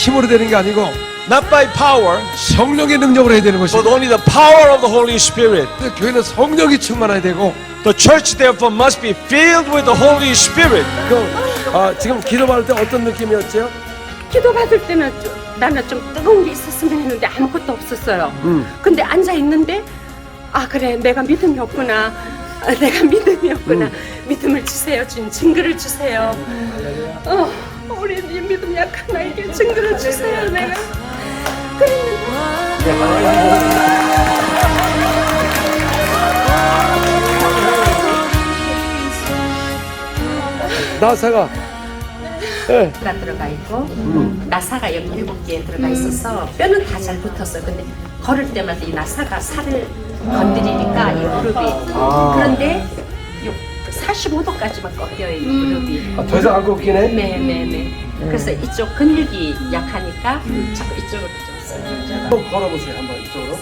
힘으로 되는 게 아니고 not by power, 성령의 능력으로 해야 되는 but 것입니다. only the power of the Holy Spirit. 교회는 성령이 충만해야 되고 The church therefore must be filled with the Holy Spirit. 지금 기도받을 때 어떤 느낌이었죠? 기도 받을 때는 나는 좀 뜨거운 게 있었으면 했는데 아무것도 없었어요. 근데 앉아 있는데 아 그래 내가 믿음이 없구나. 내가 믿음이 없구나. 믿음을 주세요. 증거를 주세요. 우리 믿음 약한 나에게 증거를 주세요. 내가 그랬는데 나사가 가 들어가 있고 나사가 여기 7개 들어가 있어서 뼈는 다 잘 붙었어요. 근데 걸을 때마다 이 나사가 살을 건드리니까 이 무릎이 그런데 45도까지만 꺾여요. 이 무릎이. 더 이상 안 꺾이네? 네네네. 그래서 이쪽 근육이 약하니까 자꾸 이쪽으로 좀 써요. 한번 걸어보세요. 한번 이쪽으로.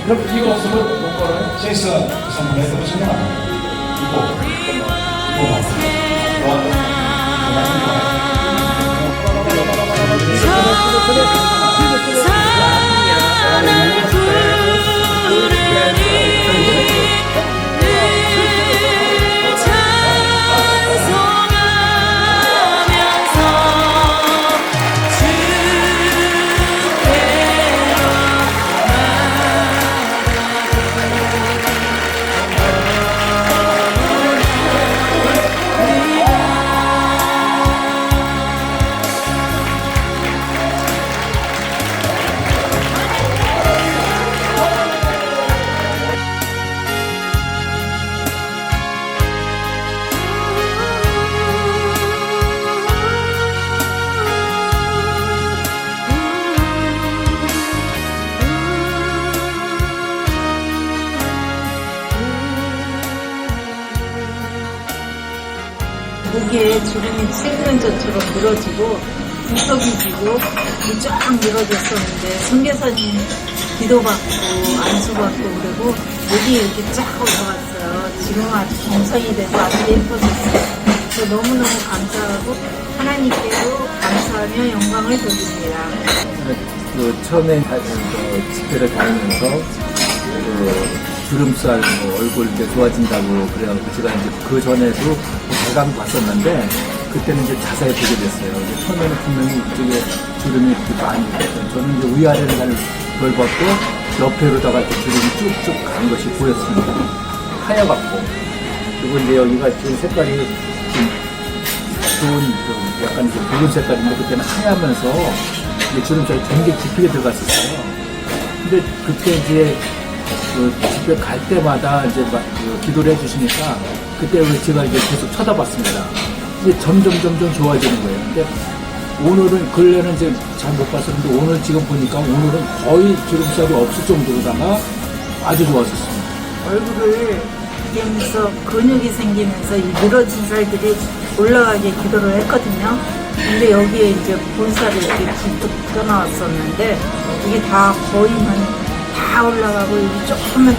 그럼 이거 없으면 못 걸어요? Senza possiamo mettere sul mano. Un po'. 목에 주름이 생면전처럼 늘어지고 구석이 지고 쫙 늘어졌었는데 선교사님 기도받고 안수받고 그러고 목이 이렇게 쫙 올라왔어요. 지금 아주 정상이 되고 아주 예뻐졌어요. 그래서 너무너무 감사하고 하나님께도 감사하며 영광을 돌립니다. 처음에 집회를 다니면서 주름살, 얼굴 이렇게 좋아진다고 그래가지고 제가 이제 그 전에도 대강 봤었는데 그때는 이제 자세히 보게 됐어요. 처음에는 분명히 이쪽에 주름이 이렇게 많이 있거든요. 저는 이제 위아래를 잘 덜 봤고 옆에로다가 이렇게 주름이 쭉쭉 간 것이 보였습니다. 하얘갖고. 그리고 이제 여기가 지금 색깔이 좀 좋은 약간 이제 붉은 색깔인데 그때는 하얘면서 이제 주름살이 굉장히 깊게 들어갔었어요. 근데 그때 이제 집에 갈 때마다 이제 기도를 해주시니까 그때 제가 이제 계속 쳐다봤습니다. 이제 점점 좋아지는 거예요. 근데 오늘은 근래는 이제 잘 못 봤었는데 오늘 지금 보니까 오늘은 거의 주름살이 없을 정도로다가 아주 좋았었습니다. 얼굴을 이기면서 근육이 생기면서 이 늘어진 살들이 올라가게 기도를 했거든요. 근데 여기에 이제 본살이 이렇게 툭툭 떠나왔었는데 이게 다 거의만 다 올라가고 여기 조금만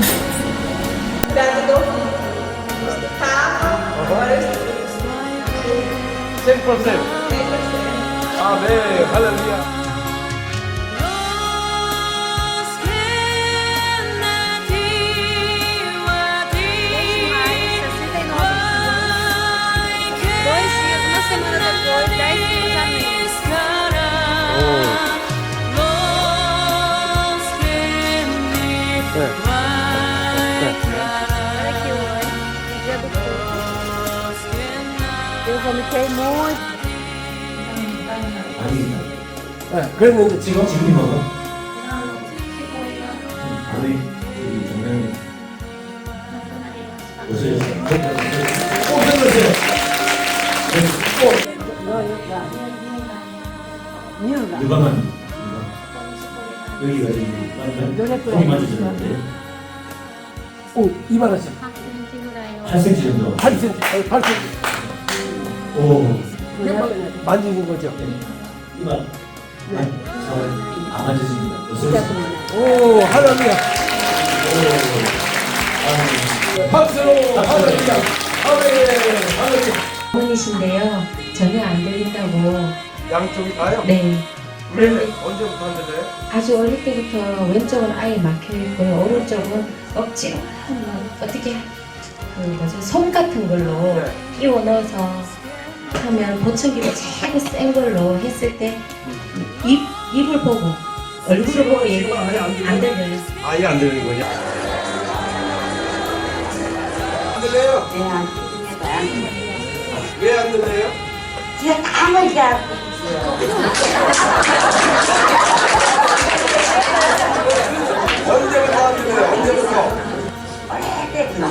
100%. 아멘. 할렐루야. Eu vomitei muito. 네, 그랬는데 지금 지금 먹어. 우리 정말 오세요. 꼭 해주세요. 누가만 여기가 지금 손이 맞으셨는데 오, 이만하지. 8cm 정도. 8cm, 8cm. 오, 만지는 거죠. 이만. 안 맞으십니다. 오, 할렐루야. 박수로 할렐루야. 아멘. 할렐루야. 어머니신데요. 전혀 안 들린다고. 양쪽이 다요? 네. 왜? 언제부터 안 들려요? 아주 어릴 때부터 왼쪽은 아예 막혀 있고요. 오른쪽은 억지로 어떻게 솜 같은 걸로 네. 끼워 넣어서 하면 보청기로 자꾸 센 걸로 했을 때 입을 보고 얼굴을 보고 얘기하면 안 들려요. 아예 안 들리는 거냐? 안 들려요? 네, 안 들립니다. 왜 안 들려요? 제가 땀을 잘 언제부터 안 들려요? 언제부터? 오래됐구나.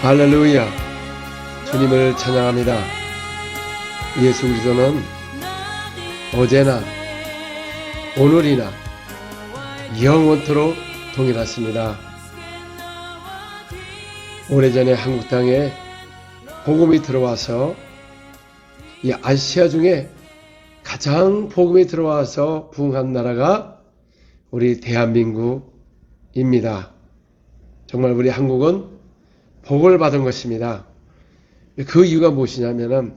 할렐루야. 주님을 찬양합니다. 예수 그리스도는 어제나 오늘이나 영원토록 동일하십니다. 오래전에 한국 땅에 복음이 들어와서 이 아시아 중에 가장 복음이 들어와서 부흥한 나라가 우리 대한민국입니다. 정말 우리 한국은 복을 받은 것입니다. 그 이유가 무엇이냐면은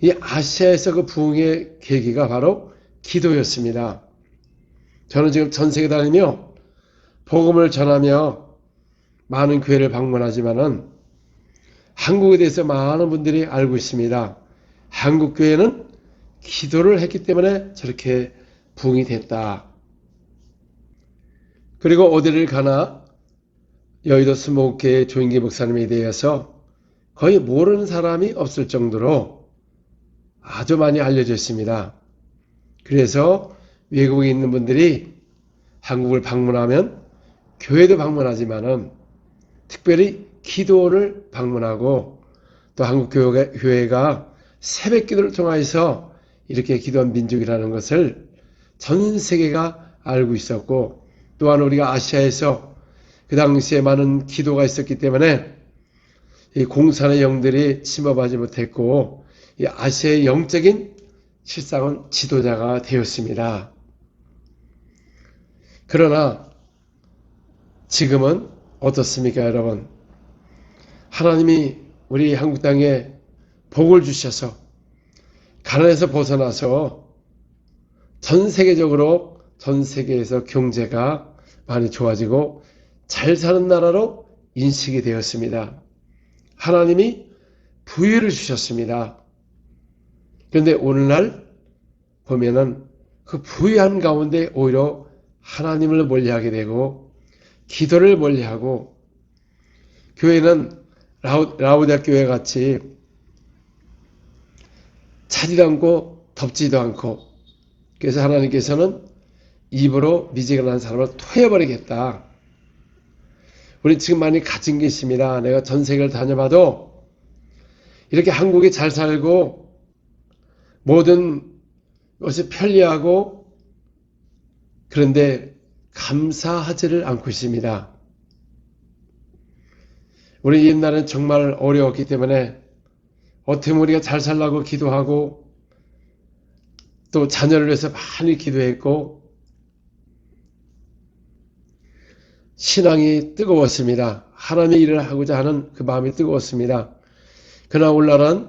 이 아시아에서 그 부흥의 계기가 바로 기도였습니다. 저는 지금 전 세계 다니며 복음을 전하며 많은 교회를 방문하지만은 한국에 대해서 많은 분들이 알고 있습니다. 한국 교회는 기도를 했기 때문에 저렇게 부흥이 됐다. 그리고 어디를 가나 여의도 수목교회 조인기 목사님에 대해서 거의 모르는 사람이 없을 정도로 아주 많이 알려져 있습니다. 그래서 외국에 있는 분들이 한국을 방문하면 교회도 방문하지만은 특별히 기도원을 방문하고 또 한국 교회가 새벽 기도를 통해서 이렇게 기도한 민족이라는 것을 전 세계가 알고 있었고, 또한 우리가 아시아에서 그 당시에 많은 기도가 있었기 때문에 이 공산의 영들이 침범하지 못했고, 이 아시아의 영적인 실상은 지도자가 되었습니다. 그러나 지금은 어떻습니까, 여러분? 하나님이 우리 한국 땅에 복을 주셔서 가난에서 벗어나서 전 세계적으로 전 세계에서 경제가 많이 좋아지고 잘 사는 나라로 인식이 되었습니다. 하나님이 부유를 주셨습니다. 그런데 오늘날 보면은 그 부유한 가운데 오히려 하나님을 멀리하게 되고 기도를 멀리하고, 교회는 라오디아 교회 같이 차지도 않고 덥지도 않고, 그래서 하나님께서는 입으로 미지근한 사람을 토해버리겠다. 우리 지금 많이 가진 게 있습니다. 내가 전 세계를 다녀봐도 이렇게 한국이 잘 살고 모든 것이 편리하고, 그런데 감사하지를 않고 있습니다. 우리 옛날엔 정말 어려웠기 때문에 어떻게 우리가 잘 살라고 기도하고 또 자녀를 위해서 많이 기도했고 신앙이 뜨거웠습니다. 하나님의 일을 하고자 하는 그 마음이 뜨거웠습니다. 그러나 오늘날은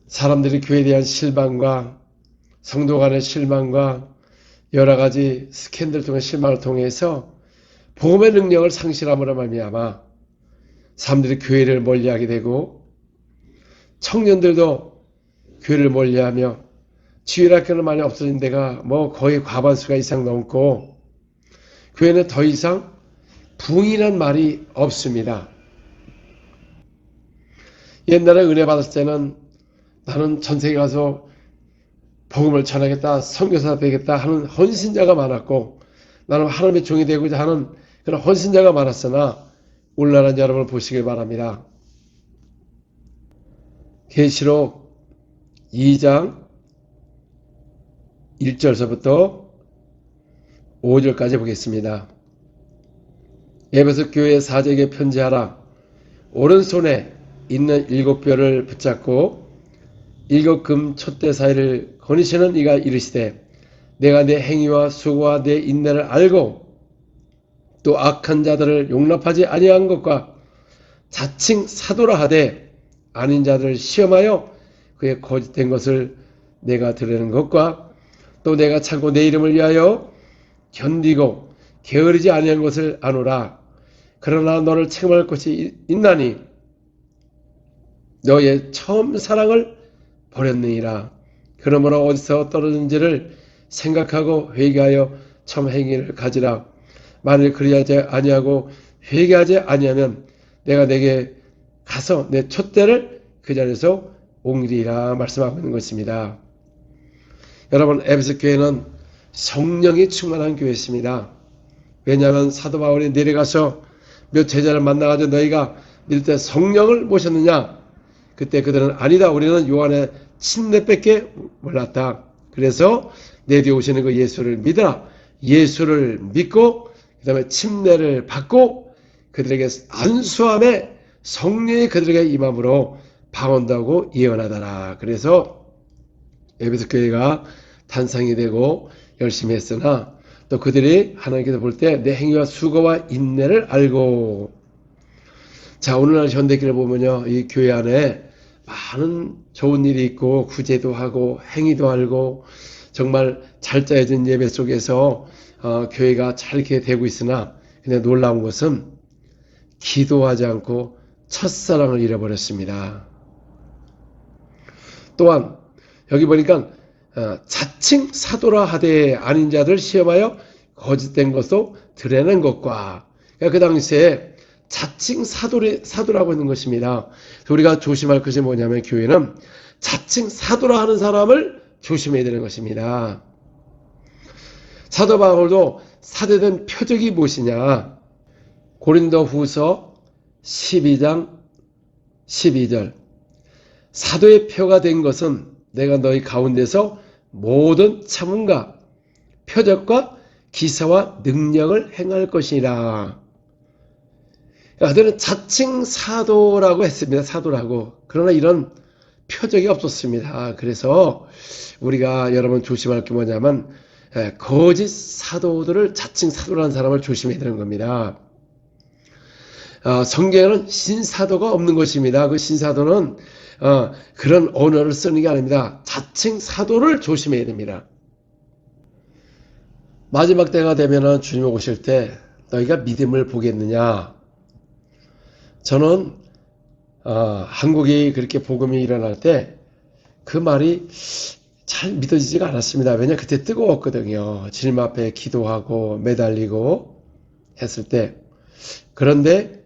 사람들이 교회에 대한 실망과 성도 간의 실망과 여러 가지 스캔들 통해 실망을 통해서 복음의 능력을 상실함으로 말미암아 사람들이 교회를 멀리하게 되고, 청년들도 교회를 멀리하며 주일학교는 많이 없어진 데가 뭐 거의 과반수가 이상 넘고, 교회는 더 이상 부흥이란 말이 없습니다. 옛날에 은혜 받았을 때는 나는 전세계 가서 복음을 전하겠다, 선교사 되겠다 하는 헌신자가 많았고, 나는 하나님의 종이 되고자 하는 그런 헌신자가 많았으나 오늘날은 여러분을 보시길 바랍니다. 계시록 2장 1절서부터 5절까지 보겠습니다. 에베소 교회 사제에게 편지하라. 오른손에 있는 7뼈를 붙잡고 7금 촛대 사이를 거니시는 이가 이르시되, 내가 내 행위와 수고와 내 인내를 알고 또 악한 자들을 용납하지 아니한 것과 자칭 사도라 하되 아닌 자들을 시험하여 그의 거짓된 것을 내가 드러내는 것과 또 내가 참고 내 이름을 위하여 견디고 게으르지 아니한 것을 아노라. 그러나 너를 책망할 것이 있나니 너의 처음 사랑을 버렸느니라. 그러므로 어디서 떨어진지를 생각하고 회개하여 처음 행위를 가지라. 만일 그리하지 아니하고 회개하지 아니하면 내가 내게 가서 내 촛대를 그 자리에서 옮기리라 말씀하고 있는 것입니다. 여러분, 에베소 교회는 성령이 충만한 교회였습니다. 왜냐하면 사도 바울이 내려가서 몇 제자를 만나가지고 너희가 믿을 때 성령을 모셨느냐? 그때 그들은 아니다. 우리는 요한의 침례밖에 몰랐다. 그래서 내 뒤에 오시는 그 예수를 믿어라. 예수를 믿고 그 다음에 침례를 받고 그들에게 안수함에 성령이 그들에게 임함으로 방언다고 예언하더라. 그래서 에베소 교회가 탄생이 되고 열심히 했으나 또 그들이 하나님께서 볼 때 내 행위와 수고와 인내를 알고, 자, 오늘날 현대기를 보면요, 이 교회 안에 많은 좋은 일이 있고 구제도 하고 행위도 알고 정말 잘 짜여진 예배 속에서 교회가 잘 이렇게 되고 있으나, 근데 놀라운 것은 기도하지 않고 첫사랑을 잃어버렸습니다. 또한 여기 보니까 자칭 사도라 하되 아닌 자들 시험하여 거짓된 것도 드러낸 것과, 그러니까 그 당시에 자칭 사도라고 있는 것입니다. 우리가 조심할 것이 뭐냐면 교회는 자칭 사도라 하는 사람을 조심해야 되는 것입니다. 사도 바울도 사도된 표적이 무엇이냐? 고린도 후서 12장 12절 사도의 표가 된 것은 내가 너희 가운데서 모든 참음과 표적과 기사와 능력을 행할 것이라. 그들은 자칭 사도라고 했습니다. 사도라고. 그러나 이런 표적이 없었습니다. 그래서 우리가 여러분 조심할 게 뭐냐면 거짓 사도들을, 자칭 사도라는 사람을 조심해야 되는 겁니다. 성경에는 신사도가 없는 것입니다. 그 신사도는 그런 언어를 쓰는 게 아닙니다. 자칭 사도를 조심해야 됩니다. 마지막 때가 되면은 주님 오실 때 너희가 믿음을 보겠느냐? 저는 한국이 그렇게 복음이 일어날 때 그 말이 잘 믿어지지가 않았습니다. 왜냐, 그때 뜨거웠거든요. 주님 앞에 기도하고 매달리고 했을 때. 그런데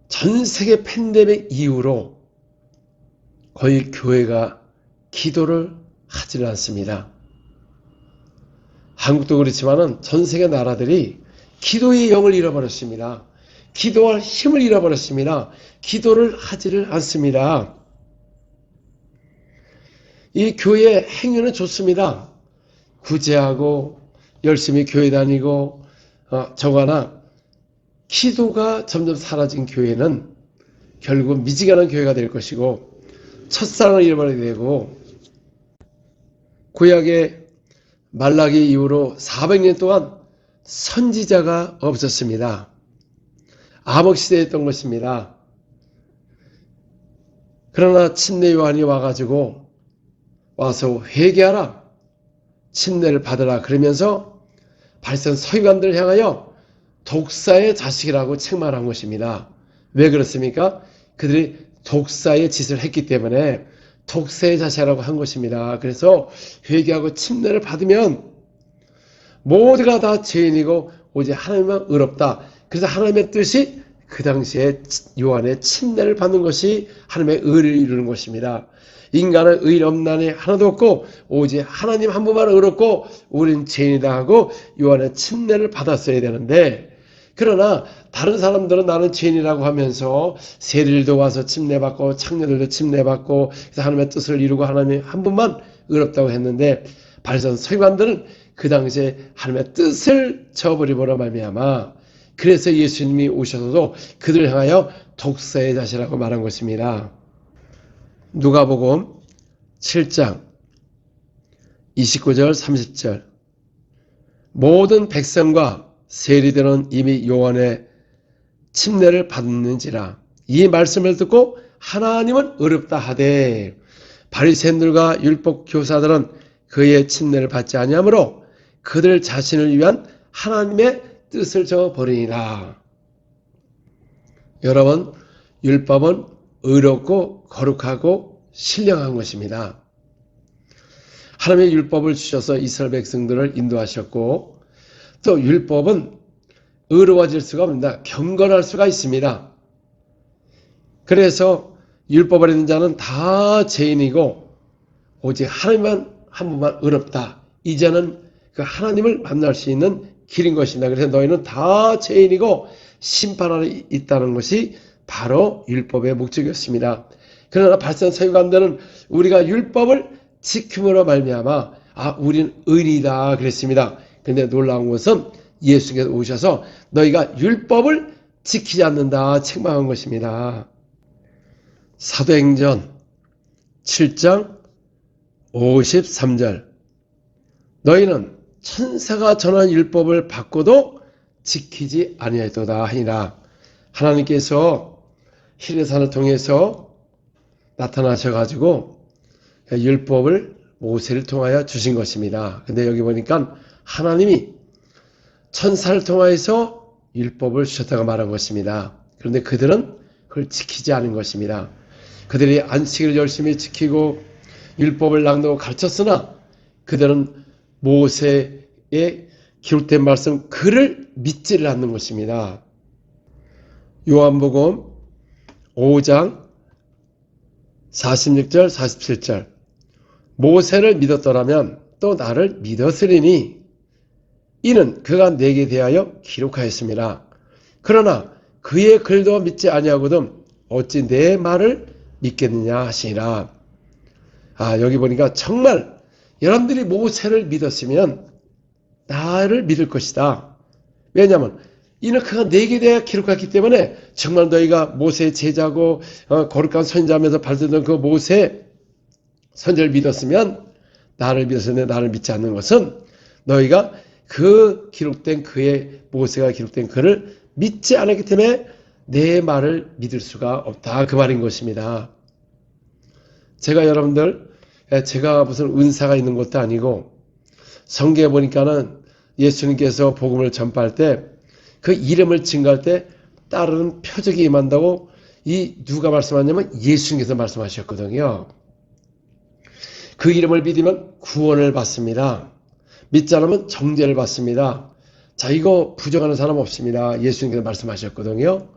전 세계 팬데믹 이후로 거의 교회가 기도를 하지는 않습니다. 한국도 그렇지만은 전 세계 나라들이 기도의 영을 잃어버렸습니다. 기도할 힘을 잃어버렸습니다. 기도를 하지를 않습니다. 이 교회의 행위는 좋습니다. 구제하고 열심히 교회 다니고 저거나 기도가 점점 사라진 교회는 결국 미지근한 교회가 될 것이고 첫사랑을 잃어버리게 되고, 구약의 말라기 이후로 400년 동안 선지자가 없었습니다. 암흑시대였던 것입니다. 그러나 침례 요한이 와서 회개하라, 침례를 받으라 그러면서 발선 서기관들을 향하여 독사의 자식이라고 책망한 것입니다. 왜 그렇습니까? 그들이 독사의 짓을 했기 때문에 독사의 자식이라고 한 것입니다. 그래서 회개하고 침례를 받으면 모두가 다 죄인이고 오직 하나님만 의롭다. 그래서 하나님의 뜻이 그 당시에 요한의 침례를 받는 것이 하나님의 의를 이루는 것입니다. 인간은 의인 없나니 하나도 없고 오직 하나님 한 분만 의롭고 우린 죄인이다 하고 요한의 침례를 받았어야 되는데, 그러나 다른 사람들은 나는 죄인이라고 하면서 세리들도 와서 침례받고 창녀들도 침례받고 그래서 하나님의 뜻을 이루고 하나님 한 분만 의롭다고 했는데, 발선 서기관들은 그 당시에 하나님의 뜻을 저버림으로 말미암아 그래서 예수님이 오셔서도 그들을 향하여 독사의 자식이라고 말한 것입니다. 누가복음 7장 29절 30절 모든 백성과 세리들은 이미 요한의 침례를 받는지라 이 말씀을 듣고 하나님은 의롭다 하되 바리새인들과 율법 교사들은 그의 침례를 받지 아니하므로 그들 자신을 위한 하나님의 뜻을 저버리니라. 여러분, 율법은 의롭고 거룩하고 신령한 것입니다. 하나님의 율법을 주셔서 이스라엘 백성들을 인도하셨고, 또 율법은 의로워질 수가 없습니다. 경건할 수가 있습니다. 그래서 율법을 있는 자는 다 죄인이고 오직 하나님만 한 분만 의롭다. 이제는 그 하나님을 만날 수 있는 길인 것입니다. 그래서 너희는 다 죄인이고 심판 아래 있다는 것이 바로 율법의 목적이었습니다. 그러나 발산서기관들은 우리가 율법을 지킴으로 말미암아 우리는 의인이다 그랬습니다. 그런데 놀라운 것은 예수께서 오셔서 너희가 율법을 지키지 않는다 책망한 것입니다. 사도행전 7장 53절 너희는 천사가 전한 율법을 받고도 지키지 아니하였도다 하니라. 하나님께서 히레산을 통해서 나타나셔가지고 율법을 모세를 통하여 주신 것입니다. 근데 여기 보니까 하나님이 천사를 통하여서 율법을 주셨다고 말한 것입니다. 그런데 그들은 그걸 지키지 않은 것입니다. 그들이 안식일을 열심히 지키고 율법을 낭독하고 가르쳤으나 그들은 모세의 기록된 말씀 그를 믿지를 않는 것입니다. 요한복음 5장 46절 47절 모세를 믿었더라면 또 나를 믿었으리니 이는 그가 내게 대하여 기록하였습니다. 그러나 그의 글도 믿지 아니하거든 어찌 내 말을 믿겠느냐 하시니라. 여기 보니까 정말 여러분들이 모세를 믿었으면 나를 믿을 것이다. 왜냐하면 이는 그가 내게 대하여 기록했기 때문에 정말 너희가 모세의 제자고 거룩한 선지자면서 발전된 그 모세 선지를 믿었으면 나를 믿었는데 나를 믿지 않는 것은 너희가 그 기록된 그의 모세가 기록된 그를 믿지 않았기 때문에 내 말을 믿을 수가 없다 그 말인 것입니다. 제가 여러분들 제가 무슨 은사가 있는 것도 아니고 성경에 보니까는 예수님께서 복음을 전파할 때 그 이름을 증거할 때 따르는 표적이 임한다고 누가 말씀하냐면 예수님께서 말씀하셨거든요. 그 이름을 믿으면 구원을 받습니다. 믿지 않으면 정죄를 받습니다. 자, 이거 부정하는 사람 없습니다. 예수님께서 말씀하셨거든요.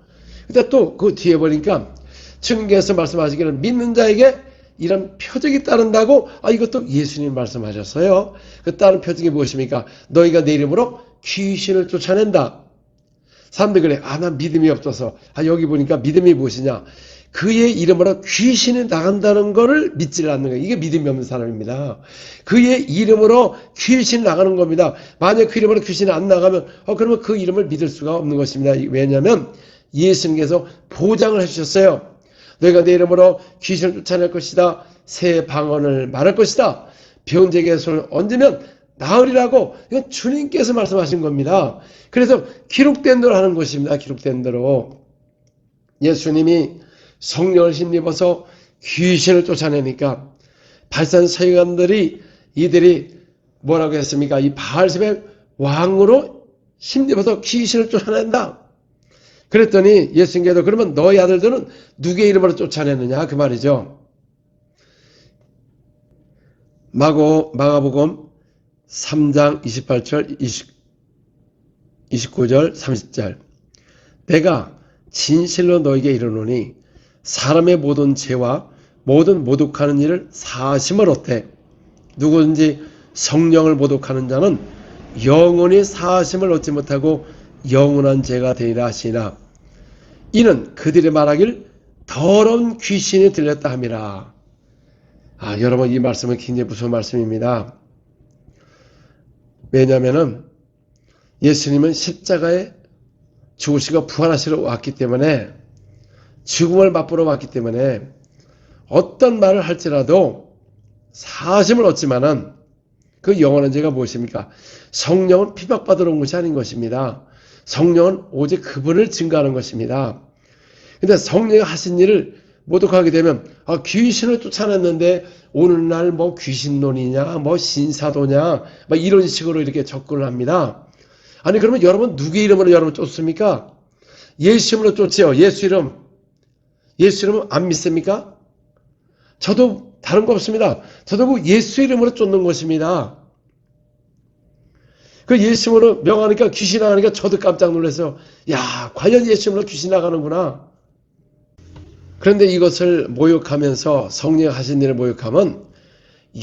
근데 또 그 뒤에 보니까 주님께서 말씀하시기를 믿는 자에게 이런 표적이 따른다고 이것도 예수님 말씀하셨어요. 그 다른 표적이 무엇입니까? 너희가 내 이름으로 귀신을 쫓아낸다. 사람들이 그래. 난 믿음이 없어서. 여기 보니까 믿음이 무엇이냐? 그의 이름으로 귀신이 나간다는 것을 믿지 않는 거예요. 이게 믿음이 없는 사람입니다. 그의 이름으로 귀신이 나가는 겁니다. 만약 그 이름으로 귀신이 안 나가면 그러면 그 이름을 믿을 수가 없는 것입니다. 왜냐하면 예수님께서 보장을 해주셨어요. 너희가 내 이름으로 귀신을 쫓아낼 것이다. 새 방언을 말할 것이다. 병자에게 손을 얹으면 나으리라고 이건 주님께서 말씀하신 겁니다. 그래서 기록된 대로 하는 것입니다. 기록된 대로. 예수님이 성령을 힘입어서 귀신을 쫓아내니까 발산서기관들이 이들이 뭐라고 했습니까? 이 바알세바의 왕으로 힘입어서 귀신을 쫓아낸다. 그랬더니 예수님께서 그러면 너희 아들들은 누구의 이름으로 쫓아내느냐 그 말이죠. 마가복음 3장 28절 29절 30절 내가 진실로 너에게 이르노니 사람의 모든 죄와 모든 모독하는 일을 사하심을 얻되 누구든지 성령을 모독하는 자는 영원히 사하심을 얻지 못하고 영원한 죄가 되리라 하시나 이는 그들이 말하길 더러운 귀신이 들렸다 함이라. 여러분 이 말씀은 굉장히 무서운 말씀입니다. 왜냐하면 예수님은 십자가에 죽으시고 부활하시러 왔기 때문에 죽음을 맛보러 왔기 때문에 어떤 말을 할지라도 사심을 얻지만은 그 영원한 죄가 무엇입니까? 성령은 피박받으러 온 것이 아닌 것입니다. 성령은 오직 그분을 증거하는 것입니다. 근데 성령이 하신 일을 모독하게 되면 귀신을 쫓아냈는데 오늘날 뭐 귀신론이냐 뭐 신사도냐 막 이런 식으로 이렇게 접근을 합니다. 아니 그러면 여러분 누구의 이름으로 여러분 쫓습니까? 예수 이름으로 쫓지요. 예수 이름. 예수 이름은 안 믿습니까? 저도 다른 거 없습니다. 저도 그 예수 이름으로 쫓는 것입니다. 그 예수 이름으로 명하니까 귀신 나가니까 저도 깜짝 놀라서 야 과연 예수 이름으로 귀신 나가는구나. 그런데 이것을 모욕하면서 성령 하신 일을 모욕하면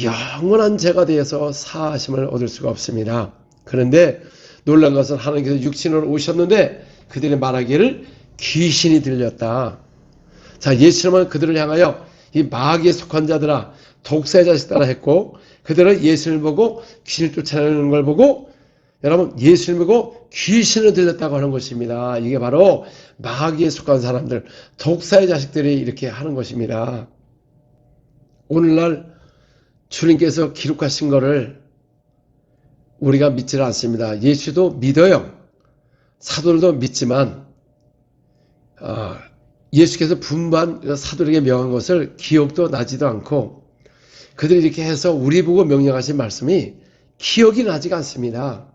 영원한 죄가 되어서 사하심을 얻을 수가 없습니다. 그런데 놀란 것은 하나님께서 육신으로 오셨는데 그들이 말하기를 귀신이 들렸다. 자, 예수님은 그들을 향하여 이 마귀에 속한 자들아, 독사의 자식들아 했고, 그들은 예수님을 보고 귀신을 쫓아내는 걸 보고, 여러분, 예수님을 보고 귀신을 들렸다고 하는 것입니다. 이게 바로 마귀에 속한 사람들, 독사의 자식들이 이렇게 하는 것입니다. 오늘날 주님께서 기록하신 것을 우리가 믿지를 않습니다. 예수도 믿어요. 사도들도 믿지만 예수께서 분반 사도에게 명한 것을 기억도 나지도 않고 그들이 이렇게 해서 우리 보고 명령하신 말씀이 기억이 나지가 않습니다.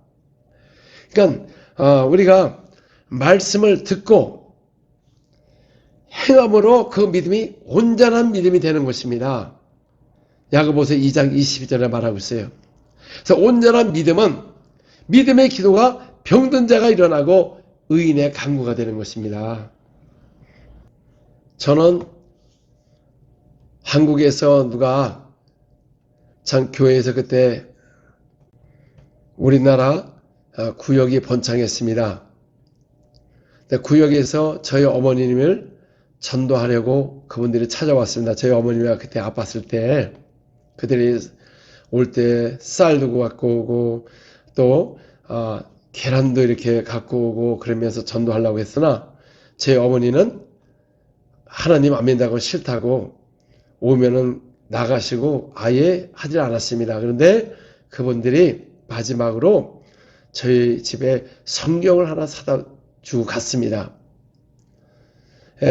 그러니까 우리가 말씀을 듣고 행함으로 그 믿음이 온전한 믿음이 되는 것입니다. 야고보서 2장 22절에 말하고 있어요. 그래서 온전한 믿음은 믿음의 기도가 병든 자가 일어나고 의인의 강구가 되는 것입니다. 저는 한국에서 누가 참 교회에서 그때 우리나라 구역이 번창했습니다. 구역에서 저희 어머님을 전도하려고 그분들이 찾아왔습니다. 저희 어머님이 그때 아팠을 때 그들이 올 때 쌀도 갖고 오고 또 계란도 이렇게 갖고 오고 그러면서 전도하려고 했으나 제 어머니는 하나님 안 믿는다고 싫다고 오면은 나가시고 아예 하지 않았습니다. 그런데 그분들이 마지막으로 저희 집에 성경을 하나 사다 주고 갔습니다.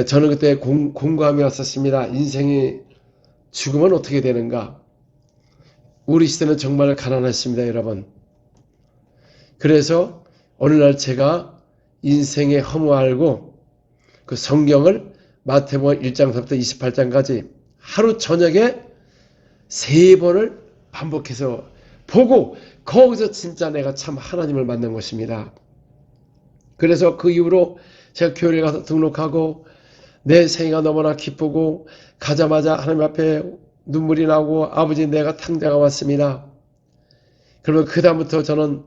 저는 그때 공감이 왔었습니다. 인생이 죽으면 어떻게 되는가? 우리 시대는 정말 가난했습니다, 여러분. 그래서 어느 날 제가 인생의 허무 알고 그 성경을 마태복음 1장부터 28장까지 하루 저녁에 3번을 반복해서 보고 거기서 진짜 내가 참 하나님을 만난 것입니다. 그래서 그 이후로 제가 교회에 가서 등록하고 내 생애가 너무나 기쁘고 가자마자 하나님 앞에 눈물이 나고 아버지 내가 탕자가 왔습니다. 그러면 그 다음부터 저는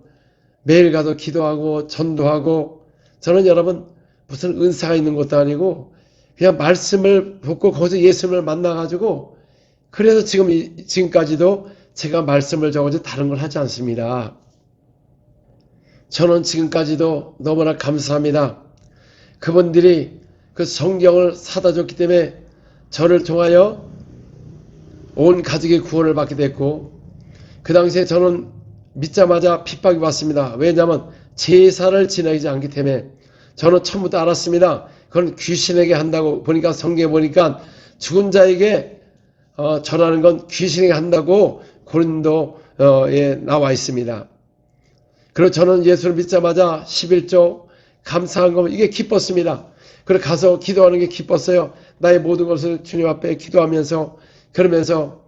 매일 가서 기도하고 전도하고 저는 여러분 무슨 은사가 있는 것도 아니고 그냥 말씀을 듣고 거기서 예수님을 만나가지고 그래서 지금까지도 제가 말씀을 적어도 다른 걸 하지 않습니다. 저는 지금까지도 너무나 감사합니다. 그분들이 그 성경을 사다 줬기 때문에 저를 통하여 온 가족의 구원을 받게 됐고 그 당시에 저는 믿자마자 핍박이 왔습니다. 왜냐하면 제사를 지내지 않기 때문에 저는 처음부터 알았습니다. 그건 귀신에게 한다고 보니까 성경에 보니까 죽은 자에게 전하는 건 귀신에게 한다고 고린도에 나와 있습니다. 그리고 저는 예수를 믿자마자 11조 감사한 거 이게 기뻤습니다. 그리고 가서 기도하는 게 기뻤어요. 나의 모든 것을 주님 앞에 기도하면서 그러면서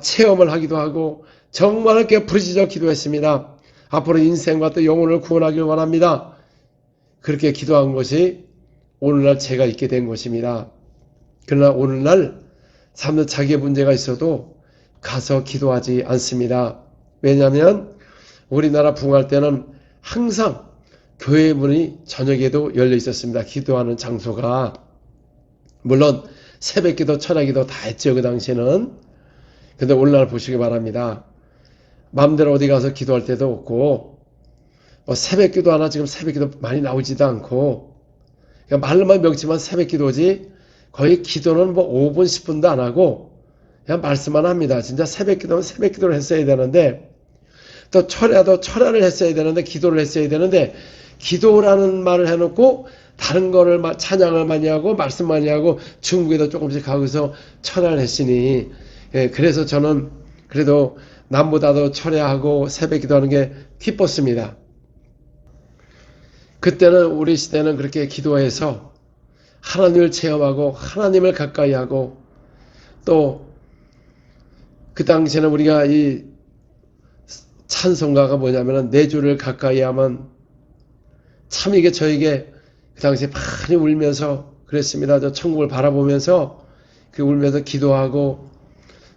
체험을 하기도 하고 정말 이렇게 부르짖어 기도했습니다. 앞으로 인생과 또 영혼을 구원하길 원합니다. 그렇게 기도한 것이 오늘날 제가 있게 된 것입니다. 그러나 오늘날 사람들 자기의 문제가 있어도 가서 기도하지 않습니다. 왜냐하면 우리나라 부흥할 때는 항상 교회 문이 저녁에도 열려 있었습니다. 기도하는 장소가. 물론 새벽기도, 철야기도 다 했죠. 그 당시에는. 근데 오늘날 보시기 바랍니다. 마음대로 어디 가서 기도할 때도 없고 새벽기도 하나 지금 새벽기도 많이 나오지도 않고 그러니까 말로만 명치만 새벽기도지 거의 기도는 뭐 5분 10분도 안 하고 그냥 말씀만 합니다. 진짜 새벽기도는 새벽기도를 했어야 되는데 또 철야도 철야를 했어야 되는데 기도를 했어야 되는데 기도라는 말을 해놓고 다른 거를 찬양을 많이 하고 말씀 많이 하고 중국에도 조금씩 가고서 철야를 했으니 그래서 저는 그래도 남보다도 철야하고 새벽 기도하는 게 기뻤습니다. 그때는 우리 시대는 그렇게 기도해서 하나님을 체험하고 하나님을 가까이 하고 또 그 당시에는 우리가 이 찬송가가 뭐냐면은 내 주를 가까이 하면 참 이게 저에게 그 당시에 많이 울면서 그랬습니다. 저 천국을 바라보면서 그 울면서 기도하고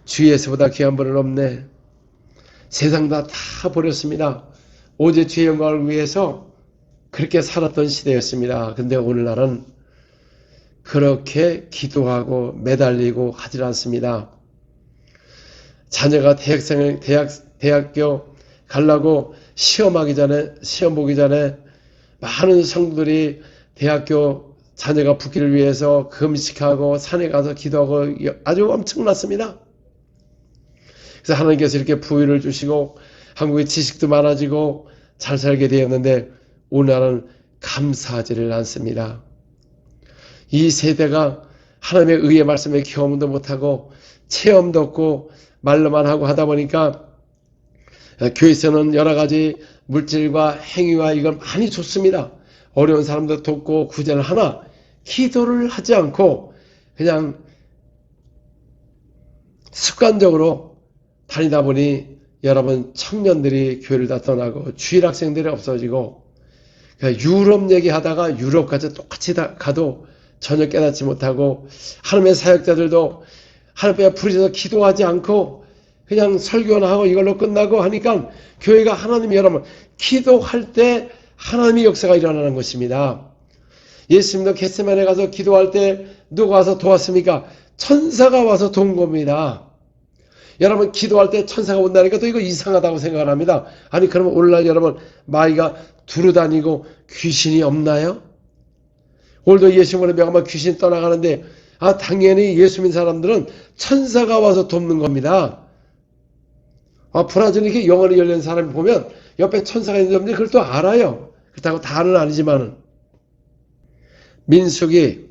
주 예수보다 귀한 분은 없네. 세상 다 버렸습니다. 오직 주의 영광을 위해서 그렇게 살았던 시대였습니다. 근데 오늘날은 그렇게 기도하고 매달리고 하질 않습니다. 자녀가 대학교 가려고 시험 보기 전에 많은 성도들이 대학교 자녀가 붙기를 위해서 금식하고 산에 가서 기도하고 아주 엄청났습니다. 그래서 하나님께서 이렇게 부유를 주시고 한국에 지식도 많아지고 잘 살게 되었는데 오늘날은 감사하지를 않습니다. 이 세대가 하나님의 의의 말씀에 경험도 못하고 체험도 없고 말로만 하고 하다 보니까 교회에서는 여러 가지 물질과 행위와 이걸 많이 줬습니다. 어려운 사람도 돕고 구제를 하나 기도를 하지 않고 그냥 습관적으로 다니다 보니 여러분 청년들이 교회를 다 떠나고 주일 학생들이 없어지고 유럽 얘기하다가 유럽까지 똑같이 가도 전혀 깨닫지 못하고 하나님의 사역자들도 하나님께 부르셔서 기도하지 않고 그냥 설교나 하고 이걸로 끝나고 하니까 교회가 하나님이 여러분 기도할 때 하나님의 역사가 일어나는 것입니다. 예수님도 겟세마네 가서 기도할 때 누가 와서 도왔습니까? 천사가 와서 도운 겁니다. 여러분 기도할 때 천사가 온다니까 또 이거 이상하다고 생각을 합니다. 아니 그러면 오늘날 여러분 마귀가 두루다니고 귀신이 없나요? 오늘도 예수님으로 명하면 귀신 떠나가는데 당연히 예수 믿는 사람들은 천사가 와서 돕는 겁니다. 브라질 이렇게 영혼이 열린 사람이 보면 옆에 천사가 있는데 그걸 또 알아요. 그렇다고 다는 아니지만은 민수기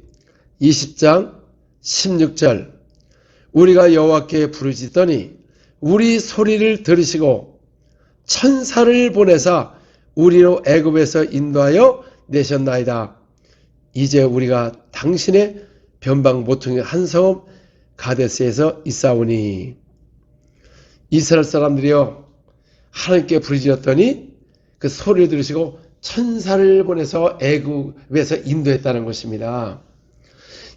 20장 16절 우리가 여호와께 부르짖더니 우리 소리를 들으시고 천사를 보내사 우리로 애굽에서 인도하여 내셨나이다. 이제 우리가 당신의 변방 모퉁이 한 섬 가데스에서 있사오니. 이스라엘 사람들이요 하나님께 부르짖었더니 그 소리를 들으시고 천사를 보내서 애굽에서 인도했다는 것입니다.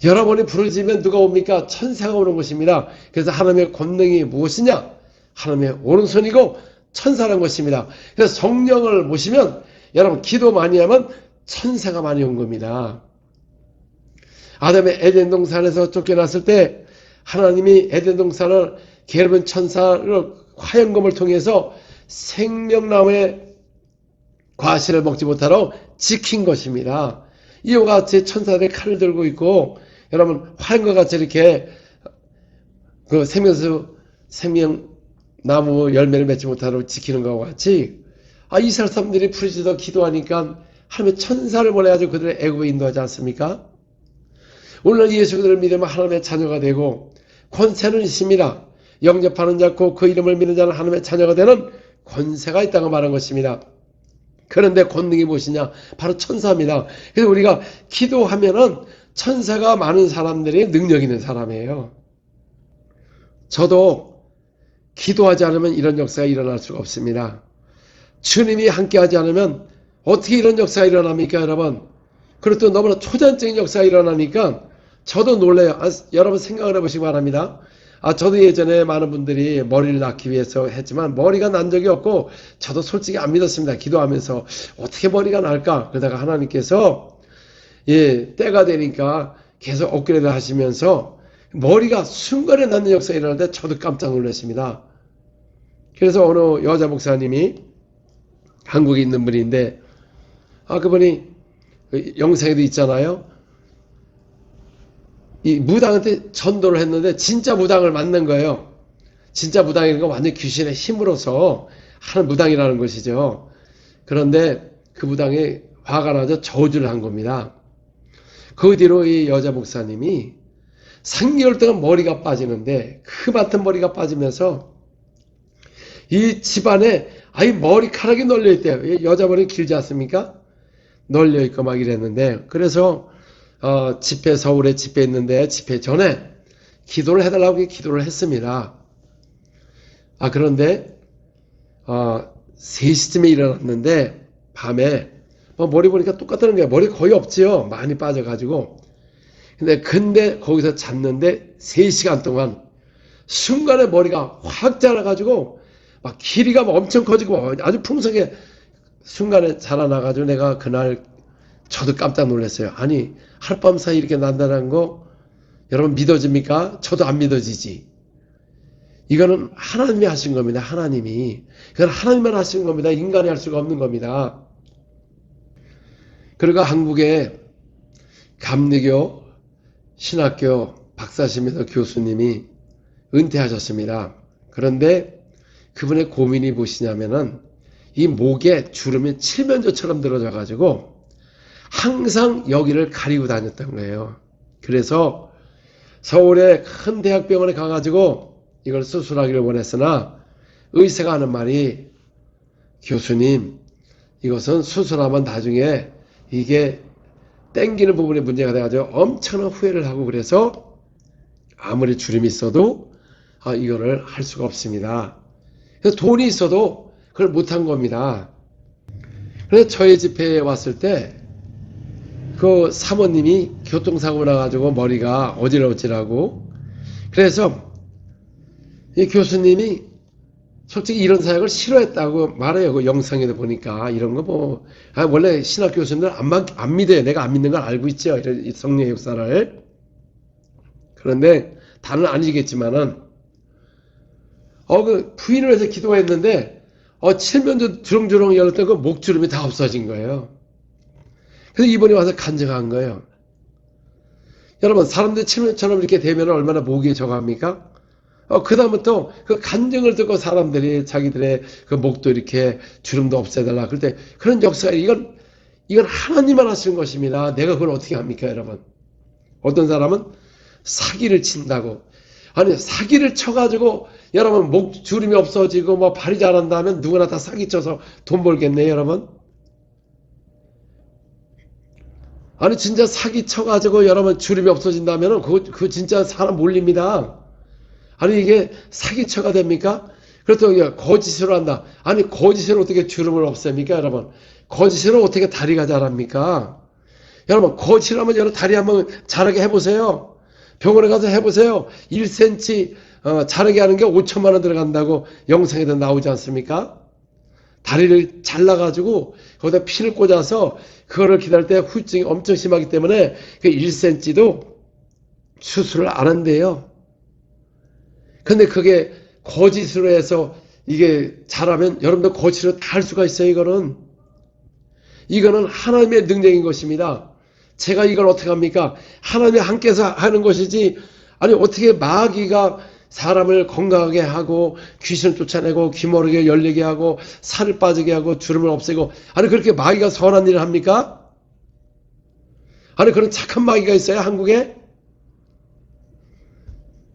여러분이 부르짖으면 누가 옵니까? 천사가 오는 것입니다. 그래서 하나님의 권능이 무엇이냐? 하나님의 오른손이고 천사라는 것입니다. 그래서 성령을 모시면 여러분 기도 많이 하면 천사가 많이 온 겁니다. 아담의 에덴 동산에서 쫓겨났을 때 하나님이 에덴 동산을 게르본 천사를 화염검을 통해서 생명나무의 과실을 먹지 못하도록 지킨 것입니다. 이와 같이 천사들이 칼을 들고 있고 여러분 화염과 같이 이렇게 그 생명나무 열매를 맺지 못하도록 지키는 것과 같이 이스라엘 사람들이 부르짖어 기도하니까 하나님의 천사를 보내가지고 그들을 애굽에 인도하지 않습니까? 오늘 예수 그들을 믿으면 하나님의 자녀가 되고 권세는 있습니다. 영접하는 자고 그 이름을 믿는 자는 하나님의 자녀가 되는 권세가 있다고 말한 것입니다. 그런데 권능이 무엇이냐? 바로 천사입니다. 그래서 우리가 기도하면은 천사가 많은 사람들이 능력 있는 사람이에요. 저도 기도하지 않으면 이런 역사가 일어날 수가 없습니다. 주님이 함께하지 않으면 어떻게 이런 역사가 일어납니까, 여러분? 그리고 또 너무나 초전적인 역사가 일어나니까 저도 놀라요. 여러분 생각을 해보시기 바랍니다. 저도 예전에 많은 분들이 머리를 낳기 위해서 했지만 머리가 난 적이 없고 저도 솔직히 안 믿었습니다. 기도하면서 어떻게 머리가 날까? 그러다가 하나님께서 때가 되니까 계속 업그레이드 하시면서 머리가 순간에 낳는 역사가 일어나는데 저도 깜짝 놀랐습니다. 그래서 어느 여자 목사님이 한국에 있는 분인데 그분이 영상에도 있잖아요. 이 무당한테 전도를 했는데 진짜 무당을 만난 거예요. 진짜 무당이라는 건 완전 귀신의 힘으로서 하는 무당이라는 것이죠. 그런데 그 무당이 화가 나서 저주를 한 겁니다. 그 뒤로 이 여자 목사님이 3개월 동안 머리가 빠지는데 그 같은 머리가 빠지면서 이 집안에 머리카락이 널려있대요. 여자 머리 길지 않습니까? 널려있고 막 이랬는데 그래서 서울에 집회 있는데 집회 전에 기도를 해달라고 기도를 했습니다. 그런데 3시쯤에 일어났는데 밤에 머리 보니까 똑같다는 거예요. 머리 거의 없지요. 많이 빠져가지고. 근데 거기서 잤는데 3시간 동안 순간에 머리가 확 자라가지고 막 길이가 엄청 커지고 아주 풍성해 순간에 자라나가지고 내가 그날 저도 깜짝 놀랐어요. 아니 하룻밤 사이 이렇게 난다는 거 여러분 믿어집니까? 저도 안 믿어지지. 이거는 하나님이 하신 겁니다. 하나님이. 그건 하나님만 하신 겁니다. 인간이 할 수가 없는 겁니다. 그러니까 한국의 감리교 신학교 박사시면서 교수님이 은퇴하셨습니다. 그런데 그분의 고민이 무엇이냐면은 이 목에 주름이 칠면조처럼 들어져 가지고 항상 여기를 가리고 다녔던 거예요. 그래서 서울의 큰 대학병원에 가가지고 이걸 수술하기를 원했으나 의사가 하는 말이 교수님 이것은 수술하면 나중에 이게 땡기는 부분에 문제가 돼가지고 엄청난 후회를 하고 그래서 아무리 주름이 있어도 이거를 할 수가 없습니다. 그래서 돈이 있어도 그걸 못한 겁니다. 그래서 저희 집회에 왔을 때 그 사모님이 교통사고 나가지고 머리가 어지러워지라고 그래서 이 교수님이 솔직히 이런 사역을 싫어했다고 말해요. 그 영상에도 보니까 이런 거 뭐 원래 신학 교수님들 안 믿어요. 내가 안 믿는 걸 알고 있죠. 이런 성령의 역사를. 그런데 다는 아니겠지만은 그 부인을 해서 기도했는데 칠면조 주렁주렁 열었던 그 목주름이 다 없어진 거예요. 그래서 이번에 와서 간증한 거예요. 여러분 사람들 칠면처럼 이렇게 되면 얼마나 목이 저갑니까? 그 다음부터 그 간증을 듣고 사람들이 자기들의 그 목도 이렇게 주름도 없애달라. 그럴 때 그런 역사가 이건 하나님만 하시는 것입니다. 내가 그걸 어떻게 합니까, 여러분? 어떤 사람은 사기를 친다고. 아니, 사기를 쳐가지고 여러분 목 주름이 없어지고 뭐 발이 자란다면 누구나 다 사기 쳐서 돈 벌겠네요, 여러분? 아니, 진짜 사기 쳐가지고 여러분 주름이 없어진다면 그거 진짜 사람 몰립니다. 아니 이게 사기쳐가 됩니까? 그렇다고 거짓으로 한다. 아니 거짓으로 어떻게 주름을 없앱니까 여러분? 거짓으로 어떻게 다리가 자랍니까? 여러분 거짓으로 하면 여러분 다리 한번 자라게 해보세요. 병원에 가서 해보세요. 1cm 자라게 하는 게 5천만 원 들어간다고 영상에도 나오지 않습니까? 다리를 잘라가지고 거기다 피를 꽂아서 그거를 기다릴 때 후유증이 엄청 심하기 때문에 그 1cm도 수술을 안 한대요. 근데 그게 거짓으로 해서 이게 잘하면 여러분들 거짓으로 다 할 수가 있어요. 이거는 하나님의 능력인 것입니다. 제가 이걸 어떻게 합니까? 하나님이 함께서 하는 것이지. 아니 어떻게 마귀가 사람을 건강하게 하고 귀신을 쫓아내고 귀머리게 열리게 하고 살을 빠지게 하고 주름을 없애고 아니 그렇게 마귀가 선한 일을 합니까? 아니 그런 착한 마귀가 있어요 한국에?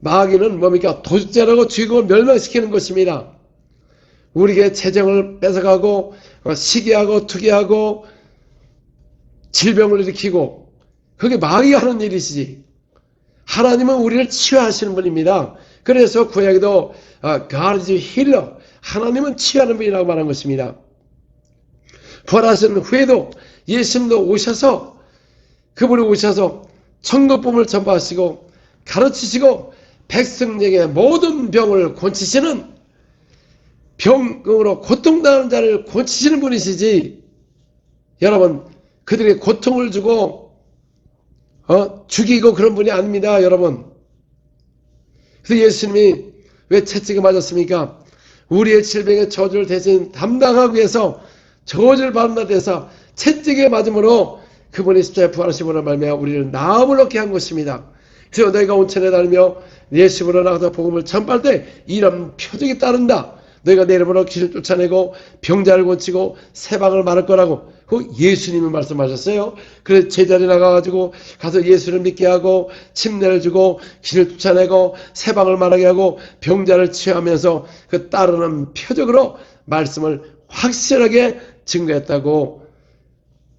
마귀는 뭡니까? 도둑질하고 죽이고 멸망시키는 것입니다. 우리에게 재정을 뺏어가고 시기하고 투기하고 질병을 일으키고 그게 마귀가 하는 일이시지. 하나님은 우리를 치유하시는 분입니다. 그래서 구약에도 God is healer. 하나님은 치유하는 분이라고 말한 것입니다. 부활하신 후에도 예수님도 오셔서 그분이 오셔서 천국복음을 전파하시고 가르치시고 백성에게 모든 병을 고치시는 병으로 고통당하는 자를 고치시는 분이시지. 여러분 그들에게 고통을 주고 죽이고 그런 분이 아닙니다. 여러분. 그래서 예수님이 왜 채찍에 맞았습니까? 우리의 질병의 저주를 대신 담당하기 위해서 저주를 받는 데서 채찍에 맞음으로 그분이 십자가에 부활하심으로 말미암아 우리를 나음을 얻게 한 것입니다. 그래서 너희가 온천에 다니며 예수님으로 나가서 복음을 전파할 때 이런 표적이 따른다. 너희가 내 이름으로 귀신을 쫓아내고 병자를 고치고 새방을 말할 거라고 그 예수님이 말씀하셨어요. 그래서 제자리 나가가지고 가서 예수를 믿게 하고 침례를 주고 귀신을 쫓아내고 새방을 말하게 하고 병자를 치유하면서 그 따르는 표적으로 말씀을 확실하게 증거했다고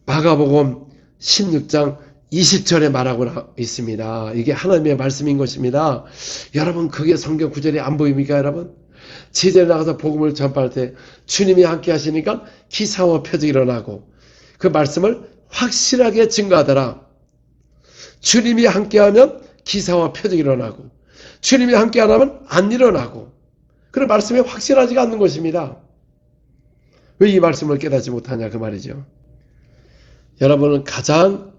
마가복음 16장 20절에 말하고 있습니다. 이게 하나님의 말씀인 것입니다. 여러분 그게 성경 구절이 안 보입니까 여러분? 제자리 나가서 복음을 전파할 때 주님이 함께 하시니까 기사와 표적이 일어나고 그 말씀을 확실하게 증거하더라. 주님이 함께하면 기사와 표적이 일어나고 주님이 함께 안 하면 안 일어나고 그런 말씀이 확실하지가 않는 것입니다. 왜 이 말씀을 깨닫지 못하냐 그 말이죠. 여러분은 가장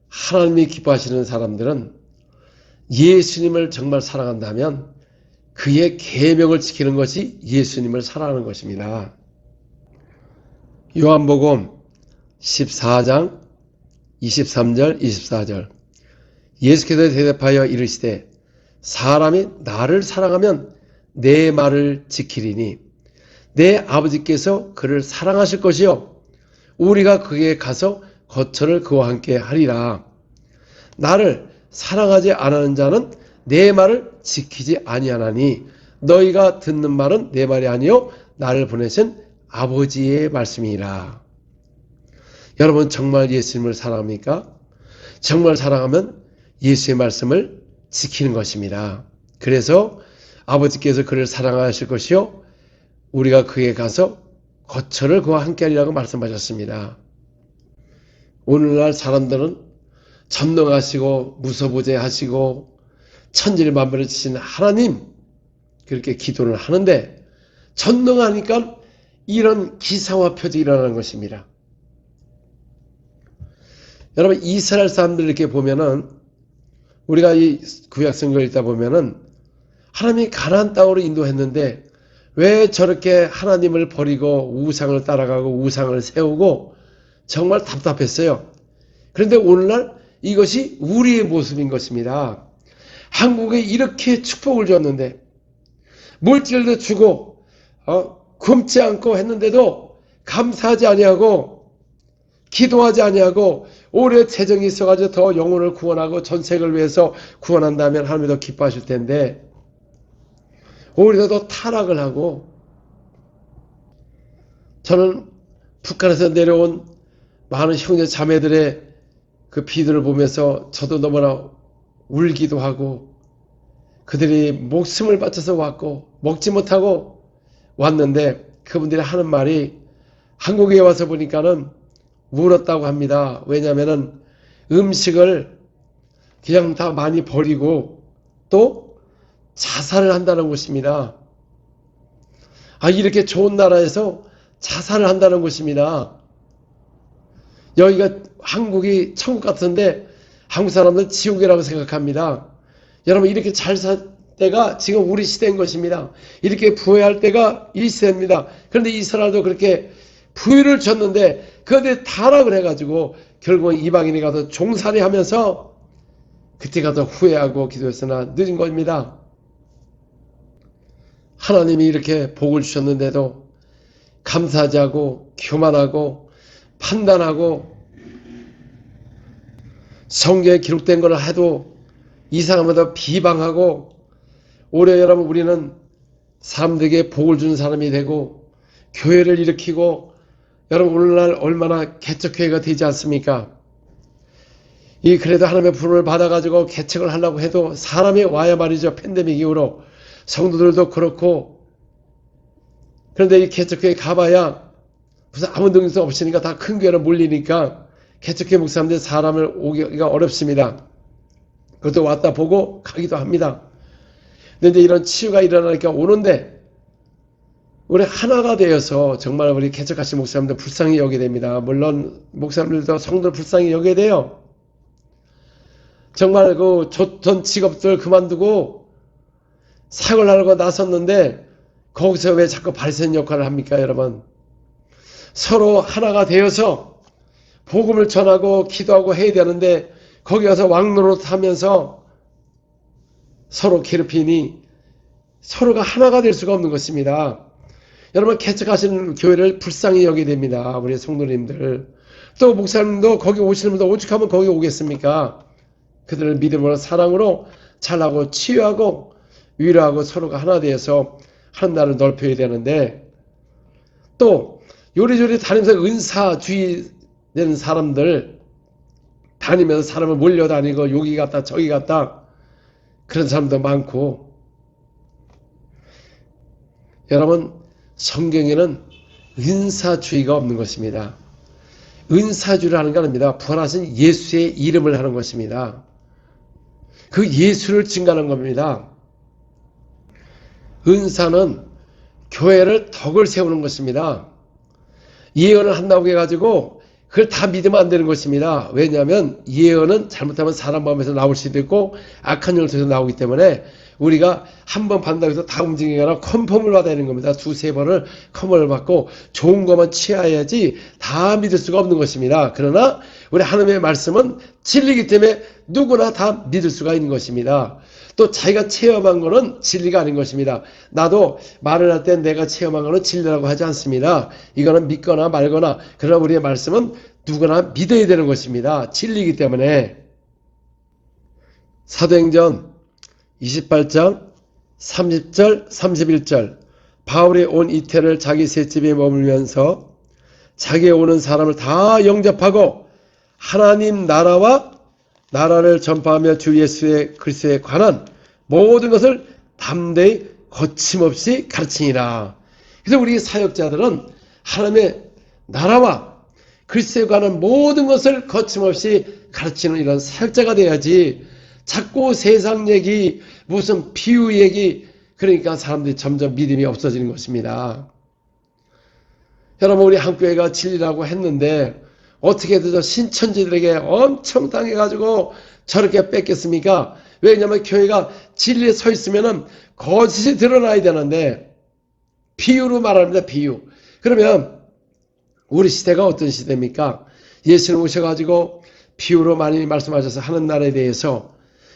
하나님이 기뻐하시는 사람들은 예수님을 정말 사랑한다면 그의 계명을 지키는 것이 예수님을 사랑하는 것입니다. 요한복음 14장 23절 24절 예수께서 대답하여 이르시되 사람이 나를 사랑하면 내 말을 지키리니 내 아버지께서 그를 사랑하실 것이요 우리가 그에게 가서 거처를 그와 함께 하리라. 나를 사랑하지 않는 자는 내 말을 지키지 아니하나니 너희가 듣는 말은 내 말이 아니요 나를 보내신 아버지의 말씀이라. 여러분 정말 예수님을 사랑합니까? 정말 사랑하면 예수의 말씀을 지키는 것입니다. 그래서 아버지께서 그를 사랑하실 것이요 우리가 그에게 가서 거처를 그와 함께하리라고 말씀하셨습니다. 오늘날 사람들은 전능하시고 무소부재하시고 천지를 만물을 지신 하나님 그렇게 기도를 하는데 전능하니까 이런 기사와 표적이 일어나는 것입니다. 여러분 이스라엘 사람들 이렇게 보면은 우리가 이 구약성경을 읽다 보면은 하나님이 가나안 땅으로 인도했는데 왜 저렇게 하나님을 버리고 우상을 따라가고 우상을 세우고 정말 답답했어요. 그런데 오늘날 이것이 우리의 모습인 것입니다. 한국에 이렇게 축복을 줬는데 물질도 주고 굶지 않고 했는데도 감사하지 아니하고 기도하지 아니하고 오래 재정이 있어가지고 더 영혼을 구원하고 전sek을 위해서 구원한다면 하나님이 더 기뻐하실 텐데 오히려 더 타락을 하고 저는 북한에서 내려온 많은 형제 자매들의 그 비들을 보면서 저도 너무나 울기도 하고 그들이 목숨을 바쳐서 왔고 먹지 못하고 왔는데 그분들이 하는 말이 한국에 와서 보니까는 울었다고 합니다. 왜냐하면 음식을 그냥 다 많이 버리고 또 자살을 한다는 것입니다. 이렇게 좋은 나라에서 자살을 한다는 것입니다. 여기가 한국이 천국 같은데 한국 사람들은 지옥이라고 생각합니다. 여러분 이렇게 잘 살 때가 지금 우리 시대인 것입니다. 이렇게 부유할 때가 이 시대입니다. 그런데 이스라엘도 그렇게 부유를 줬는데 그런데 타락을 해가지고 결국은 이방인이 가서 종살이 하면서 그때 가서 후회하고 기도했으나 늦은 겁니다. 하나님이 이렇게 복을 주셨는데도 감사하지 않고 교만하고 판단하고 성경에 기록된 걸 해도 이상하면 비방하고 오히려 여러분 우리는 사람들에게 복을 주는 사람이 되고 교회를 일으키고 여러분 오늘날 얼마나 개척교회가 되지 않습니까? 그래도 하나님의 부름을 받아가지고 개척을 하려고 해도 사람이 와야 말이죠. 팬데믹 이후로 성도들도 그렇고 그런데 이 개척교회 가봐야 무슨 아무 능력 없으니까 다 큰 교회로 몰리니까 개척교회 목사님들 사람을 오기가 어렵습니다. 그것도 왔다 보고 가기도 합니다. 그런데 이런 치유가 일어나니까 오는데 우리 하나가 되어서 정말 우리 개척하신 목사님들 불쌍히 여기게 됩니다. 물론 목사님들도 성도를 불쌍히 여기게 돼요. 정말 그 좋던 직업들 그만두고 사역을 하려고 나섰는데 거기서 왜 자꾸 발생 역할을 합니까 여러분? 서로 하나가 되어서 복음을 전하고 기도하고 해야 되는데 거기 가서 왕노릇 하면서 서로 괴롭히니 서로가 하나가 될 수가 없는 것입니다. 여러분 개척하시는 교회를 불쌍히 여기게 됩니다. 우리 성도님들. 또 목사님도 거기 오시는 분도 오죽하면 거기 오겠습니까? 그들을 믿음으로 사랑으로 잘하고 치유하고 위로하고 서로가 하나 되어서 한 나라를 넓혀야 되는데 또 요리조리 다니면서 은사주의 되는 사람들 다니면서 사람을 몰려다니고 여기 갔다 저기 갔다 그런 사람도 많고 여러분 성경에는 은사주의가 없는 것입니다. 은사주의를 하는 게 아닙니다. 부활하신 예수의 이름을 하는 것입니다. 그 예수를 증거하는 겁니다. 은사는 교회를 덕을 세우는 것입니다. 예언을 한다고 해가지고 그걸 다 믿으면 안 되는 것입니다. 왜냐하면 예언은 잘못하면 사람 마음에서 나올 수도 있고 악한 영을 통해서 나오기 때문에 우리가 한 번 받는다고 해서 다 움직이게 아니라 컨펌을 받아야 되는 겁니다. 두세 번을 컨펌을 받고 좋은 것만 취해야지 다 믿을 수가 없는 것입니다. 그러나 우리 하나님의 말씀은 진리이기 때문에 누구나 다 믿을 수가 있는 것입니다. 또 자기가 체험한 거는 진리가 아닌 것입니다. 나도 말을 할 때 내가 체험한 거는 진리라고 하지 않습니다. 이거는 믿거나 말거나, 그러나 우리의 말씀은 누구나 믿어야 되는 것입니다. 진리이기 때문에. 사도행전 28장 30절 31절 바울이 온 이태를 자기 셋집에 머물면서 자기에 오는 사람을 다 영접하고 하나님 나라와 나라를 전파하며 주 예수의 그리스도에 관한 모든 것을 담대히 거침없이 가르치니라. 그래서 우리 사역자들은 하나님의 나라와 그리스도에 관한 모든 것을 거침없이 가르치는 이런 사역자가 돼야지, 자꾸 세상 얘기, 무슨 비유 얘기, 그러니까 사람들이 점점 믿음이 없어지는 것입니다. 여러분, 우리 한교회가 진리라고 했는데 어떻게 해서 저 신천지들에게 엄청 당해가지고 저렇게 뺏겼습니까? 왜냐하면 교회가 진리에 서 있으면은 거짓이 드러나야 되는데 비유로 말합니다. 비유. 그러면 우리 시대가 어떤 시대입니까? 예수님 오셔가지고 비유로 많이 말씀하셔서 하는 나라에 대해서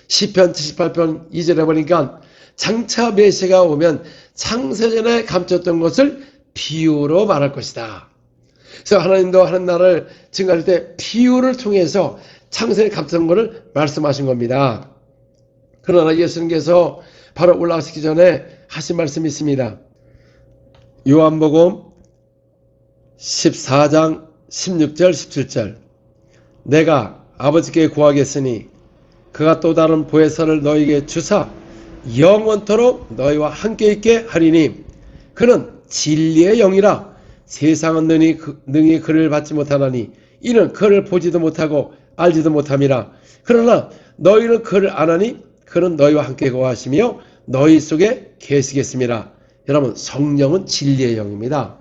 시편 78편 2절에 보니까 장차 메시아가 오면 창세전에 감췄던 것을 비유로 말할 것이다. 그래서 하나님도 하는 나라를 증거할 때 비유를 통해서 창세에 감췄던 것을 말씀하신 겁니다. 그러나 예수님께서 바로 올라가시기 전에 하신 말씀이 있습니다. 요한복음 14장 16절 17절 내가 아버지께 구하겠으니 그가 또 다른 보혜사를 너희에게 주사 영원토록 너희와 함께 있게 하리니 그는 진리의 영이라 세상은 능히 그를 받지 못하나니 이는 그를 보지도 못하고 알지도 못함이라. 그러나 너희는 그를 아나니 그는 너희와 함께 거하시며 너희 속에 계시겠습니다. 여러분, 성령은 진리의 영입니다.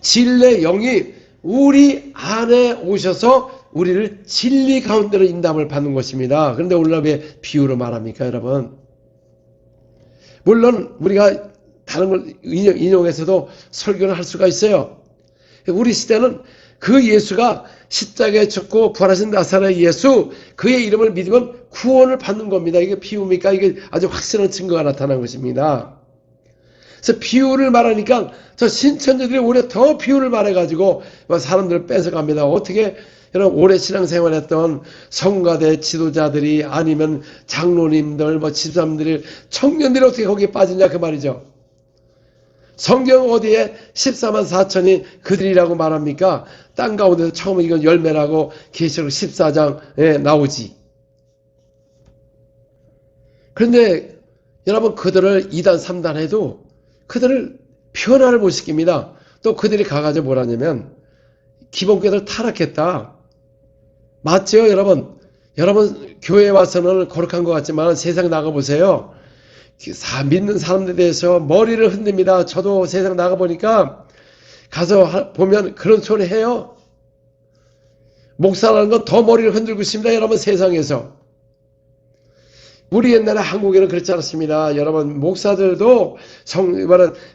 진리의 영이 우리 안에 오셔서 우리를 진리 가운데로 인도함을 받는 것입니다. 그런데 오늘날 왜 비유로 말합니까, 여러분? 물론 우리가 다른 걸 인용해서도 설교를 할 수가 있어요. 우리 시대는 그 예수가 십자가에 죽고 부활하신 나사렛 예수, 그의 이름을 믿으면 구원을 받는 겁니다. 이게 비유입니까? 이게 아주 확실한 증거가 나타난 것입니다. 그래서 비유를 말하니까 저 신천지들이 오히려 더 비유를 말해가지고 사람들을 뺏어갑니다. 어떻게 여러분, 오래 신앙생활했던 성가대 지도자들이 아니면 장로님들, 집사님들, 청년들이 어떻게 거기에 빠지냐 그 말이죠. 성경 어디에 14만 4천이 그들이라고 말합니까? 땅 가운데서 처음 이건 열매라고 계시록 14장에 나오지. 그런데 여러분, 그들을 2단 3단 해도 그들을 변화를 못 시킵니다. 또 그들이 가가지고 뭐라냐면 기본교회를 타락했다. 맞죠, 여러분? 여러분 교회에 와서는 거룩한 것 같지만 세상 나가보세요. 믿는 사람들에 대해서 머리를 흔듭니다. 저도 세상 나가보니까 가서 보면 그런 소리 해요. 목사라는 건 더 머리를 흔들고 있습니다. 여러분, 세상에서. 우리 옛날에 한국에는 그렇지 않았습니다. 여러분, 목사들도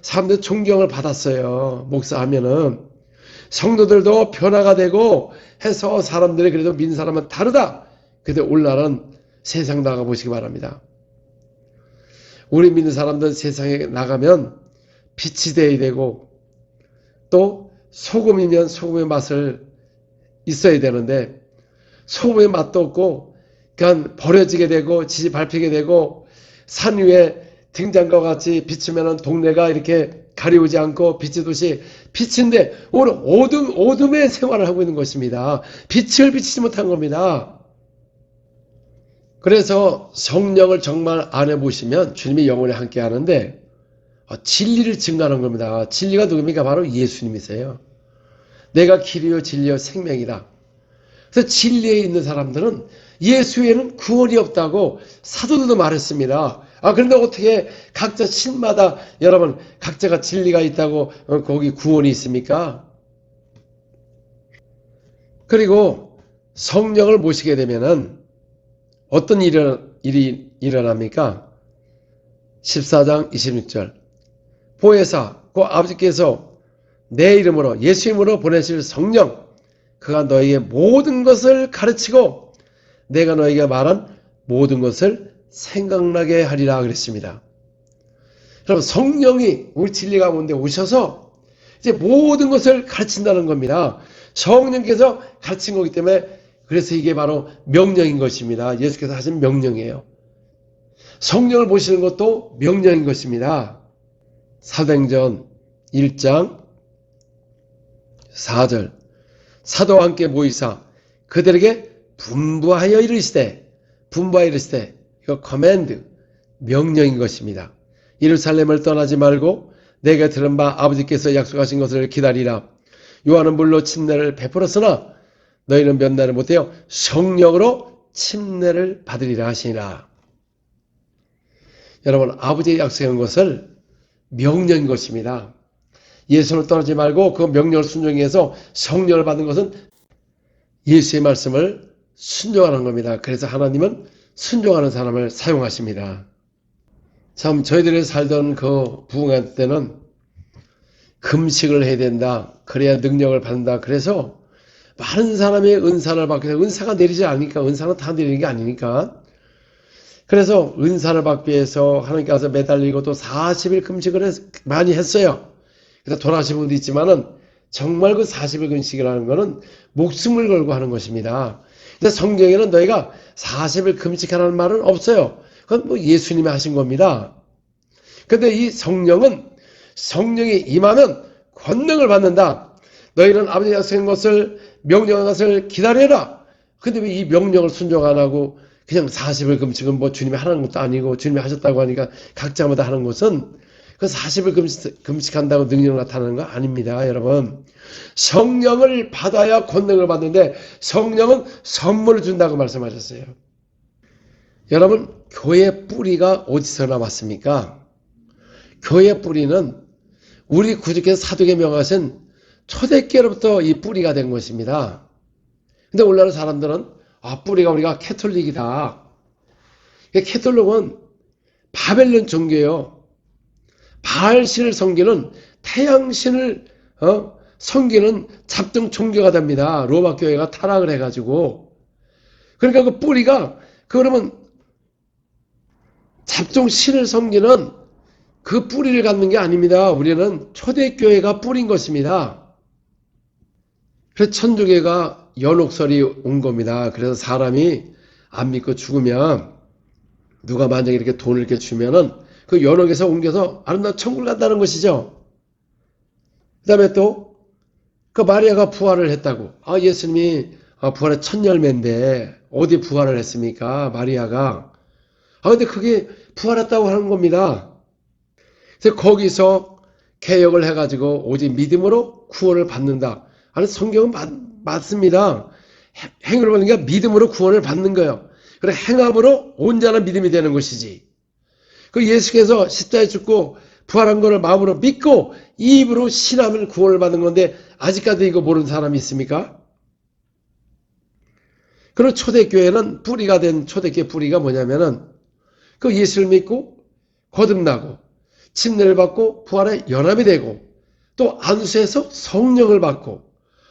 사람들 존경을 받았어요. 목사하면은. 성도들도 변화가 되고 해서 사람들이 그래도 믿는 사람은 다르다. 근데 오늘날은 세상 나가보시기 바랍니다. 우리 믿는 사람들 세상에 나가면 빛이 되어야 되고 또 소금이면 소금의 맛을 있어야 되는데 소금의 맛도 없고 그냥 버려지게 되고 지지 밟히게 되고 산 위에 등잔과 같이 비추면 동네가 이렇게 가리우지 않고 빛의 도시 빛인데 오늘 어둠의 생활을 하고 있는 것입니다. 빛을 비치지 못한 겁니다. 그래서 성령을 정말 안에 보시면 주님이 영원히 함께 하는데 진리를 증거하는 겁니다. 진리가 누굽니까? 바로 예수님이세요. 내가 길이요 진리요 생명이다. 그래서 진리에 있는 사람들은 예수에는 구원이 없다고 사도들도 말했습니다. 그런데 어떻게 각자 신마다 여러분 각자가 진리가 있다고 거기 구원이 있습니까? 그리고 성령을 모시게 되면은 어떤 일이 일어납니까? 14장 26절. 보혜사 곧 아버지께서 내 이름으로 예수 이름으로 보내실 성령 그가 너에게 모든 것을 가르치고 내가 너에게 말한 모든 것을 생각나게 하리라 그랬습니다. 여러분 성령이 우리 진리 가운데 오셔서 이제 모든 것을 가르친다는 겁니다. 성령께서 가르친 거기 때문에 그래서 이게 바로 명령인 것입니다. 예수께서 하신 명령이에요. 성령을 모시는 것도 명령인 것입니다. 사도행전 1장 4절 사도와 함께 모이사 그들에게 분부하여 이르시되 이거 커맨드 명령인 것입니다. 예루살렘을 떠나지 말고 내가 들은 바 아버지께서 약속하신 것을 기다리라. 요한은 물로 침례를 베풀었으나 너희는 몇 날을 못하여 성령으로 침례를 받으리라 하시니라. 여러분 아버지의 약속한 것을 명령인 것입니다. 예수를 떠나지 말고 그 명령을 순종해서 성령을 받는 것은 예수의 말씀을 순종하는 겁니다. 그래서 하나님은 순종하는 사람을 사용하십니다. 참 저희들이 살던 그 부흥회 때는 금식을 해야 된다. 그래야 능력을 받는다. 그래서 많은 사람이 은사를 받기 위해서 은사가 내리지 않으니까 은사는 다 내리는 게 아니니까 그래서 은사를 받기 위해서 하나님께서 매달리고 또 40일 금식을 많이 했어요. 그래서 돌아가신 분도 있지만은 정말 그 40일 금식이라는 거는 목숨을 걸고 하는 것입니다. 근데 성경에는 너희가 40일 금식하라는 말은 없어요. 그건 뭐 예수님이 하신 겁니다. 근데 이 성령은 성령이 임하면 권능을 받는다. 너희는 아버지가 약속한 것을 명령한 것을 기다려라. 근데 왜 이 명령을 순종 안 하고 그냥 40일 금식은 뭐 주님이 하는 것도 아니고 주님이 하셨다고 하니까 각자마다 하는 것은 그 40일 금식한다고 능력을 나타나는 거 아닙니다. 여러분 성령을 받아야 권능을 받는데 성령은 선물을 준다고 말씀하셨어요. 여러분 교회 뿌리가 어디서 나왔습니까? 교회 뿌리는 우리 구주께서 사도에 명하신 초대교회로부터 이 뿌리가 된 것입니다. 근데 오늘날 사람들은 뿌리가 우리가 캐톨릭이다. 캐톨릭은 바벨론 종교예요. 바알신을 섬기는 태양신을 섬기는 잡종 종교가 됩니다. 로마 교회가 타락을 해가지고. 그러니까 그 뿌리가 그러면 잡종 신을 섬기는 그 뿌리를 갖는 게 아닙니다. 우리는 초대교회가 뿌린 것입니다. 그래서 천주교가 연옥설이 온 겁니다. 그래서 사람이 안 믿고 죽으면 누가 만약에 이렇게 돈을 이렇게 주면은 그 연옥에서 옮겨서 아름다운 천국을 간다는 것이죠. 그 다음에 또 그 마리아가 부활을 했다고. 예수님이 부활의 첫 열매인데 어디 부활을 했습니까? 마리아가. 근데 그게 부활했다고 하는 겁니다. 그래서 거기서 개혁을 해가지고 오직 믿음으로 구원을 받는다. 아니 성경은 맞습니다. 행위를 받는 게 믿음으로 구원을 받는 거예요. 그래 행함으로 온전한 믿음이 되는 것이지. 그 예수께서 십자가에 죽고 부활한 것을 마음으로 믿고 입으로 신하면 구원을 받는 건데 아직까지 이거 모르는 사람이 있습니까? 그리고 초대교회는 뿌리가 된 초대교회 뿌리가 뭐냐면은 그 예수를 믿고 거듭나고 침례를 받고 부활에 연합이 되고 또 안수해서 성령을 받고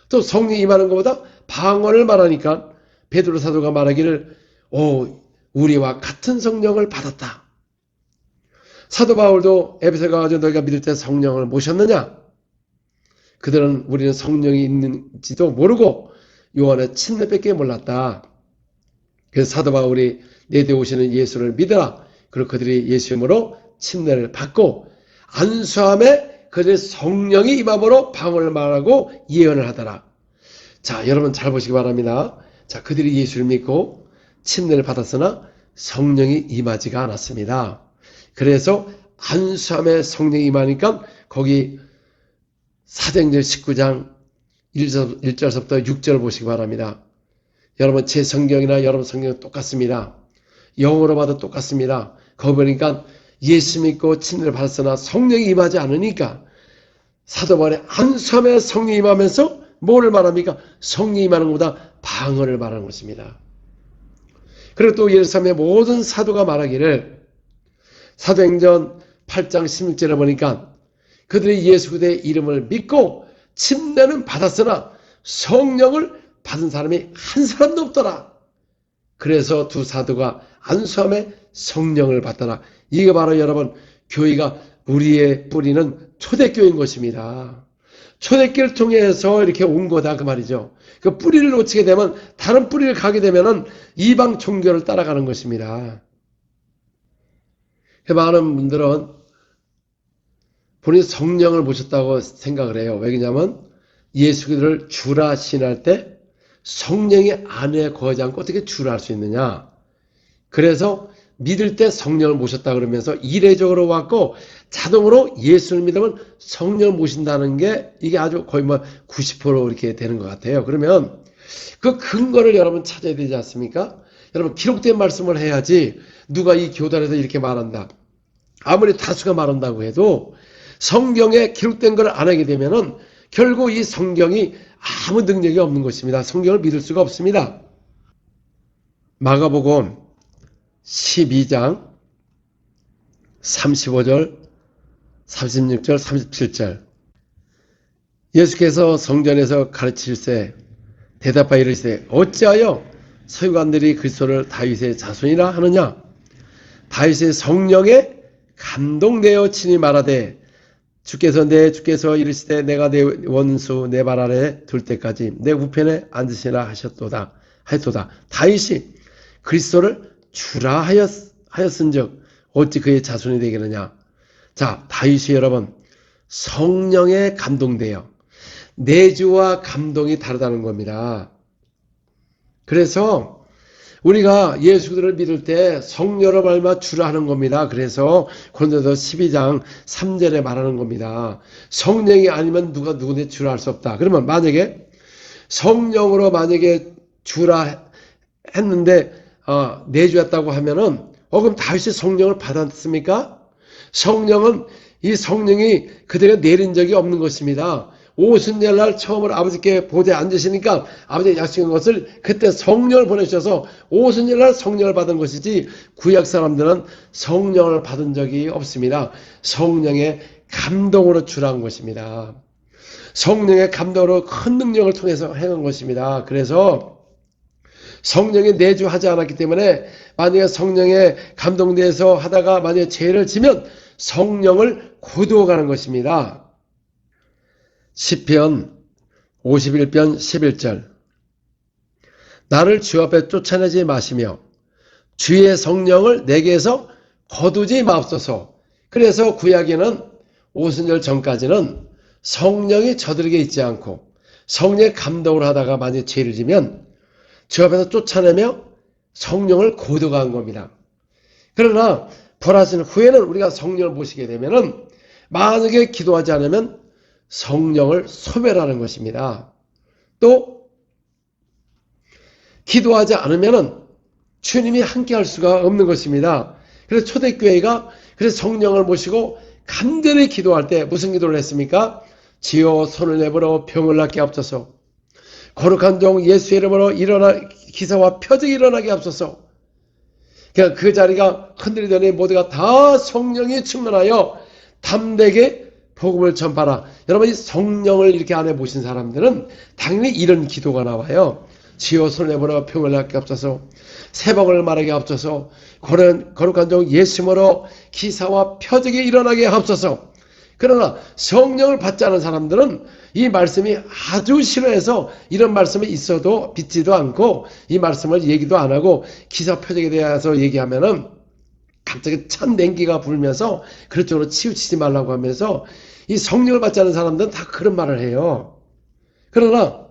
또 성령이 임하는 것보다 방언을 말하니까 베드로 사도가 말하기를 우리와 같은 성령을 받았다. 사도 바울도 에베소에 가서 너희가 믿을 때 성령을 모셨느냐? 그들은 우리는 성령이 있는지도 모르고 요한의 침례밖에 몰랐다. 그래서 사도 바울이 내 데 오시는 예수를 믿으라. 그리고 그들이 예수 이름으로 침례를 받고 안수함에 그들의 성령이 임함으로 방언을 말하고 예언을 하더라. 자, 여러분 잘 보시기 바랍니다. 자, 그들이 예수를 믿고 침례를 받았으나 성령이 임하지가 않았습니다. 그래서 안수함에 성령이 임하니까 거기 사도행전 19장 1절부터 6절 보시기 바랍니다. 여러분 제 성경이나 여러분 성경은 똑같습니다. 영어로 봐도 똑같습니다. 거기 보니까 예수 믿고 침례를 받았으나 성령이 임하지 않으니까 사도 바울의 안수함에 성령이 임하면서 뭐를 말합니까? 성령이 말하는 것보다 방언을 말하는 것입니다. 그리고 또 예루살렘의 모든 사도가 말하기를 사도행전 8장 16절에 보니까 그들이 예수 그리스도의 이름을 믿고 침례는 받았으나 성령을 받은 사람이 한 사람도 없더라. 그래서 두 사도가 안수함에 성령을 받더라. 이게 바로 여러분 교회가 우리의 뿌리는 초대교회인 것입니다. 초대교회를 통해서 이렇게 온 거다 그 말이죠. 그 뿌리를 놓치게 되면 다른 뿌리를 가게 되면은 이방 종교를 따라가는 것입니다. 많은 분들은 본인이 성령을 모셨다고 생각을 해요. 왜냐하면 예수 그리스도를 주라 시인할 때 성령이 안에 거하지 않고 어떻게 주라 할 수 있느냐. 그래서 믿을 때 성령을 모셨다 그러면서 이례적으로 왔고 자동으로 예수를 믿으면 성령을 모신다는 게 이게 아주 거의 뭐 90% 이렇게 되는 것 같아요. 그러면 그 근거를 여러분 찾아야 되지 않습니까? 여러분 기록된 말씀을 해야지 누가 이 교단에서 이렇게 말한다. 아무리 다수가 말한다고 해도 성경에 기록된 걸 안 하게 되면은 결국 이 성경이 아무 능력이 없는 것입니다. 성경을 믿을 수가 없습니다. 마가복음 12장 35절, 36절, 37절 예수께서 성전에서 가르치실세 대답하여 이르시되 어찌하여 서기관들이 그리스도를 다윗의 자손이라 하느냐. 다윗의 성령에 감동되어 친히 말하되 주께서 이르시되 내가 내 원수 내 발 아래 둘 때까지 내 우편에 앉으시라 하셨도다. 다윗이 그리스도를 주라 하였은즉 어찌 그의 자손이 되겠느냐. 자, 다윗이 여러분 성령에 감동돼요. 내주와 감동이 다르다는 겁니다. 그래서 우리가 예수를 믿을 때 성령으로 말미암아 주라 하는 겁니다. 그래서 고린도서 12장 3절에 말하는 겁니다. 성령이 아니면 누가 누구한테 주라 할 수 없다. 그러면 만약에 성령으로 만약에 주라 했는데 내주했다고 하면은 그럼 다윗이 성령을 받았습니까? 성령은 이 성령이 그들에게 내린 적이 없는 것입니다. 오순절날 처음으로 아버지께 보좌에 앉으시니까 아버지가 약속한 것을 그때 성령을 보내주셔서 오순절날 성령을 받은 것이지 구약 사람들은 성령을 받은 적이 없습니다. 성령의 감동으로 주라는 것입니다. 성령의 감동으로 큰 능력을 통해서 행한 것입니다. 그래서 성령이 내주하지 않았기 때문에 만약에 성령에 감동돼서 하다가 만약에 죄를 지면 성령을 거두어가는 것입니다. 시편 51편 11절 나를 주 앞에 쫓아내지 마시며 주의 성령을 내게서 거두지 마옵소서. 그래서 구약에는 오순절 전까지는 성령이 저들에게 있지 않고 성령의 감동을 하다가 만약에 죄를 지면 주 앞에서 쫓아내며 성령을 거두어간 겁니다. 그러나 부활하신 후에는 우리가 성령을 모시게 되면은 만약에 기도하지 않으면 성령을 소멸하는 것입니다. 또 기도하지 않으면은 주님이 함께 할 수가 없는 것입니다. 그래서 초대교회가 그래서 성령을 모시고 간절히 기도할 때 무슨 기도를 했습니까? 지어 손을 내밀어 병을 낫게 하옵소서. 거룩한 종 예수의 이름으로 기사와 표적이 일어나게 하옵소서. 그러니까 그 자리가 흔들리더니 모두가 다 성령이 충만하여 담대게 복음을 전파라. 여러분이 성령을 이렇게 안에 모신 사람들은 당연히 이런 기도가 나와요. 지어 손을 내밀어 병을 낫게 하옵소서. 새복을 말하게 하옵소서. 거룩한 종 예수님으로 기사와 표적이 일어나게 하옵소서. 그러나 성령을 받지 않은 사람들은 이 말씀이 아주 싫어해서 이런 말씀이 있어도 믿지도 않고 이 말씀을 얘기도 안 하고 기사 표적에 대해서 얘기하면은 갑자기 찬 냉기가 불면서 그쪽으로 치우치지 말라고 하면서 이 성령을 받지 않은 사람들은 다 그런 말을 해요. 그러나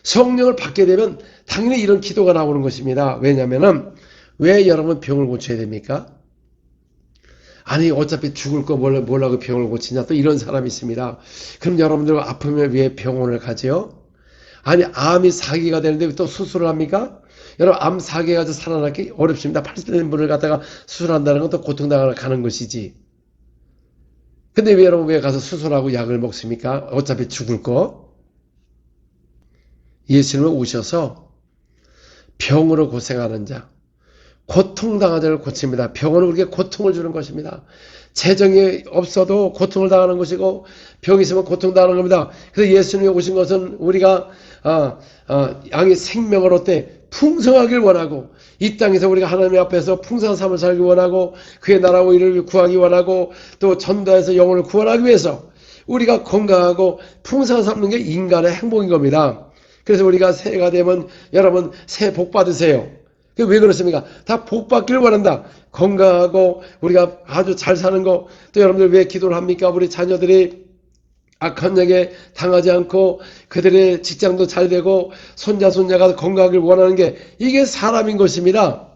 성령을 받게 되면 당연히 이런 기도가 나오는 것입니다. 왜냐하면은 왜 여러분 병을 고쳐야 됩니까? 아니 어차피 죽을 거 뭐라고 병을 고치냐 또 이런 사람이 있습니다. 그럼 여러분들 아프면 왜 병원을 가죠? 아니 암이 4기가 되는데 또 수술을 합니까? 여러분 암 4기 가지고 살아나기 어렵습니다. 80대 된 분을 갖다가 수술한다는 건 또 고통당하는 것이지. 근데 왜 여러분 왜 가서 수술하고 약을 먹습니까? 어차피 죽을 거. 예수님은 오셔서 병으로 고생하는 자, 고통당하는 자를 고칩니다. 병은 우리에게 고통을 주는 것입니다. 재정이 없어도 고통을 당하는 것이고 병이 있으면 고통당하는 겁니다. 그래서 예수님이 오신 것은 우리가 양의 생명을 얻되 풍성하길 원하고 이 땅에서 우리가 하나님 앞에서 풍성한 삶을 살기 원하고 그의 나라와 의를 구하기 원하고 또 전도해서 영혼을 구원하기 위해서 우리가 건강하고 풍성한 삶을 사는 게 인간의 행복인 겁니다. 그래서 우리가 새해가 되면 여러분 새해 복 받으세요. 왜 그렇습니까? 다 복 받기를 원한다. 건강하고 우리가 아주 잘 사는 거. 또 여러분들 왜 기도를 합니까? 우리 자녀들이 악한 영에 당하지 않고 그들의 직장도 잘 되고 손자가 건강하길 원하는 게 이게 사람인 것입니다.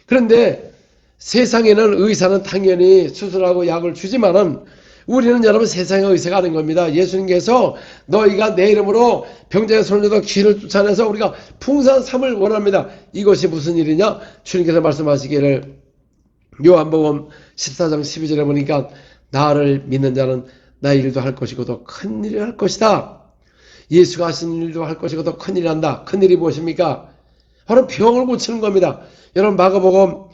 그런데 세상에는 의사는 당연히 수술하고 약을 주지만은 우리는 여러분 세상의 의사가 아닌 겁니다. 예수님께서 너희가 내 이름으로 병자의 손을 들어 귀를 쫓아내서 우리가 풍성한 삶을 원합니다. 이것이 무슨 일이냐? 주님께서 말씀하시기를 요한복음 14장 12절에 보니까 나를 믿는 자는 나의 일도 할 것이고 더 큰 일을 할 것이다. 예수가 하신 일도 할 것이고 더 큰 일을 한다. 큰 일이 무엇입니까? 바로 병을 고치는 겁니다. 여러분 마가복음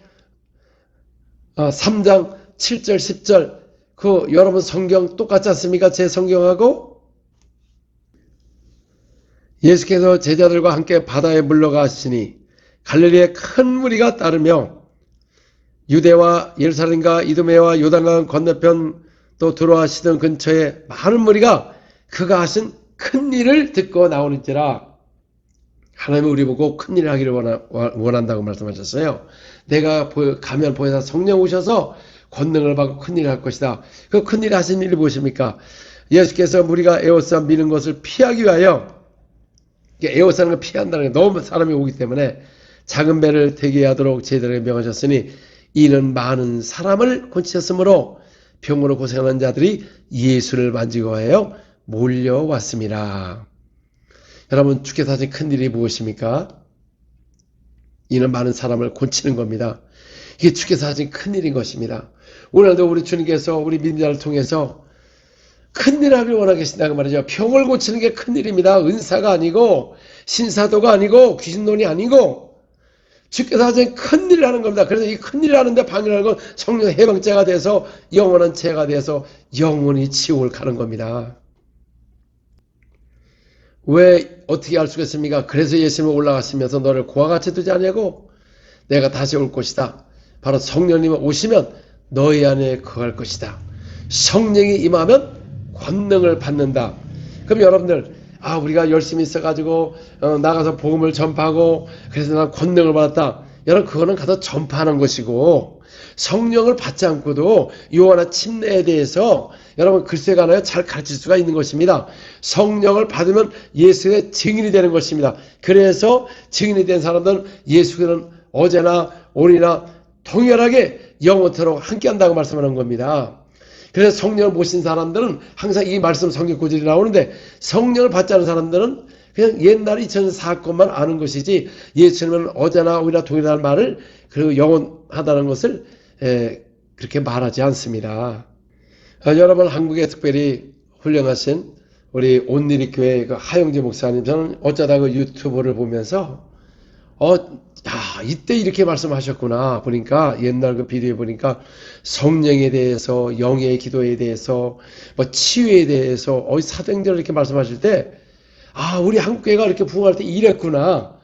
3장 7절 10절 그 여러분 성경 똑같지 않습니까? 제 성경하고 예수께서 제자들과 함께 바다에 물러가시니 갈릴리에 큰 무리가 따르며 유대와 예루살렘과 이두메와 요단강 건너편 또 들어와시던 근처에 많은 무리가 그가 하신 큰 일을 듣고 나오는지라. 하나님은 우리 보고 큰 일을 하기를 원한다고 말씀하셨어요. 내가 가면 보혜사 성령 오셔서 권능을 받고 큰 일을 할 것이다. 그 큰 일을 하신 일이 무엇입니까? 예수께서 우리가 에워싸 미는 것을 피하기 위하여 에워싸는 걸 피한다는 게 너무 사람이 오기 때문에 작은 배를 대게 하도록 제자들에게 명하셨으니 이는 많은 사람을 고치셨으므로 병으로 고생하는 자들이 예수를 만지고 하여 몰려왔습니다. 여러분 주께서 하신 큰 일이 무엇입니까? 이는 많은 사람을 고치는 겁니다. 이게 주께서 하신 큰 일인 것입니다. 오늘도 우리 주님께서 우리 믿는 자를 통해서 큰 일을 하길 원하고 계신다고 말이죠. 병을 고치는 게 큰 일입니다. 은사가 아니고 신사도가 아니고 귀신론이 아니고 주께서 하신 큰 일을 하는 겁니다. 그래서 이 큰 일을 하는데 방해하는 건 성령 해방죄가 돼서 영원한 죄가 돼서 영원히 지옥을 가는 겁니다. 왜 어떻게 알 수가 있습니까? 그래서 예수님이 올라가시면서 너를 고와 같이 두지 않냐고 내가 다시 올 것이다. 바로 성령님이 오시면 너희 안에 거할 것이다. 성령이 임하면 권능을 받는다. 그럼 여러분들 우리가 열심히 있어가지고 나가서 복음을 전파하고 그래서 난 권능을 받았다. 여러분 그거는 가서 전파하는 것이고 성령을 받지 않고도 요한의 침례에 대해서 여러분 글쎄가 하나요 잘 가르칠 수가 있는 것입니다. 성령을 받으면 예수의 증인이 되는 것입니다. 그래서 증인이 된 사람들은 예수는 어제나 오늘이나 동일하게 영원토록 함께한다고 말씀하는 겁니다. 그래서 성령을 모신 사람들은 항상 이 말씀 성경 구절이 나오는데 성령을 받지 않은 사람들은 그냥 옛날 2000년 사건만 아는 것이지 예수님은 어제나 오늘이나 동일한 말을 그 영원하다는 것을 그렇게 말하지 않습니다. 여러분 한국에 특별히 훌륭하신 우리 온누리 교회 그 하영재 목사님 저는 어쩌다 그 유튜브를 보면서 이때 이렇게 말씀하셨구나 보니까 옛날 그 비디오에 보니까 성령에 대해서 영의 기도에 대해서 뭐 치유에 대해서 사도행전을 이렇게 말씀하실 때 우리 한국교회가 이렇게 부흥할 때 이랬구나.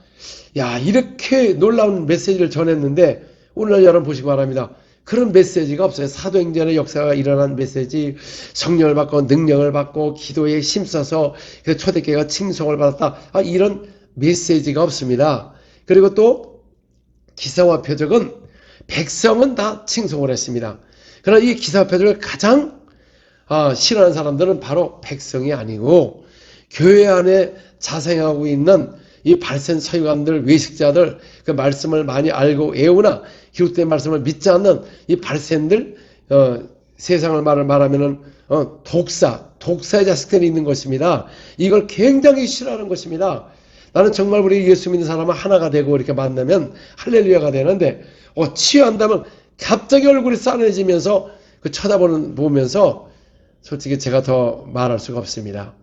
이렇게 놀라운 메시지를 전했는데 오늘날 여러분 보시기 바랍니다. 그런 메시지가 없어요. 사도행전의 역사가 일어난 메시지, 성령을 받고 능력을 받고 기도에 힘써서 초대교회가 칭송을 받았다. 이런 메시지가 없습니다. 그리고 또 기사와 표적은 백성은 다 칭송을 했습니다. 그러나 이 기사와 표적을 가장 싫어하는 사람들은 바로 백성이 아니고 교회 안에 자생하고 있는 이 발센 서기관들, 외식자들, 그 말씀을 많이 알고 애우나 기록된 말씀을 믿지 않는 이 발센들, 세상을 말하면은 독사의 자식들이 있는 것입니다. 이걸 굉장히 싫어하는 것입니다. 나는 정말 우리 예수 믿는 사람은 하나가 되고 이렇게 만나면 할렐루야가 되는데 치유한다면 갑자기 얼굴이 싸늘해지면서 그 보면서 솔직히 제가 더 말할 수가 없습니다.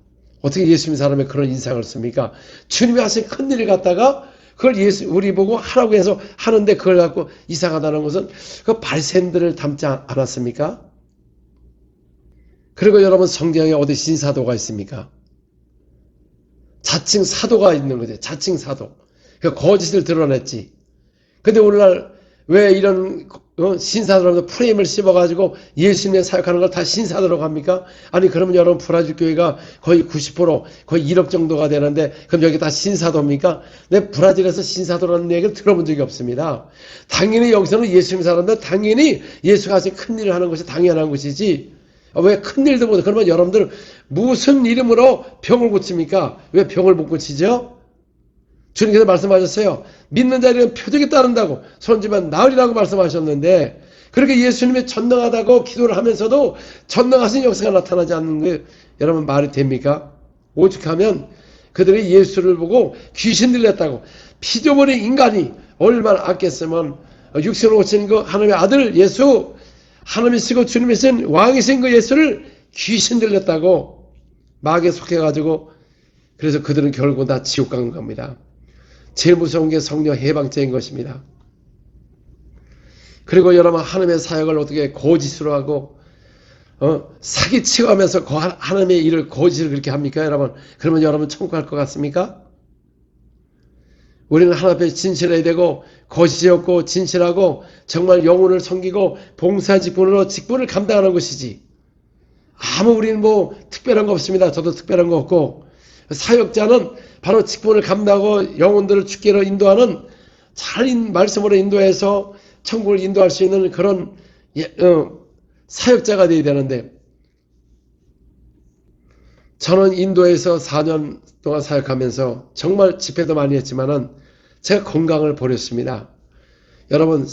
어떻게 예수님 사람의 그런 인상을 씁니까? 주님이 하신 큰 일을 갖다가 그걸 우리 보고 하라고 해서 하는데 그걸 갖고 이상하다는 것은 그 바리새인들을 닮지 않았습니까? 그리고 여러분 성경에 어디 신사도가 있습니까? 자칭 사도가 있는 거죠. 자칭 사도. 그 거짓을 드러냈지. 근데 오늘날 왜 이런 신사도라면서 프레임을 씹어가지고 예수님의 사역하는 걸 다 신사도라고 합니까? 아니 그러면 여러분 브라질 교회가 거의 90% 거의 1억 정도가 되는데 그럼 여기 다 신사도입니까? 내 브라질에서 신사도라는 얘기를 들어본 적이 없습니다. 당연히 여기서는 예수님 사람들 당연히 예수가 하신 큰 일을 하는 것이 당연한 것이지 왜 큰 일도 못해? 그러면 여러분들 무슨 이름으로 병을 고칩니까? 왜 병을 못 고치죠? 주님께서 말씀하셨어요. 믿는 자에는 표적이 따른다고 손지만 나으리라고 말씀하셨는데 그렇게 예수님이 전능하다고 기도를 하면서도 전능하신 역사가 나타나지 않는 게 여러분 말이 됩니까? 오죽하면 그들이 예수를 보고 귀신 들렸다고 피조물의 인간이 얼마나 아꼈으면 육신으로 오신 그 하나님의 아들 예수 하나님이시고 주님이신 왕이신 그 예수를 귀신 들렸다고 마귀에 속해가지고 그래서 그들은 결국 다 지옥 간 겁니다. 제일 무서운 게 성령 해방죄인 것입니다. 그리고 여러분 하나님의 사역을 어떻게 거짓으로 하고 사기치고 하면서 하나님의 일을 거짓을 그렇게 합니까 여러분? 그러면 여러분 천국 갈 것 같습니까? 우리는 하나님 앞에 진실해야 되고 거짓이 없고 진실하고 정말 영혼을 섬기고 봉사직분으로 직분을 감당하는 것이지 아무 우리는 뭐 특별한 거 없습니다. 저도 특별한 거 없고 사역자는 바로 직분을 감당하고 영혼들을 주께로 인도하는 잘 말씀으로 인도해서 천국을 인도할 수 있는 그런 사역자가 되어야 되는데 저는 인도에서 4년 동안 사역하면서 정말 집회도 많이 했지만은 제가 건강을 버렸습니다. 여러분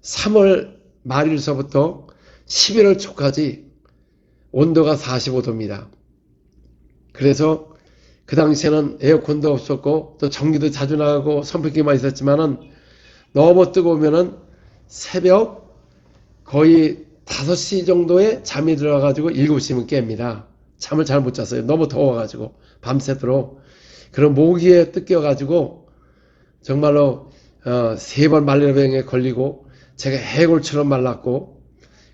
3월 말일서부터 11월 초까지 온도가 45도입니다. 그래서 그 당시에는 에어컨도 없었고 또 전기도 자주 나가고 선풍기만 있었지만은 너무 뜨거우면은 새벽 거의 5시 정도에 잠이 들어가지고 7시면 깹니다. 잠을 잘 못 잤어요. 너무 더워가지고 밤새도록. 그런 모기에 뜯겨가지고 정말로 3번 말라병에 걸리고 제가 해골처럼 말랐고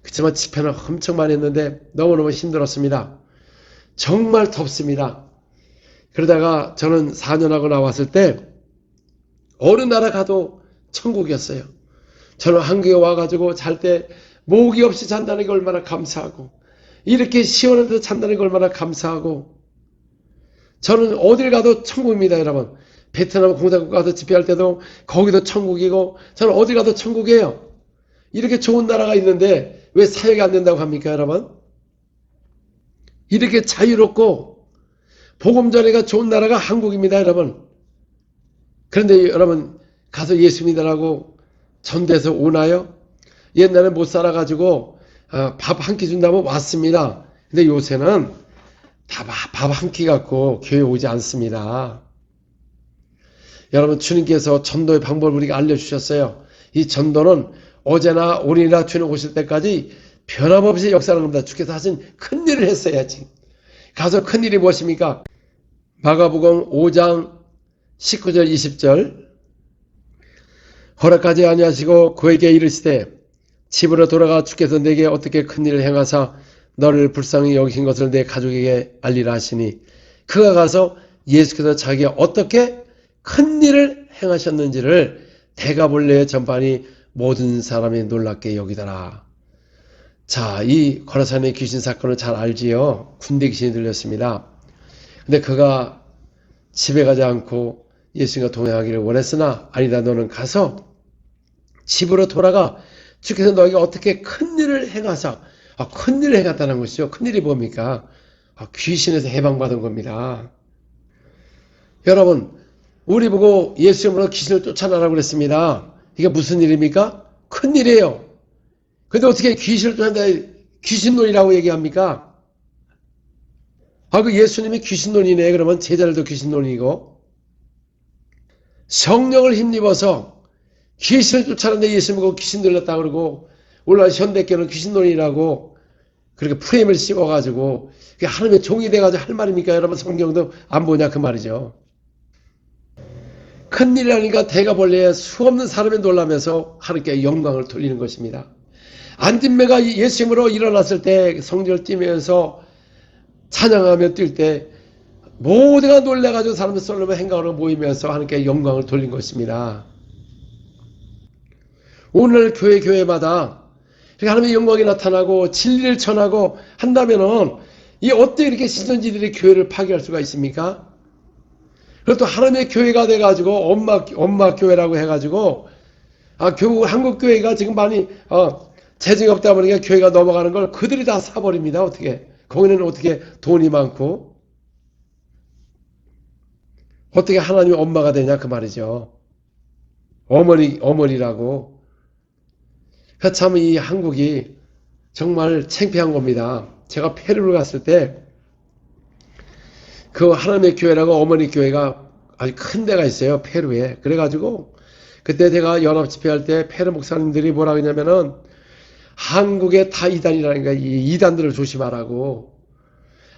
그렇지만 집회는 엄청 많이 했는데 너무너무 힘들었습니다. 정말 덥습니다. 그러다가 저는 4년하고 나왔을 때 어느 나라 가도 천국이었어요. 저는 한국에 와가지고 잘 때 모기 없이 잔다는 게 얼마나 감사하고 이렇게 시원한 데서 잔다는 게 얼마나 감사하고 저는 어딜 가도 천국입니다 여러분. 베트남 공산국 가서 집회할 때도 거기도 천국이고 저는 어딜 가도 천국이에요. 이렇게 좋은 나라가 있는데 왜 사역이 안 된다고 합니까 여러분? 이렇게 자유롭고 복음 전해가 좋은 나라가 한국입니다 여러분. 그런데 여러분 가서 예수 믿으라고 전대에서 오나요? 옛날에 못 살아가지고 밥 한 끼 준다면 왔습니다. 근데 요새는 밥 한 끼 갖고 교회 오지 않습니다. 여러분 주님께서 전도의 방법을 우리가 알려주셨어요. 이 전도는 어제나 오늘이나 주님 오실 때까지 변함없이 역사하는 겁니다. 주께서 하신 큰 일을 했어야지. 가서 큰 일이 무엇입니까? 마가복음 5장 19절 20절 허락하지 아니하시고 그에게 이르시되 집으로 돌아가 주께서 내게 어떻게 큰 일을 행하사 너를 불쌍히 여기신 것을 내 가족에게 알리라 하시니 그가 가서 예수께서 자기가 어떻게 큰 일을 행하셨는지를 대가볼레에 전파하니 모든 사람이 놀랍게 여기더라. 자, 이 거라산의 귀신 사건을 잘 알지요. 군대 귀신이 들렸습니다. 근데 그가 집에 가지 않고 예수님과 동행하기를 원했으나 아니다 너는 가서 집으로 돌아가 주께서 너에게 어떻게 큰 일을 행하사 큰 일을 행했다는 것이죠. 큰 일이 뭡니까? 귀신에서 해방받은 겁니다. 여러분 우리 보고 예수님으로 귀신을 쫓아내라고 그랬습니다. 이게 무슨 일입니까? 큰 일이에요. 근데 어떻게 귀신을 쫓아낸다 귀신론이라고 얘기합니까? 그 예수님이 귀신론이네. 그러면 제자들도 귀신론이고 성령을 힘입어서 귀신을 쫓아내는데 예수님 보고 귀신 들렸다 그러고 오늘날 현대교는 귀신론이라고 그렇게 프레임을 씌워가지고 그게 하나님의 종이 돼가지고 할 말입니까? 여러분 성경도 안 보냐 그 말이죠. 큰일 나니까 대가벌레에 수없는 사람이 놀라면서 하나님께 영광을 돌리는 것입니다. 안진매가 예수님으로 일어났을 때 성전을 뛰면서 찬양하며 뛸 때 모두가 놀래가지고 사람들 솔로몬 행각으로 모이면서 하나님께 영광을 돌린 것입니다. 오늘 교회마다 하나님의 영광이 나타나고 진리를 전하고 한다면은 이 어떻게 이렇게 신천지들이 교회를 파괴할 수가 있습니까? 그리고 또 하나님의 교회가 돼가지고 엄마 교회라고 해가지고 결국 한국 교회가 지금 많이 재정이 없다 보니까 교회가 넘어가는 걸 그들이 다 사버립니다. 어떻게 거기는 어떻게 돈이 많고 어떻게 하나님의 엄마가 되냐 그 말이죠. 어머니라고. 참 이 한국이 정말 창피한 겁니다. 제가 페루를 갔을 때 그 하나님의 교회라고 어머니 교회가 아주 큰 데가 있어요. 페루에. 그래가지고 그때 제가 연합집회할 때 페루 목사님들이 뭐라고 했냐면은 한국에 다 이단이라니까 이 이단들을 조심하라고.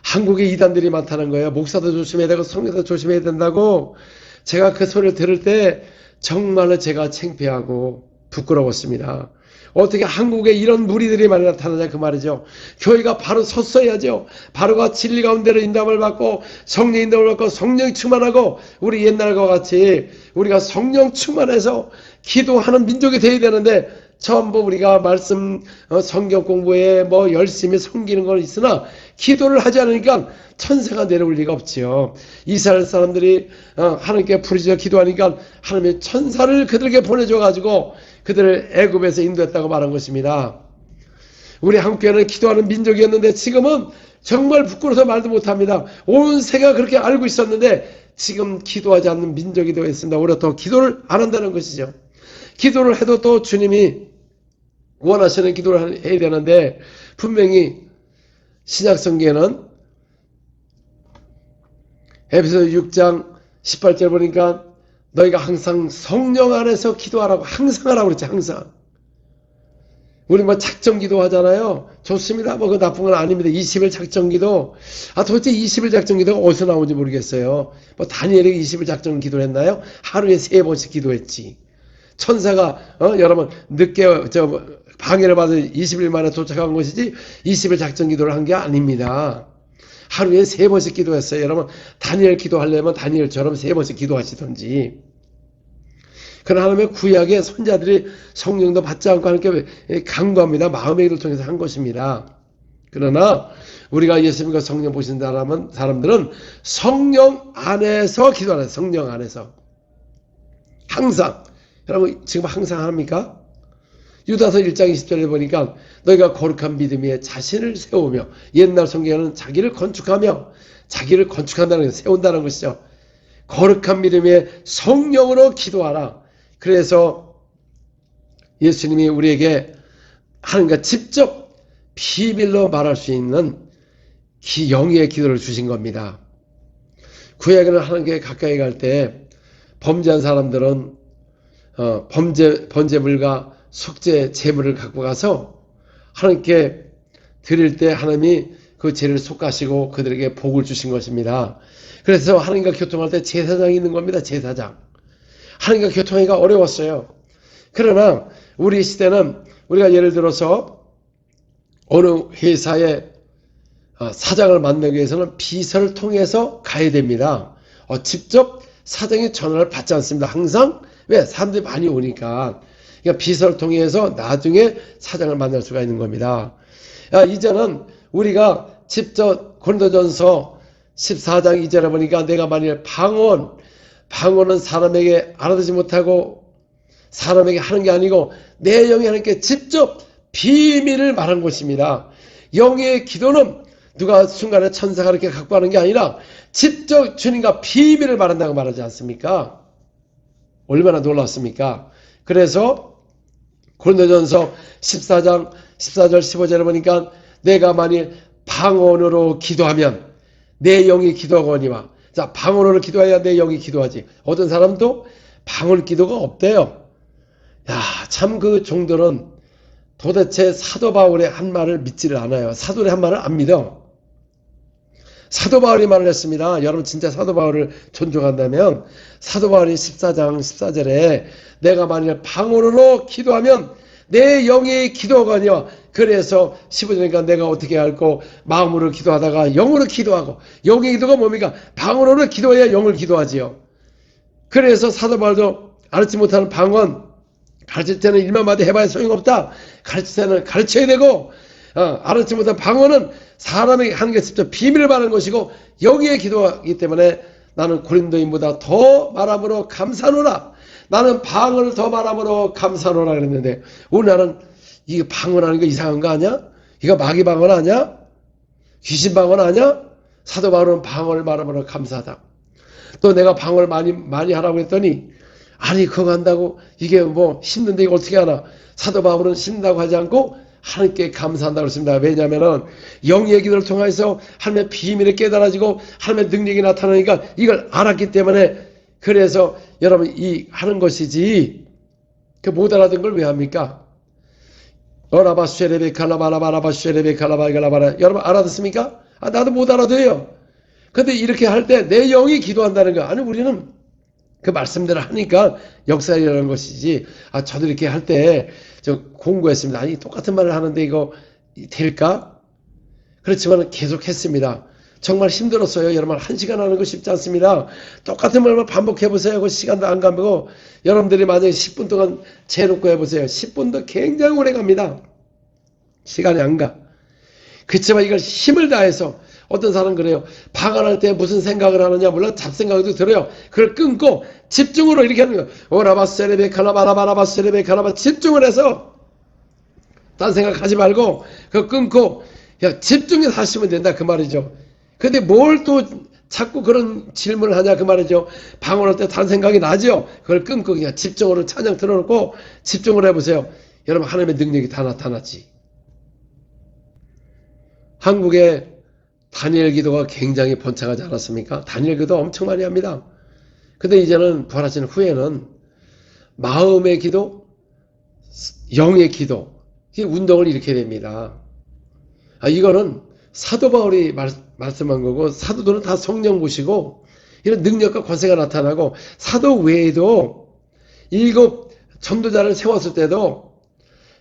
한국에 이단들이 많다는 거예요. 목사도 조심해야 되고 성도도 조심해야 된다고. 제가 그 소리를 들을 때 정말로 제가 창피하고 부끄러웠습니다. 어떻게 한국에 이런 무리들이 많이 나타나냐 그 말이죠. 교회가 바로 섰어야죠. 바로가 진리 가운데로 인도함을 받고 성령 인도함을 받고 성령 충만하고 우리 옛날과 같이 우리가 성령 충만해서 기도하는 민족이 되어야 되는데 전부 우리가 말씀 성경 공부에 뭐 열심히 섬기는 건 있으나 기도를 하지 않으니까 천사가 내려올 리가 없지요. 이스라엘 사람들이 하나님께 부르짖어 기도하니까 하나님의 천사를 그들에게 보내줘 가지고 그들을 애굽에서 인도했다고 말한 것입니다. 우리 한국교회는 기도하는 민족이었는데 지금은 정말 부끄러워서 말도 못합니다. 온 세계가 그렇게 알고 있었는데 지금 기도하지 않는 민족이 되었습니다. 오히려 더 기도를 안 한다는 것이죠. 기도를 해도 또 주님이 원하시는 기도를 해야 되는데 분명히 신약성경에는 에베소 6장 18절 보니까 너희가 항상 성령 안에서 기도하라고 항상 하라고 그랬지. 항상. 우리 뭐 작정기도 하잖아요. 좋습니다. 뭐 그 나쁜 건 아닙니다. 20일 작정기도. 도대체 20일 작정기도가 어디서 나오는지 모르겠어요. 뭐 다니엘이 20일 작정기도를 했나요? 하루에 3번씩 기도했지. 천사가 여러분 늦게 방해를 받아 20일 만에 도착한 것이지 20일 작정기도를 한 게 아닙니다. 하루에 3번씩 기도했어요. 여러분 다니엘 기도하려면 다니엘처럼 3번씩 기도하시던지. 그러나 하나님의 구약의 선자들이 성령도 받지 않고 하나님께 간구합니다. 마음의 일을 통해서 한 것입니다. 그러나 우리가 예수님과 성령 보신 사람들은 성령 안에서 기도하는 성령 안에서 항상. 여러분 지금 항상 합니까? 유다서 1장 20절에 보니까 너희가 거룩한 믿음 위에 자신을 세우며 옛날 성경에는 자기를 건축하며 자기를 건축한다는 것을 세운다는 것이죠. 거룩한 믿음 위에 성령으로 기도하라. 그래서 예수님이 우리에게 하나님과 직접 비밀로 말할 수 있는 영의 기도를 주신 겁니다. 구약에는 하나님께 가까이 갈 때 범죄한 사람들은 번제물과 속죄 제물을 갖고 가서 하나님께 드릴 때 하나님이 그 죄를 속하시고 그들에게 복을 주신 것입니다. 그래서 하나님과 교통할 때 제사장이 있는 겁니다. 제사장. 하나님과 교통하기가 어려웠어요. 그러나 우리 시대는 우리가 예를 들어서 어느 회사의 사장을 만나기 위해서는 비서를 통해서 가야 됩니다. 직접 사장이 전화를 받지 않습니다. 항상. 왜? 사람들이 많이 오니까. 그러니까 비서를 통해서 나중에 사장을 만날 수가 있는 겁니다. 이제는 우리가 직접 고린도전서 14장 2절에 보니까 내가 만일 방언은 사람에게 알아듣지 못하고 사람에게 하는 게 아니고 내 영이 하나님께 직접 비밀을 말한 것입니다. 영의 기도는 누가 순간에 천사가 이렇게 갖고 하는 게 아니라 직접 주님과 비밀을 말한다고 말하지 않습니까? 얼마나 놀랐습니까? 그래서 고린도전서 14장 14절 15절에 보니까 내가 만일 방언으로 기도하면 내 영이 기도하거니와. 자, 방언으로 기도해야 내 영이 기도하지. 어떤 사람도 방언 기도가 없대요. 야, 참 그 종들은 도대체 사도 바울의 한 말을 믿지를 않아요. 사도의 한 말을 안 믿어. 사도 바울이 말을 했습니다. 여러분 진짜 사도 바울을 존중한다면 사도 바울이 14장 14절에 내가 만일 방언으로 기도하면 내 영이 기도하거니와 그래서 15절이니까 내가 어떻게 할고 마음으로 기도하다가 영으로 기도하고 영의 기도가 뭡니까? 방언으로 기도해야 영을 기도하지요. 그래서 사도 바울도 알지 못하는 방언 가르칠 때는 일만 마디 해봐야 소용없다. 가르칠 때는 가르쳐야 되고 알지 못한 방언은 사람에게 하는 게 직접 비밀을 말하는 것이고 여기에 기도하기 때문에 나는 고린도인보다 더 말함으로 감사노라. 나는 방언을 더 말함으로 감사노라 그랬는데 우리나라는 이게 방언하는 거 이상한 거 아니야? 이거 마귀 방언 아니야? 귀신 방언 아니야? 사도 바울은 방언을 말함으로 감사하다. 또 내가 방언을 많이 하라고 했더니 아니 그거 한다고 이게 뭐 힘든데 이거 어떻게 하나? 사도 바울은 힘든다고 하지 않고 하나님께 감사한다고 했습니다. 왜냐하면 영의 기도를 통해서 하나님의 비밀이 깨달아지고 하나님의 능력이 나타나니까 이걸 알았기 때문에 그래서 여러분 이 하는 것이지 그 못 알아듣는 걸 왜 합니까? 어라바쉐레베 칼라바라바라바쉐레베 칼라바라바라 여러분 알아듣습니까? 나도 못 알아들어요. 근데 이렇게 할 때 내 영이 기도한다는 거 아니 우리는 그 말씀대로 하니까 역사에 일어나는 것이지 저도 이렇게 할 때 저 공부했습니다. 아니 똑같은 말을 하는데 이거 될까? 그렇지만 계속 했습니다. 정말 힘들었어요. 여러분 1시간 하는 거 쉽지 않습니다. 똑같은 말만 반복해보세요. 그 시간도 안 가고 여러분들이 만약에 10분 동안 재놓고 해보세요. 10분도 굉장히 오래 갑니다. 시간이 안 가. 그렇지만 이걸 힘을 다해서 어떤 사람은 그래요. 방언할 때 무슨 생각을 하느냐 물론 잡생각도 들어요. 그걸 끊고 집중으로 이렇게 하는 거예요. 오라바세레베 칼라바라바라바세레베 칼라바 집중을 해서 딴 생각하지 말고 그거 끊고 야 집중해서 하시면 된다 그 말이죠. 근데 뭘 또 자꾸 그런 질문을 하냐 그 말이죠. 방언할 때 다른 생각이 나죠. 그걸 끊고 그냥 집중으로 찬양 틀어놓고 집중을 해보세요. 여러분 하나님의 능력이 다 나타났지. 한국에 다니엘 기도가 굉장히 번창하지 않았습니까? 다니엘 기도 엄청 많이 합니다. 근데 이제는 부활하신 후에는 마음의 기도, 영의 기도, 이 운동을 일으켜야 됩니다. 이거는 사도 바울이 말씀한 거고 사도들은 다 성령 보시고 이런 능력과 권세가 나타나고 사도 외에도 7 전도자를 세웠을 때도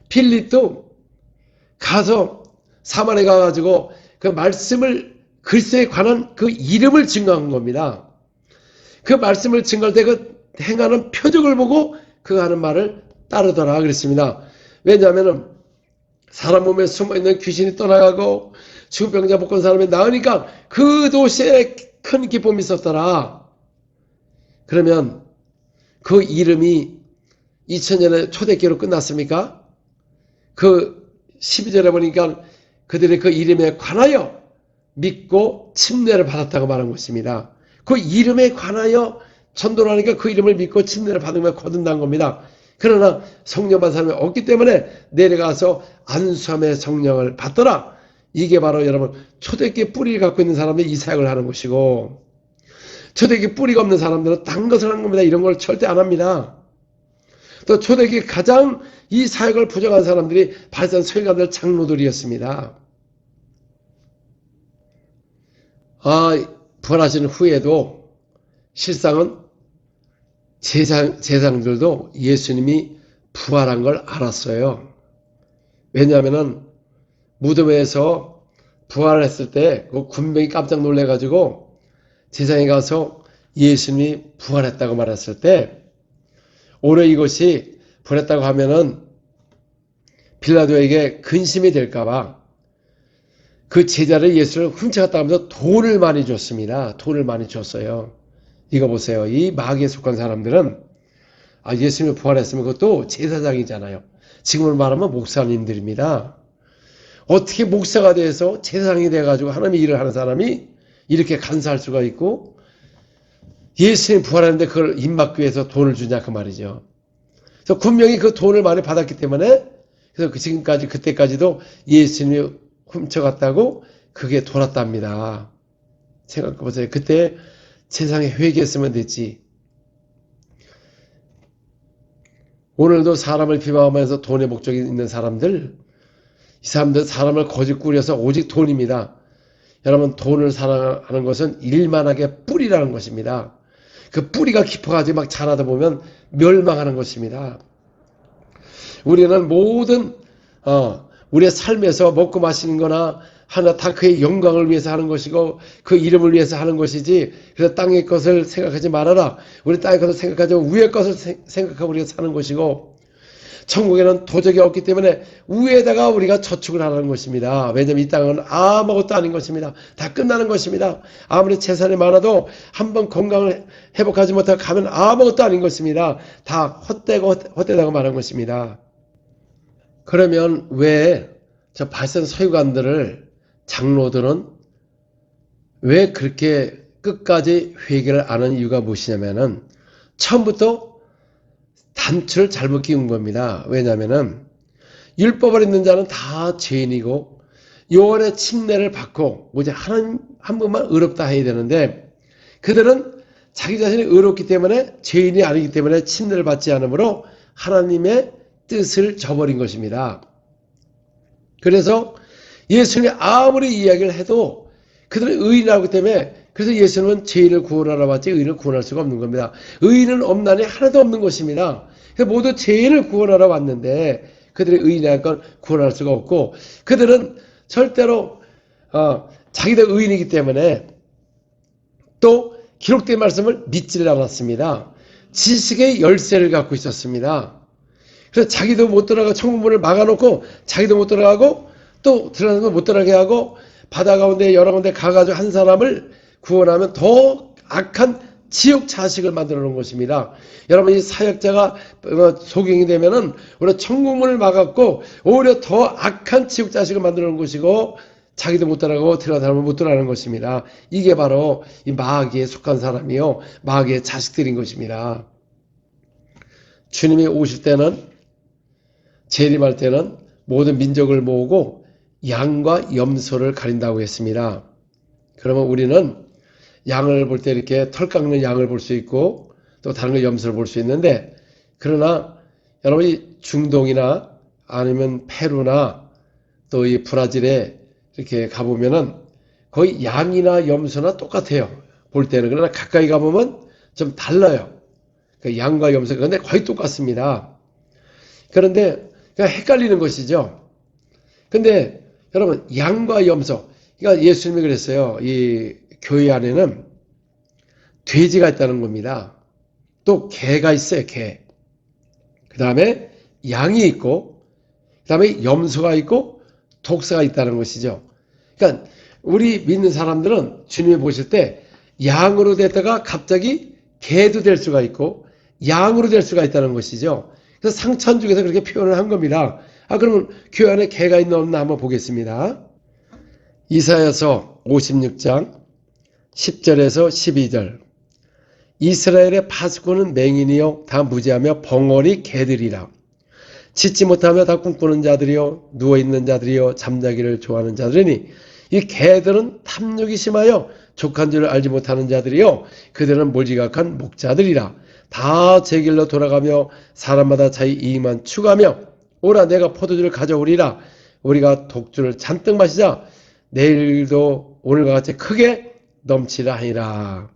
필립도 가서 사마리에 가가지고 그 말씀을 글쎄에 관한 그 이름을 증거한 겁니다. 그 말씀을 증거할 때 그 행하는 표적을 보고 그 하는 말을 따르더라 그랬습니다. 왜냐하면 사람 몸에 숨어있는 귀신이 떠나가고 죽은 병자 복권 사람이 나으니까 그 도시에 큰 기쁨이 있었더라. 그러면 그 이름이 2000년에 초대교로 끝났습니까? 그 12절에 보니까 그들의 그 이름에 관하여 믿고 침례를 받았다고 말한 것입니다. 그 이름에 관하여 전도를 하니까 그 이름을 믿고 침례를 받으면 거둔다는 겁니다. 그러나 성령 받은 사람이 없기 때문에 내려가서 안수함의 성령을 받더라. 이게 바로 여러분 초대교회 뿌리를 갖고 있는 사람들이 이 사역을 하는 것이고 초대교회 뿌리가 없는 사람들은 딴 것을 하는 겁니다. 이런 걸 절대 안 합니다. 또 초대교회 가장 이 사역을 부정한 사람들이 발산 서기관들 장로들이었습니다. 부활하신 후에도 실상은 제사장들도 예수님이 부활한 걸 알았어요. 왜냐하면 무덤에서 부활했을 때 그 군병이 깜짝 놀래가지고 제사장에 가서 예수님이 부활했다고 말했을 때 오히려 이것이 부활했다고 하면은 빌라도에게 근심이 될까봐 그 제자를 예수를 훔쳐갔다 하면서 돈을 많이 줬습니다. 돈을 많이 줬어요. 이거 보세요. 이 마귀에 속한 사람들은 예수님이 부활했으면 그것도 제사장이잖아요. 지금으로 말하면 목사님들입니다. 어떻게 목사가 돼서 제사장이 돼가지고 하나님의 일을 하는 사람이 이렇게 간사할 수가 있고 예수님이 부활했는데 그걸 입막기 위해서 돈을 주냐 그 말이죠. 그래서 분명히 그 돈을 많이 받았기 때문에 그래서 지금까지 그때까지도 예수님이 훔쳐갔다고 그게 돌았답니다. 생각해보세요. 그때 세상에 회개했으면 됐지. 오늘도 사람을 비방하면서 돈의 목적이 있는 사람들, 이 사람들 사람을 거짓 꾸려서 오직 돈입니다. 여러분, 돈을 사랑하는 것은 일만하게 뿌리라는 것입니다. 그 뿌리가 깊어가지고 막 자라다 보면 멸망하는 것입니다. 우리는 모든 우리의 삶에서 먹고 마시는 거나 하나 다 그의 영광을 위해서 하는 것이고 그 이름을 위해서 하는 것이지, 그래서 땅의 것을 생각하지 말아라. 우리 땅의 것을 생각하지 말고 위의 것을 생각하고 우리가 사는 것이고, 천국에는 도적이 없기 때문에 위에다가 우리가 저축을 하라는 것입니다. 왜냐하면 이 땅은 아무것도 아닌 것입니다. 다 끝나는 것입니다. 아무리 재산이 많아도 한번 건강을 회복하지 못하고 가면 아무것도 아닌 것입니다. 다 헛되다고 말한 것입니다. 그러면 왜 저 발선 서유관들을, 장로들은 왜 그렇게 끝까지 회개를 안 하는 이유가 무엇이냐면은 처음부터 단추를 잘못 끼운 겁니다. 왜냐하면은 율법을 있는 자는 다 죄인이고 요한의 침례를 받고 오직 하나님 한 분만 의롭다 해야 되는데, 그들은 자기 자신이 의롭기 때문에, 죄인이 아니기 때문에 침례를 받지 않으므로 하나님의 뜻을 저버린 것입니다. 그래서 예수님이 아무리 이야기를 해도 그들은 의인이라기 때문에, 그래서 예수님은 죄인을 구원하러 왔지 의인을 구원할 수가 없는 겁니다. 의인은 없나니 하나도 없는 것입니다. 그래서 모두 죄인을 구원하러 왔는데 그들의 의인이라는 건 구원할 수가 없고, 그들은 절대로 자기들 의인이기 때문에 또 기록된 말씀을 믿지를 않았습니다. 지식의 열쇠를 갖고 있었습니다. 그래서 자기도 못 들어가고 천국문을 막아놓고 자기도 못 들어가고 또 들어가는 거 못 들어가게 하고 바다 가운데 여러 군데 가가지고 한 사람을 구원하면 더 악한 지옥 자식을 만들어 놓은 것입니다. 여러분, 이 사역자가 소경이 되면은 우리가 천국문을 막았고 오히려 더 악한 지옥 자식을 만들어 놓은 것이고, 자기도 못 들어가고 들어가는 사람은 못 들어가는 것입니다. 이게 바로 이 마귀에 속한 사람이요, 마귀의 자식들인 것입니다. 주님이 오실 때는, 재림할 때는 모든 민족을 모으고 양과 염소를 가린다고 했습니다. 그러면 우리는 양을 볼 때 이렇게 털 깎는 양을 볼 수 있고 또 다른 거 염소를 볼 수 있는데, 그러나 여러분이 중동이나 아니면 페루나 또 이 브라질에 이렇게 가보면은 거의 양이나 염소나 똑같아요, 볼 때는. 그러나 가까이 가보면 좀 달라요. 그 양과 염소, 그런데 거의 똑같습니다. 그런데 그냥 헷갈리는 것이죠. 근데 여러분, 양과 염소, 그러니까 예수님이 그랬어요. 이 교회 안에는 돼지가 있다는 겁니다. 또 개가 있어요, 개. 그 다음에 양이 있고, 그 다음에 염소가 있고, 독사가 있다는 것이죠. 그러니까 우리 믿는 사람들은 주님이 보실 때 양으로 됐다가 갑자기 개도 될 수가 있고 양으로 될 수가 있다는 것이죠. 그래서 상천 중에서 그렇게 표현을 한 겁니다. 그러면 교회 안에 개가 있나 없나 한번 보겠습니다. 이사야서 56장 10절에서 12절. 이스라엘의 파수꾼은 맹인이요 다 무지하며 벙어리 개들이라. 짖지 못하며 다 꿈꾸는 자들이요 누워있는 자들이요 잠자기를 좋아하는 자들이니, 이 개들은 탐욕이 심하여 족한 줄을 알지 못하는 자들이요 그들은 몰지각한 목자들이라. 다 제 길로 돌아가며 사람마다 자기 이익만 추구하며, 오라 내가 포도주를 가져오리라. 우리가 독주를 잔뜩 마시자. 내일도 오늘과 같이 크게 넘치라 하니라.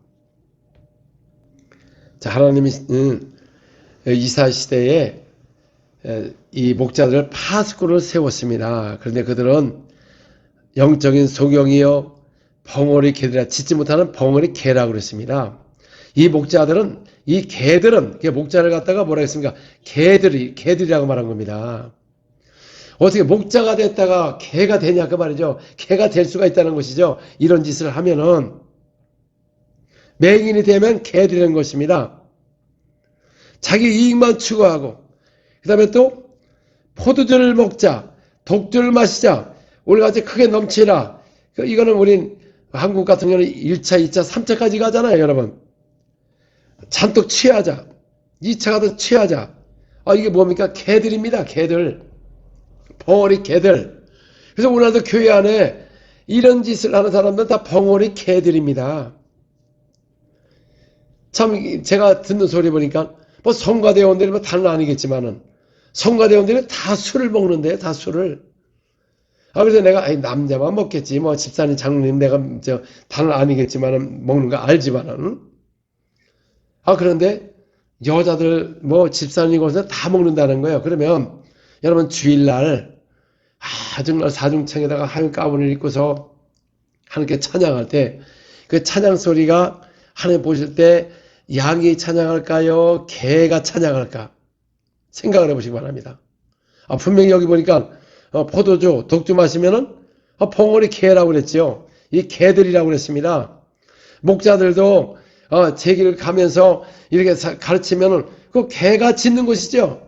자, 하나님이 이사 시대에 이 목자들을 파수꾼을 세웠습니다. 그런데 그들은 영적인 소경이요 벙어리 개들이라, 짖지 못하는 벙어리 개라고 그랬습니다. 이 목자들은, 이 개들은, 목자를 갖다가 뭐라 했습니까? 개들이라고 말한 겁니다. 어떻게 목자가 됐다가 개가 되냐 그 말이죠. 개가 될 수가 있다는 것이죠. 이런 짓을 하면은 맹인이 되면 개 되는 것입니다. 자기 이익만 추구하고, 그 다음에 또 포도주를 먹자, 독주를 마시자, 오늘같이 크게 넘치라. 이거는 우린 한국 같은 경우는 1차, 2차, 3차까지 가잖아요, 여러분. 잔뜩 취하자. 2차 가도 취하자. 이게 뭡니까? 개들입니다, 개들. 벙어리 개들. 그래서 오늘도 교회 안에 이런 짓을 하는 사람들은 다 벙어리 개들입니다. 참, 제가 듣는 소리 보니까 뭐 성가대원들이 뭐 다는 아니겠지만은 성가대원들이 다 술을 먹는데 다 술을. 그래서 내가 남자만 먹겠지 뭐 집사님 장로님 내가 다는 아니겠지만은 먹는 거 알지만은 그런데 여자들 뭐 집사님 곳에서 다 먹는다는 거예요. 그러면 여러분 주일날 정말 사중창에다가 하얀 가운을 입고서 하나님께 찬양할 때 그 찬양 소리가 하나님 보실 때 양이 찬양할까요? 개가 찬양할까? 생각을 해보시기 바랍니다. 분명히 여기 보니까 포도주, 독주 마시면은 봉오리 개라고 그랬죠. 이 개들이라고 그랬습니다. 목자들도 제 길을 가면서 이렇게 가르치면은 그 개가 짖는 것이죠.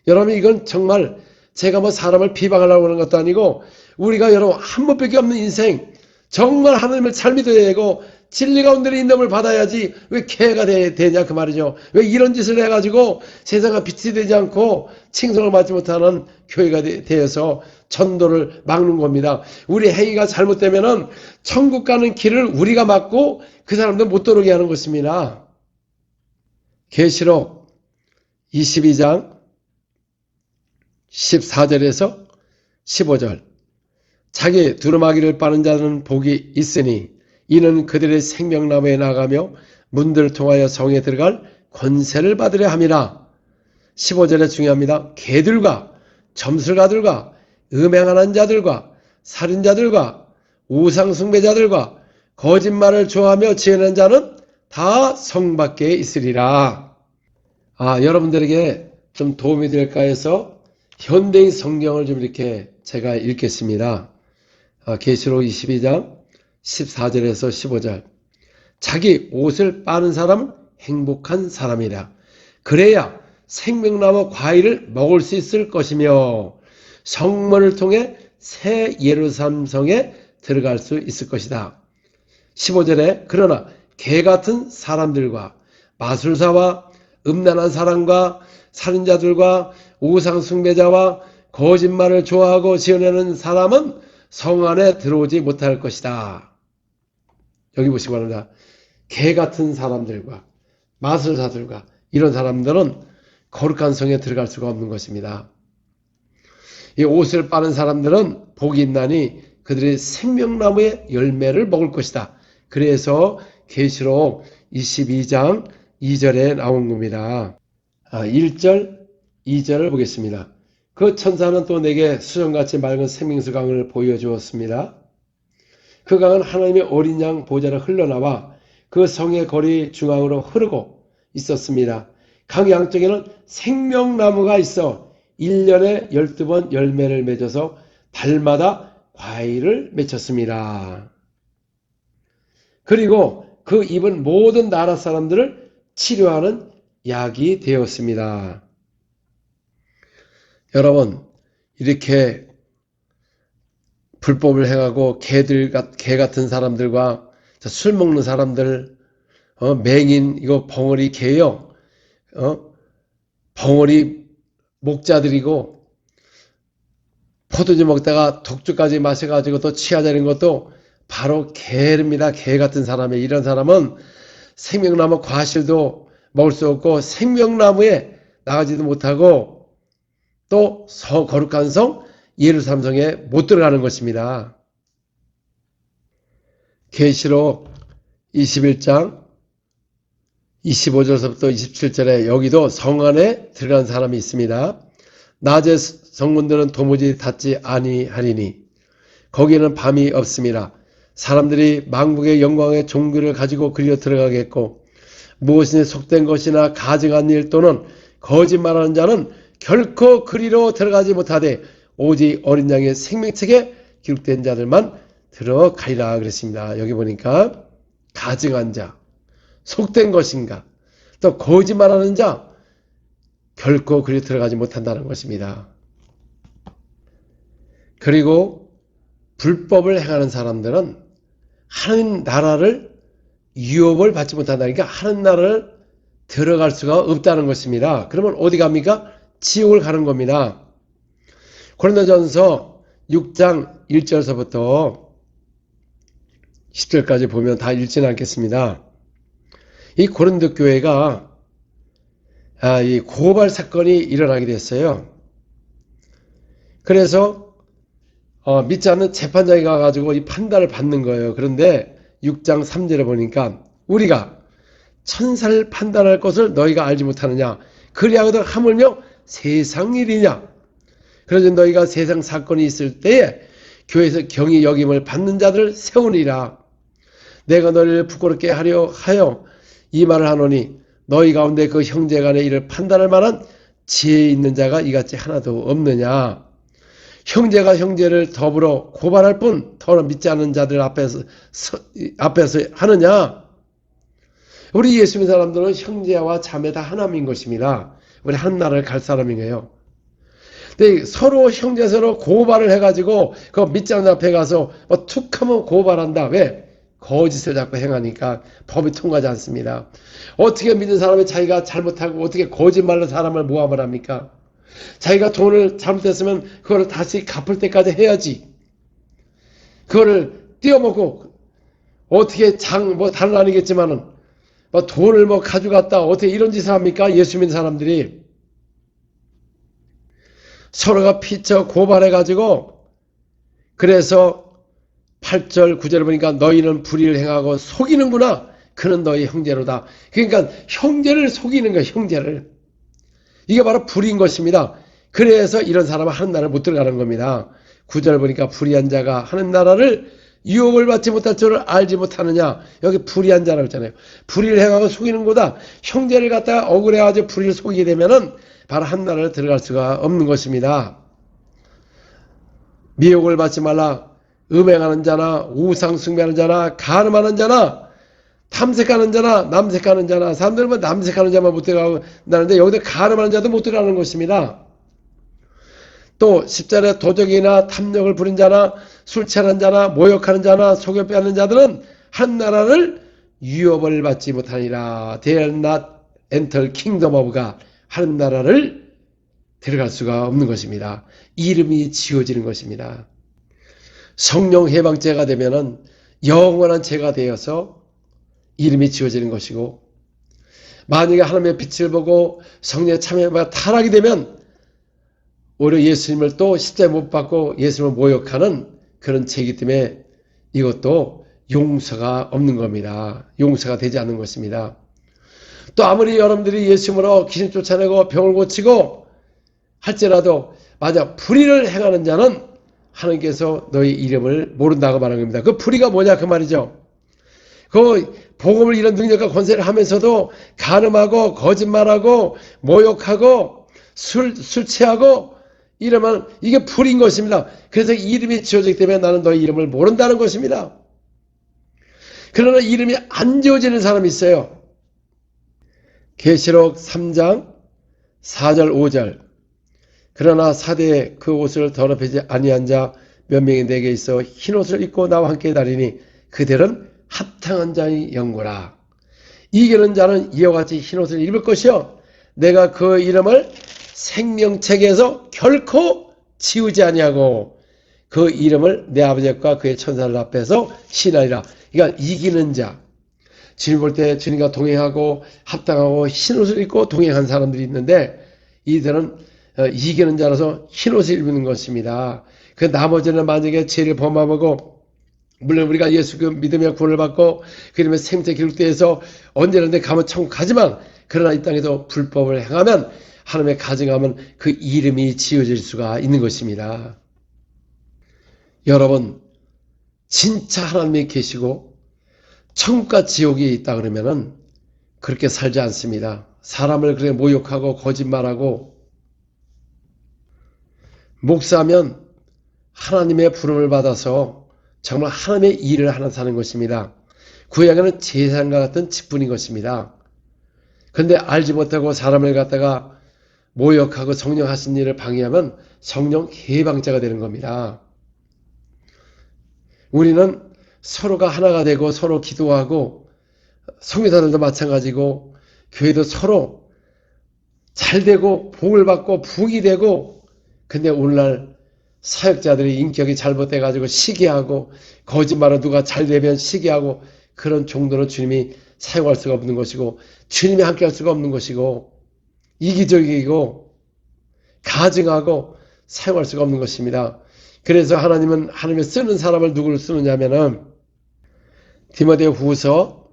여러분 이건 정말 제가 뭐 사람을 비방하려고 하는 것도 아니고 우리가 여러분 한 번밖에 없는 인생 정말 하나님을 잘 믿어야 되고 진리 가운데 인도를 받아야지 왜 개가 되냐 그 말이죠. 왜 이런 짓을 해가지고 세상과 빛이 되지 않고 칭송을 받지 못하는 교회가 되어서 전도를 막는 겁니다. 우리 행위가 잘못되면은 천국 가는 길을 우리가 막고 그 사람들 못 들어오게 하는 것입니다. 계시록 22장 14절에서 15절 자기 두루마기를 빠는 자는 복이 있으니 이는 그들의 생명나무에 나가며 문들을 통하여 성에 들어갈 권세를 받으려 함이라. 15절에 중요합니다. 개들과 점술가들과 음행하는 자들과 살인자들과 우상숭배자들과 거짓말을 좋아하며 지어낸 자는 다 성 밖에 있으리라. 여러분들에게 좀 도움이 될까 해서 현대인 성경을 좀 이렇게 제가 읽겠습니다. 계시록 22장 14절에서 15절 자기 옷을 빠는 사람은 행복한 사람이라. 그래야 생명나무 과일을 먹을 수 있을 것이며 성문을 통해 새 예루살렘 성에 들어갈 수 있을 것이다. 15절에 그러나 개같은 사람들과 마술사와 음란한 사람과 살인자들과 우상숭배자와 거짓말을 좋아하고 지어내는 사람은 성 안에 들어오지 못할 것이다. 여기 보시기 바랍니다. 개 같은 사람들과 마술사들과 이런 사람들은 거룩한 성에 들어갈 수가 없는 것입니다. 이 옷을 빠는 사람들은 복이 있나니 그들이 생명나무의 열매를 먹을 것이다. 그래서 계시록 22장 2절에 나온 겁니다. 1절, 2절을 보겠습니다. 그 천사는 또 내게 수정같이 맑은 생명수 강을 보여주었습니다. 그 강은 하나님의 어린 양 보좌로 흘러나와 그 성의 거리 중앙으로 흐르고 있었습니다. 강 양쪽에는 생명나무가 있어 1년에 12번 열매를 맺어서 달마다 과일을 맺혔습니다. 그리고 그 잎은 모든 나라 사람들을 치료하는 약이 되었습니다. 여러분 이렇게 불법을 행하고 개 같은 사람들과 술 먹는 사람들, 맹인 이거 벙어리 개요. 벙어리 목자들이고 포도주 먹다가 독주까지 마셔가지고 또 취하자는 것도 바로 개입니다. 개 같은 사람이 이런 사람은 생명나무 과실도 먹을 수 없고 생명나무에 나가지도 못하고 또 거룩한 성 예루살렘 성에 못 들어가는 것입니다. 계시록 21장 25절부터 27절에 여기도 성 안에 들어간 사람이 있습니다. 낮에 성문들은 도무지 닫지 아니하리니 거기에는 밤이 없습니다. 사람들이 망국의 영광의 종교를 가지고 그리로 들어가겠고 무엇이니 속된 것이나 가증한 일 또는 거짓말하는 자는 결코 그리로 들어가지 못하되 오직 어린 양의 생명책에 기록된 자들만 들어가리라 그랬습니다. 여기 보니까 가증한 자, 속된 것인가, 또 거짓말하는 자 결코 그리 들어가지 못한다는 것입니다. 그리고 불법을 행하는 사람들은 하나님 나라를 유업을 받지 못한다니까 하나님 나라를 들어갈 수가 없다는 것입니다. 그러면 어디 갑니까? 지옥을 가는 겁니다. 고린도전서 6장 1절서부터 10절까지 보면 다 읽지는 않겠습니다. 이 고린도 교회가 이 고발 사건이 일어나게 됐어요. 그래서 믿지 않는 재판장이 가가지고 이 판단을 받는 거예요. 그런데 6장 3절에 보니까 우리가 천사를 판단할 것을 너희가 알지 못하느냐? 그리하거든 하물며 세상 일이냐? 그러지 너희가 세상 사건이 있을 때에 교회에서 경히 여김을 받는 자들을 세우니라. 내가 너희를 부끄럽게 하려 하여 이 말을 하노니 너희 가운데 그 형제간의 일을 판단할 만한 지혜 있는 자가 이같이 하나도 없느냐. 형제가 형제를 더불어 고발할 뿐 더러 믿지 않는 자들 앞에서 하느냐. 우리 예수 믿는 사람들은 형제와 자매 다 하나인 것입니다. 우리 한 나라를 갈 사람이에요. 근데 서로 형제 서로 고발을 해가지고 그 믿지 않는 앞에 가서 툭 하면 고발한다. 왜? 거짓을 자꾸 행하니까 법이 통과하지 않습니다. 어떻게 믿는 사람이 자기가 잘못하고 어떻게 거짓말로 사람을 모함을 합니까? 자기가 돈을 잘못했으면 그거를 다시 갚을 때까지 해야지. 그거를 띄어먹고 어떻게 다른 아니겠지만은 돈을 가져갔다 어떻게 이런 짓을 합니까? 예수 믿는 사람들이 서로가 피쳐 고발해가지고 그래서 8절 9절을 보니까 너희는 불의를 행하고 속이는구나. 그는 너희 형제로다. 그러니까 형제를 속이는 거야. 형제를. 이게 바로 불의인 것입니다. 그래서 이런 사람은 하는 나라를 못 들어가는 겁니다. 9절 보니까 불의한 자가 하는 나라를 유혹을 받지 못할 줄을 알지 못하느냐. 여기 불의한 자라고 했잖아요. 불의를 행하고 속이는 거다. 형제를 갖다가 억울해가지고 불의를 속이게 되면은 바로 한 나라를 들어갈 수가 없는 것입니다. 미혹을 받지 말라. 음행하는 자나 우상 숭배하는 자나 간음하는 자나 탐색하는 자나 남색하는 자나 사람들은 남색하는 자만 못 들어가는데 여기서 간음하는 자도 못 들어가는 것입니다. 또 10절에 도적이나 탐욕을 부린 자나 술 취하는 자나 모욕하는 자나 속여 빼앗는 자들은 한 나라를 유업을 받지 못하니라. They are not enter kingdom of God. 한 나라를 들어갈 수가 없는 것입니다. 이름이 지어지는 것입니다. 성령 해방죄가 되면은 영원한 죄가 되어서 이름이 지어지는 것이고, 만약에 하나님의 빛을 보고 성령의 참여가 타락이 되면 오히려 예수님을 또 십자가에 못 박고 예수님을 모욕하는 그런 죄이기 때문에 이것도 용서가 없는 겁니다. 용서가 되지 않는 것입니다. 또 아무리 여러분들이 예수님으로 귀신 쫓아내고 병을 고치고 할지라도 만약 불의를 행하는 자는 하나님께서 너희 이름을 모른다고 말한 겁니다. 그 불의가 뭐냐 그 말이죠. 그 복음을 이런 능력과 권세를 하면서도 간음하고 거짓말하고 모욕하고 술 취하고 이러면 이게 불인 것입니다. 그래서 이름이 지어지기 때문에 나는 너희 이름을 모른다는 것입니다. 그러나 이름이 안 지어지는 사람이 있어요. 계시록 3장 4절 5절 그러나 사대에 그 옷을 더럽히지 아니한 자 몇 명이 내게 있어 흰 옷을 입고 나와 함께 다니니 그들은 합당한 자의 영고라. 이기는 자는 이와 같이 흰 옷을 입을 것이요 내가 그 이름을 생명책에서 결코 지우지 아니하고 그 이름을 내 아버지과 그의 천사들 앞에서 신하리라. 그러니까 이기는 자, 주님 볼 때 주님과 동행하고 합당하고 흰 옷을 입고 동행한 사람들이 있는데 이들은 이기는 자라서 흰 옷을 입는 것입니다. 그 나머지는 만약에 죄를 범하고 물론 우리가 예수 그 믿으며 구원을 받고 그 이름에 생명책 기록되어서 언제든지 가면 천국 가지만 그러나 이 땅에서 불법을 행하면 하나님의 가증하면 그 이름이 지어질 수가 있는 것입니다. 여러분 진짜 하나님이 계시고 천국과 지옥이 있다 그러면은 그렇게 살지 않습니다. 사람을 그렇게 모욕하고 거짓말하고 목사면 하나님의 부름을 받아서 정말 하나님의 일을 하나 사는 것입니다. 구약에는 제사장과 같은 직분인 것입니다. 그런데 알지 못하고 사람을 갖다가 모욕하고 성령 하신 일을 방해하면 성령 해방자가 되는 겁니다. 우리는 서로가 하나가 되고 서로 기도하고 성교사들도 마찬가지고 교회도 서로 잘 되고 복을 받고 부흥이 되고 근데 오늘날 사역자들이 인격이 잘못돼가지고 시기하고 거짓말로 누가 잘 되면 시기하고 그런 정도로 주님이 사용할 수가 없는 것이고 주님이 함께 할 수가 없는 것이고 이기적이고 가증하고 사용할 수가 없는 것입니다. 그래서 하나님은 하나님의 쓰는 사람을 누구를 쓰느냐면은 디모데 후서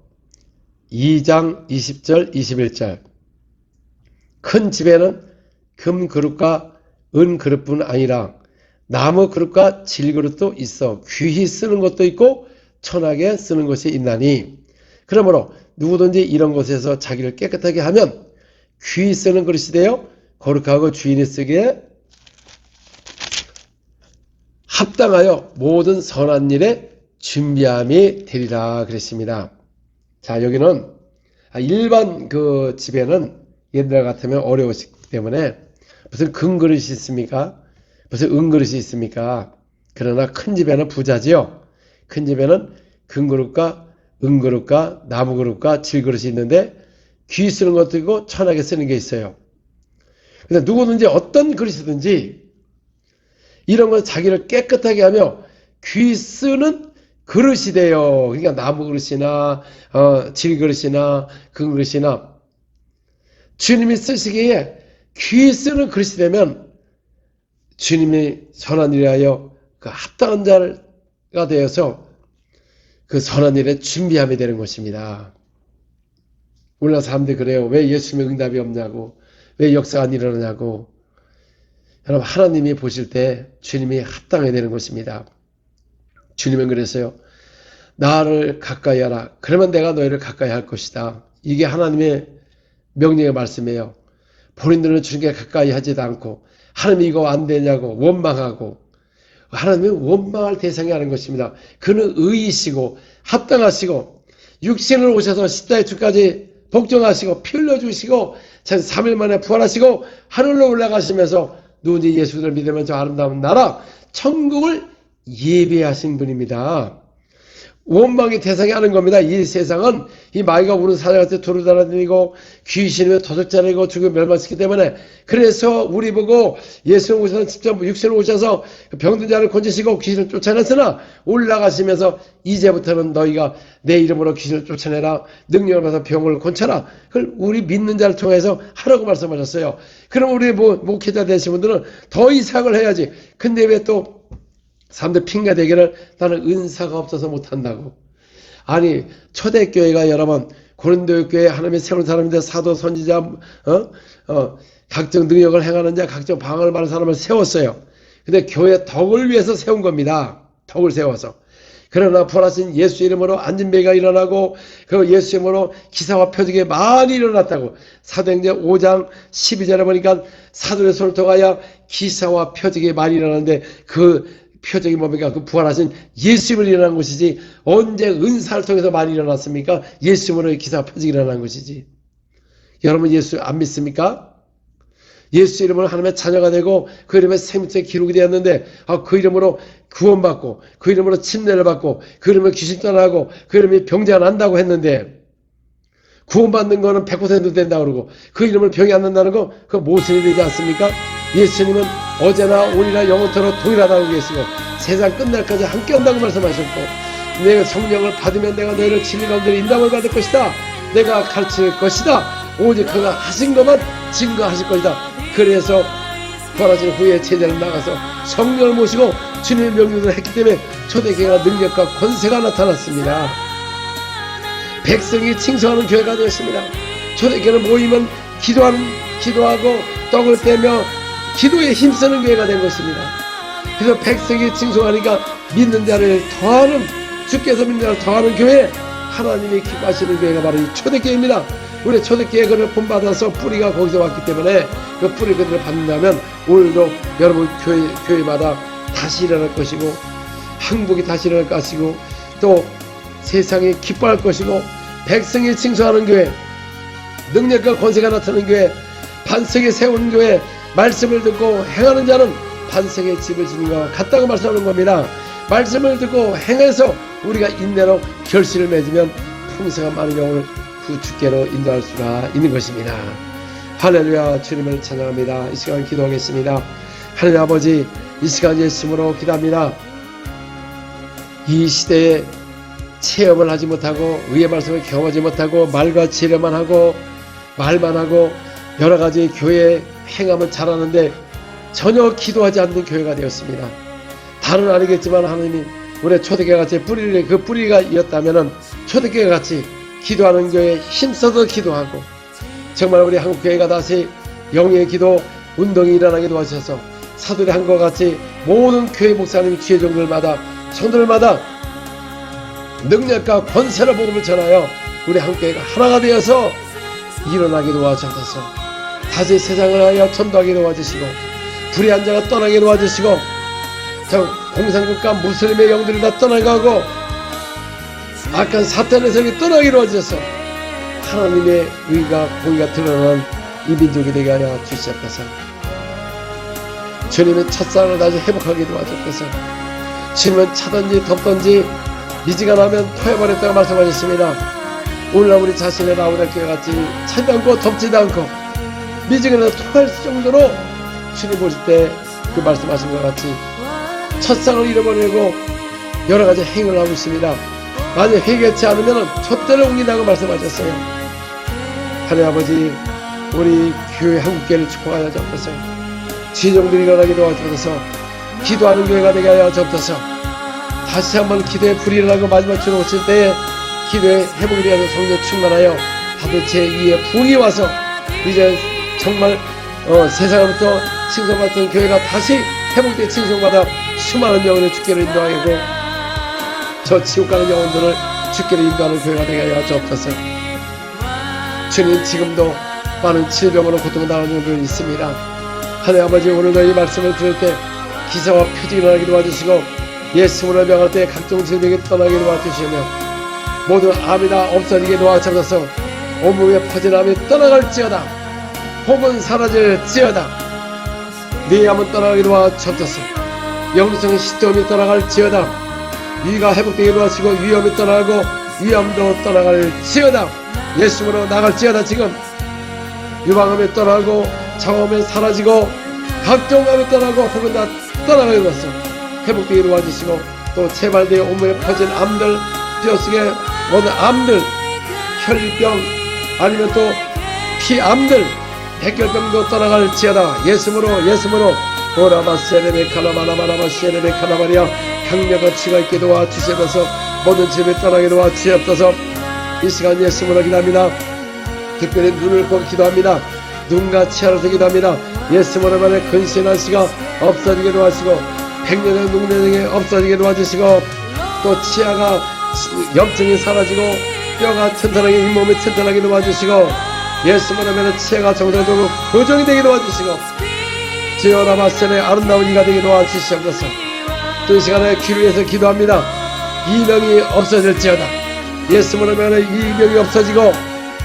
2장 20절 21절 큰 집에는 금 그릇과 은 그릇뿐 아니라 나무 그릇과 질 그릇도 있어 귀히 쓰는 것도 있고 천하게 쓰는 것이 있나니 그러므로 누구든지 이런 것에서 자기를 깨끗하게 하면 귀히 쓰는 그릇이 되어 거룩하고 주인이 쓰기에 합당하여 모든 선한 일에 준비함이 되리라 그랬습니다. 자, 여기는 일반 그 집에는 옛날 같으면 어려우시기 때문에 무슨 금 그릇이 있습니까? 무슨 은 그릇이 있습니까? 그러나 큰 집에는 부자지요. 큰 집에는 금 그릇과 은 그릇과 나무 그릇과 질 그릇이 있는데 귀 쓰는 것도 있고 천하게 쓰는 게 있어요. 그래서 누구든지 어떤 그릇이든지 이런 건 자기를 깨끗하게 하며 귀 쓰는 그릇이 돼요. 그러니까 나무 그릇이나 질 그릇이나 금 그릇이나 주님이 쓰시기에 귀 쓰는 그릇이 되면 주님이 선한 일에 하여 그 합당한 자가 되어서 그 선한 일에 준비함이 되는 것입니다. 우리나라 사람들이 그래요. 왜 예수님의 응답이 없냐고, 왜 역사가 안 일어나냐고. 여러분, 하나님이 보실 때 주님이 합당해야 되는 것입니다. 주님은 그랬어요. 나를 가까이 하라. 그러면 내가 너희를 가까이 할 것이다. 이게 하나님의 명령의 말씀이에요. 본인들은 주님께 가까이 하지도 않고 하나님 이거 안 되냐고 원망하고 하나님은 원망할 대상이 아닌 것입니다. 그는 의이시고 합당하시고 육신을 오셔서 십자가의 주까지 복종하시고 피 흘려주시고 3일 만에 부활하시고 하늘로 올라가시면서 누군지 예수를 믿으면 저 아름다운 나라 천국을 예배하신 분입니다. 원망의 대상이 아닌 겁니다. 이 세상은 이 마귀가 우는 사자같이 돌아다니고 귀신이며 도적자리고 죽여 멸망시키기 때문에 그래서 우리 보고 예수님 오셔서 직접 육신을 오셔서 병든 자를 건지시고 귀신을 쫓아냈으나 올라가시면서 이제부터는 너희가 내 이름으로 귀신을 쫓아내라 능력을 받아서 병을 고쳐라. 그걸 우리 믿는 자를 통해서 하라고 말씀하셨어요. 그럼 우리 목회자 되신 분들은 더 이상을 해야지. 근데 왜 또 사람들 핑계 대기를 나는 은사가 없어서 못한다고. 아니 초대교회가 여러분 고린도 교회 하나님의 세운 사람인데 사도 선지자 각종 능력을 행하는 자 각종 방언을 말하는 사람을 세웠어요. 근데 교회 덕을 위해서 세운 겁니다. 덕을 세워서. 그러나 부활하신 예수 이름으로 안진배가 일어나고 그 예수 이름으로 기사와 표적이 많이 일어났다고. 사도행전 5장 12절에 보니까 사도의 손을 통하여 기사와 표적이 많이 일어났는데 그 표적이 뭡니까? 그 부활하신 예수님을 일어난 것이지 언제 은사를 통해서 많이 일어났습니까? 예수님으로 기사와 표적이 일어난 것이지. 여러분 예수 안 믿습니까? 예수 이름으로 하나님의 자녀가 되고 그 이름에 생명책에 기록이 되었는데 그 이름으로 구원받고 그 이름으로 침례를 받고 그 이름으로 귀신 떠나고 그 이름이 병자가 난다고 했는데 구원받는 거는 100% 된다고 그러고 그 이름을 병이 안 난다는 거 그거 무슨 일이지 않습니까? 예수님은 어제나 오늘이나 영원토록 동일하다고 계시고 세상 끝날까지 함께 한다고 말씀하셨고 내가 성령을 받으면 내가 너희를 진리 가운데 인담을 받을 것이다. 내가 가르칠 것이다. 오직 그가 하신 것만 증거하실 것이다. 그래서 부활하신 후에 제자를 나가서 성령을 모시고 주님의 명령을 했기 때문에 초대교회가 능력과 권세가 나타났습니다. 백성이 칭송하는 교회가 되었습니다. 초대교회는 모이면 기도하고 떡을 떼며 기도에 힘쓰는 교회가 된 것입니다. 그래서 백성이 칭송하니까 믿는 자를 더하는 주께서 믿는 자를 더하는 교회 하나님이 기뻐하시는 교회가 바로 이 초대교회입니다. 우리 초대교회 그를 본받아서 뿌리가 거기서 왔기 때문에 그 뿌리 그대로 받는다면 오늘도 여러분 교회마다 다시 일어날 것이고 행복이 다시 일어날 것이고 또 세상이 기뻐할 것이고 백성이 칭송하는 교회 능력과 권세가 나타나는 교회 반석에 세운 교회 말씀을 듣고 행하는 자는 반석의 집을 지는 것과 같다고 말씀하는 겁니다. 말씀을 듣고 행해서 우리가 인내로 결실을 맺으면 풍성한 많은 영혼을 그 주께로 인도할 수가 있는 것입니다. 할렐루야. 주님을 찬양합니다. 이 시간 기도하겠습니다. 하나님 아버지 이 시간 예수님으로 기도합니다. 이 시대에 체험을 하지 못하고 의의 말씀을 경험하지 못하고 말과 지혜만 하고 말만 하고 여러 가지 교회 행함은 잘하는데 전혀 기도하지 않는 교회가 되었습니다. 다는 아니겠지만 하나님이 우리 초대교회 같이 그 뿌리가 이었다면은 초대교회 같이 기도하는 교회에 힘써서 기도하고 정말 우리 한국교회가 다시 영의 기도 운동이 일어나게 도와주셔서 사도의 한것 같이 모든 교회 목사님 주의 종들마다 성도들마다 능력과 권세로 복음을 전하여 우리 한국교회가 하나가 되어서 일어나게 도와주셔서 다시 세상을 하여 전도하게 도와주시고 불의한 자가 떠나게 도와주시고 저 공산국가 무슬림의 영들이 다 떠나가고 악한 사탄의 세력이 떠나게 도와주셔서 하나님의 의가 공의가 드러나는 이 민족이 되게 하여 주시옵소서. 주님의 첫사랑을 다시 회복하게 도와주옵소서. 주님은 차든지 덥든지 미지근하면 토해버렸다고 말씀하셨습니다. 오늘날 우리 자신의 라우다 교회 같이 차지 않고 덥지도 않고 미지근해서 토할 정도로 주님 보실 때 그 말씀하신 것 같이 첫상을 잃어버리고 여러 가지 행위를 하고 있습니다. 만약 회개치 않으면 촛대를 옮긴다고 말씀하셨어요. 하나님 아버지, 우리 교회 한국교회를 축복하여 주옵소서. 지종들이 일어나게 도와주셔서 기도하는 교회가 되게 하여 주옵소서. 다시 한번 기도의 불이 일어나고 마지막 주로 오실 때에 기도의 회복에 대한 성령 충만하여 다들 제2의 부흥이 와서 이제 정말 세상으로부터 칭송받던 교회가 다시 회복되어 칭송받아 수많은 영혼을 주께로 인도하고 저 지옥 가는 영혼들을 주께로 인도하는 교회가 되게 하여 주옵소서. 주님, 지금도 많은 질병으로 고통당하는 영혼들이 있습니다. 하나님 아버지, 오늘도 이 말씀을 들을 때 기사와 표적이 일어나게 도와주시고 예수님을 명할 때 각종 질병이 떠나게 도와주시며 모든 암이 다 없어지게 도와주셔서 온몸에 퍼진 암이 떠나갈지어다. 혹은 사라질지어다. 네 암은 떠나가게 도와주옵소서. 영리성 시점이 떠나갈지어다. 위가 회복되게 도와주시고 위험이 떠나가고 위암도 떠나갈지어다. 예수님으로 나갈지어다. 지금 유방암이 떠나고 장암이 사라지고 각종 암이 떠나고 혹은 다 떠나가게 도와서 회복되게 도와주시고 또 재발되어 온몸에 퍼진 암들, 뼈 속에 모든 암들, 혈병 아니면 또 피암들, 백혈병도 떠나갈지어다. 예수님으로 오라바세레베 카라바라바라바세레베 카라바리아 강력한 치가 있게 도와주시옵소서. 모든 질병이 떠나게 도와주시옵소서. 이 시간 예수님으로 기도합니다. 특별히 눈을 보고 기도합니다. 눈과 치아로서 기도합니다. 예수님으로 말해 근시한 시가 없어지게 도와주시고 백년의 눈내등이 없어지게 도와주시고 또 치아가 염증이 사라지고 뼈가 튼튼하게 잇몸이 튼튼하게 도와주시고 예수님으로 말해 치아가 정상적으로 교정이 되게 도와주시고 지어라바셀의 아름다운 이가 되게 도와주시옵소서. 또 이 시간에 귀를 위해서 기도합니다. 이명이 없어질지어다. 예수님으로 말해 이명이 없어지고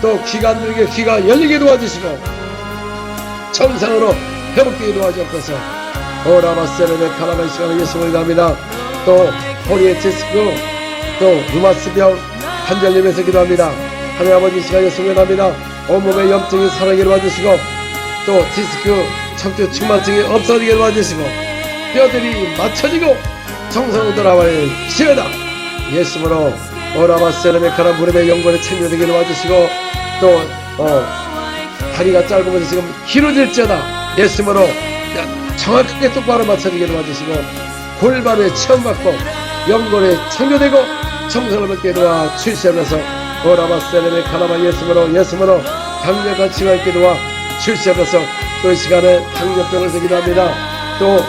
또 귀가 안 들리게 귀가 열리게 도와주시고 정상으로 회복되게 도와주옵소서. 오라바셀의 카라바 이 시간에 예수님을 기도합니다. 또 허리에 디스크 또 루마스병 관절염에서 기도합니다. 하나님 아버지, 이 시간에 예수님을 기도합니다. 온몸에 염증이 사라지게 도와주시고 또 디스크 척추 측만증이 없어지게 도와주시고 뼈들이 맞춰지고 정상으로 돌아갈지어다. 예수님으로 오라바셀의 카라 무릎의 연골에 챙겨되게 도와주시고 또 다리가 짧은 것이 지금 길어질지어다. 예수님으로 정확하게 똑바로 맞춰지게 도와주시고 골반에 체험받고 연골에 챙겨되고 정상을 받게 도와주시면서 오라바셀의 카라바 예수님으로 강력한 치가 있게 도와주시면서 또 이 시간에 당뇨병을 기도합니다. 또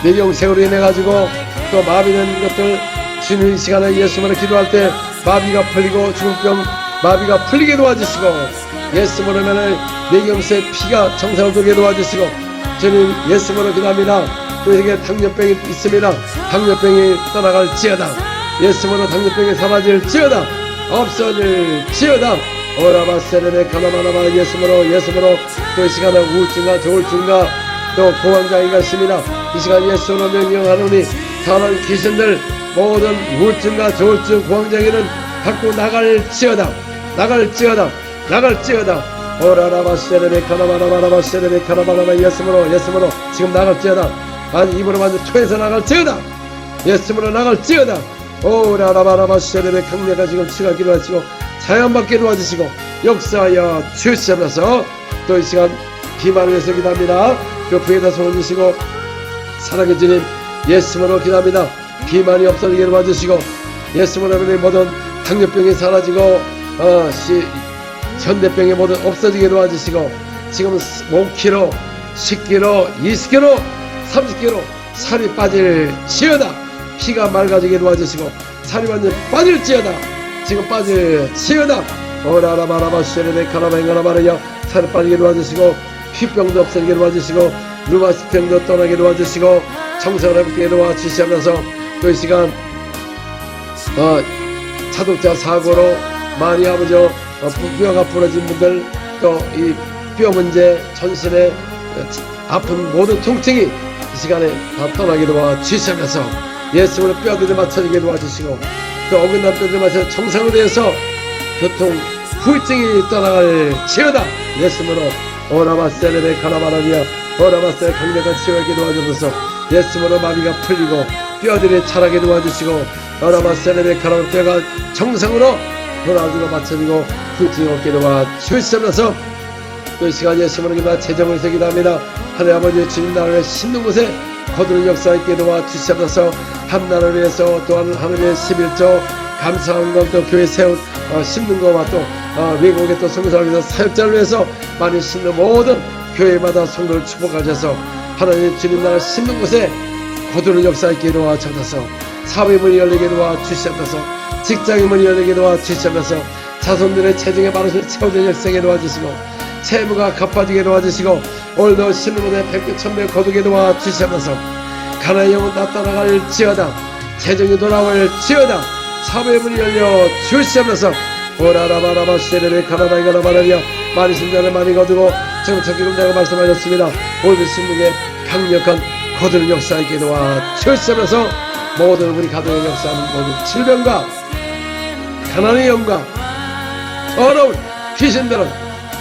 뇌경색으로 인해 가지고 또 마비된 것들 주님 이 시간에 예수님으로 기도할 때 마비가 풀리고 중풍병 마비가 풀리게 도와주시고 예수님으로 면은 뇌경색 피가 정상으로 돌게 도와주시고 주님 예수님으로 기도합니다. 또 이게 당뇨병이 있습니다. 당뇨병이 떠나갈지어다. 예수님으로 당뇨병이 사라질지어다. 없어질지어다. 오라바세레네 카나바나바 예수님으로 또 이 시간에 우울증과 조울증과 또 공황장애가 있습니다. 이 시간 예수로 명령하노니 사람 귀신들 모든 우울증과 조울증 공황장애는 갖고 나갈지어다. 오라라바세레네 카나바나바라바세레네 카나바나바 예수님으로 지금 나갈지어다. 아니 입으로 완전 토해서 나갈지어다. 예수님으로 나갈지어다. 오라라바라바세레네 강력한 지금 치가 기도하시고 자연받게 도와주시고 역사하여 주시옵소서. 또 이 시간 비만을 위해서 기도합니다. 그 부에다 손을 주시고 사랑의 주님 예수님으로 기도합니다. 비만이 없어지게 도와주시고 예수님으로 우리 모든 당뇨병이 사라지고 현대병이 모두 없어지게 도와주시고 지금 5kg, 10kg, 20kg, 30kg 살이 빠질지어다. 피가 맑아지게 도와주시고 살이 완전 빠질지어다. 지금 빠질지어다. 오라라바라바 쉐레네 카라바잉가라바르야 살이 빠지게 도와주시고 피병도 없어지게 도와주시고 루마스병도 떠나게 도와주시고 정상을 회복하게 도와주시면서 또 이 시간 자동차 사고로 많이 아버지 뼈가 부러진 분들 또 이 뼈 문제 전신에 아픈 모든 통증이 이 시간에 다 떠나게 도와주시면서 예수님으로 뼈들을 맞춰지게 도와주시고 또 어긋난 뼈들을 맞춰 정상으로 되어서 교통 후유증이 떠나갈 지어다. 예수님으로 오라바세레네 카라바라니아 오라바세 강력한 치유하게 도와주셔서 예수님으로 마비가 풀리고 뼈들이 자라게 도와주시고 오라바세레네 카라바 뼈가 정상으로 돌아오고 맞춰지고 후유증이 없게 도와주시면서 또 이 시간 예수님으로 기도하 재정을 기도합니다. 하나님 아버지 주님 나라를 심는 곳에 거두는 역사 있게 도와주시옵소서. 한나라를 위해서 또한 하나님의 11조 감사한 것도 교회 세운 심는 것과 또 외국의 또 성교사를 위해서 사역자를 위해서 많이 심는 모든 교회마다 성도를 축복하셔서 하나님 주님 나라 심는 곳에 거두는 역사 있게 도와주셔서 사업의 문이 열리게 도와주시옵소서. 직장의 문이 열리게 도와주시옵소서. 자손들의 재정에 많으신 채워진 역사에 도와주시고 채무가 갚아지게 도와주시고 오늘도 심는 곳에 백배 천배 거두게 도와주시옵소서. 가나의 영혼 다 떠나갈지어다. 재정이 돌아올지어다. 사업의 문이 열려 주시옵소서. 오라라바라바 시레레 가나다이가라바라리아 많이 심자를 많이 거두고 정착기금 내가 말씀하셨습니다. 오늘 심는게 강력한 거두는 역사 있게 도와주시옵소서. 모든 우리 가정의 역사하는 모든 질병과 가난의 영과 어려운 귀신들은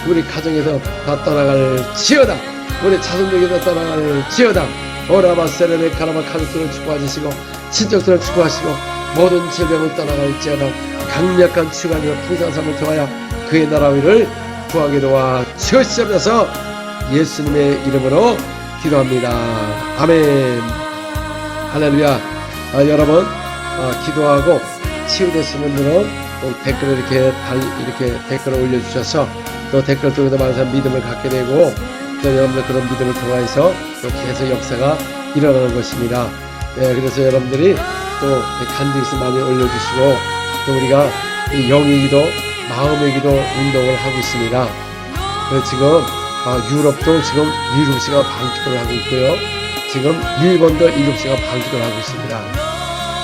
우리 가정에서 다 떠나갈지어다. 우리 자손에게도 떠나갈지어다. 오라바세레네 카라바 가족들을 축복하시고 친척들을 축복하시고 모든 질병을 떠나갈지어다. 강력한 치유가 아니라 풍성함을 통하여 그의 나라 위를 구하게 도와주시옵소서. 예수님의 이름으로 기도합니다. 아멘. 할렐루야. 여러분 기도하고 치유되신 분들은 댓글을 이렇게 댓글을 올려주셔서 또 댓글 통해서 많은 사람 믿음을 갖게 되고 또 여러분들 그런 믿음을 통해서 또 계속 역사가 일어나는 것입니다. 그래서 여러분들이 또 간증서 많이 올려주시고 또 우리가 영의 기도, 마음의 기도 운동을 하고 있습니다. 그래서 지금 유럽도 지금 7시간 반 기도를 하고 있고요. 지금 일본도 7시간 반 기도를 하고 있습니다.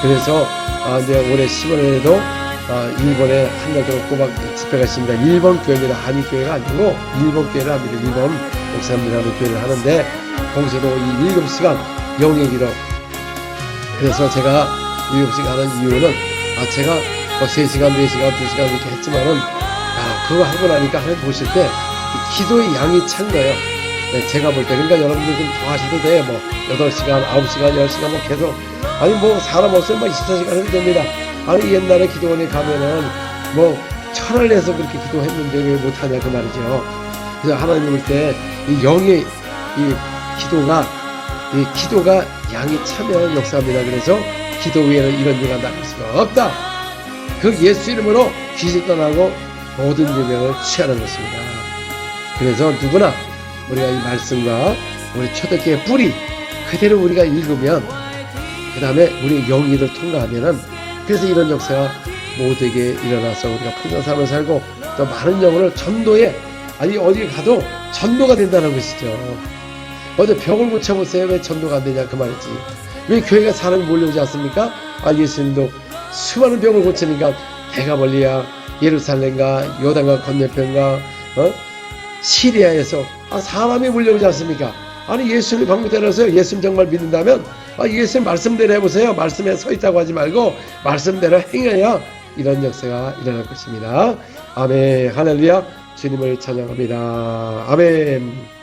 그래서 이제 올해 10월에도 일본에 한 달 동안 꼬박 집회가 있습니다. 일본 교회입니다. 한일 교회가 아니고 일본 교회를 합니다. 일본 목사님이라는 교회를 하는데 거기서도 이 7시간 영의 기도. 그래서 제가 7시간 하는 이유는 제가 3시간, 4시간, 2시간 이렇게 했지만은 그거 하고 나니까 하나님 보실 때 기도의 양이 찬 거예요. 제가 볼 때. 그러니까 여러분들 좀 더 하셔도 돼요. 8시간, 9시간, 10시간 계속. 아니 사람 없으면 24시간 해도 됩니다. 아니 옛날에 기도원에 가면은 천을 내서 그렇게 기도했는데 왜 못하냐 그 말이죠. 그래서 하나님 볼 때 이 영의 이 기도가 양이 차면 역사합니다. 그래서 기도 위에는 이런 일이 나올 수가 없다. 그 예수 이름으로 귀신 떠나고 모든 유명을 취하는 것입니다. 그래서 누구나 우리가 이 말씀과 우리 초대교회 뿌리 그대로 우리가 읽으면 그 다음에 우리 영의를 통과하면은 그래서 이런 역사가 모두에게 일어나서 우리가 풍성한 삶을 살고 또 많은 영혼을 전도에 어디 가도 전도가 된다는 것이죠. 어제 병을 고쳐보세요. 왜 전도가 안 되냐 그 말이지. 왜 교회가 사람이 몰려오지 않습니까? 예수님도 수많은 병을 고치니까 대가벌리야 예루살렘과 요단강 건너편과 시리아에서 사람이 몰려오지 않습니까? 예수님 방문 때려서 예수님 정말 믿는다면 예수님 말씀대로 해보세요. 말씀에 서 있다고 하지 말고 말씀대로 행해야 이런 역사가 일어날 것입니다. 아멘. 할렐루야. 주님을 찬양합니다. 아멘.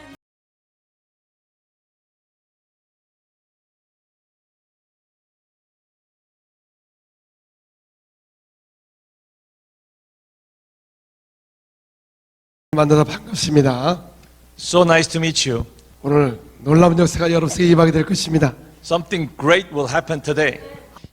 만나서 반갑습니다. So nice to meet you. 오늘 놀라운 역사가 여러분에게 임하게 될 것입니다. Something great will happen today.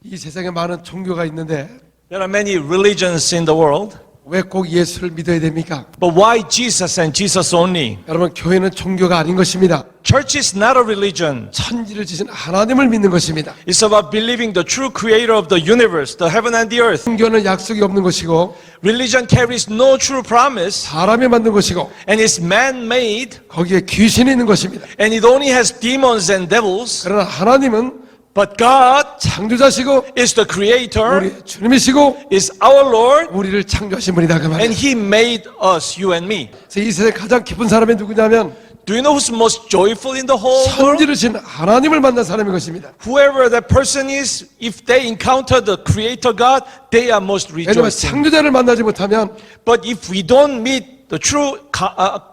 이 세상에 많은 종교가 있는데 There are many religions in the world, 왜 꼭 예수를 믿어야 됩니까? but why Jesus and Jesus only? 여러분, 교회는 종교가 아닌 것입니다. Church is not a religion. 천지를 지신 하나님을 믿는 것입니다. It's about believing the true creator of the universe, the heaven and the earth. 종교는 약속이 없는 것이고 Religion carries no true promise 사람이 만든 것이고 and is man-made 거기에 귀신이 있는 것입니다. and it only has demons and devils. 그러나 하나님은 But God 창조자시고 is the creator, 우리 주님이시고 is our Lord, 우리를 창조하신 분이다 그 and 말이에요. He made us, you and me. 그래서 이 세상에 가장 기쁜 사람이 누구냐면 Do you know who's most joyful in the whole world? 천지를 진 하나님을 만난 사람인 것입니다. Whoever that person is, if they encounter the creator God, they are most 왜냐하면 rejoicing. 창조자를 만나지 못하면 But if we don't meet the true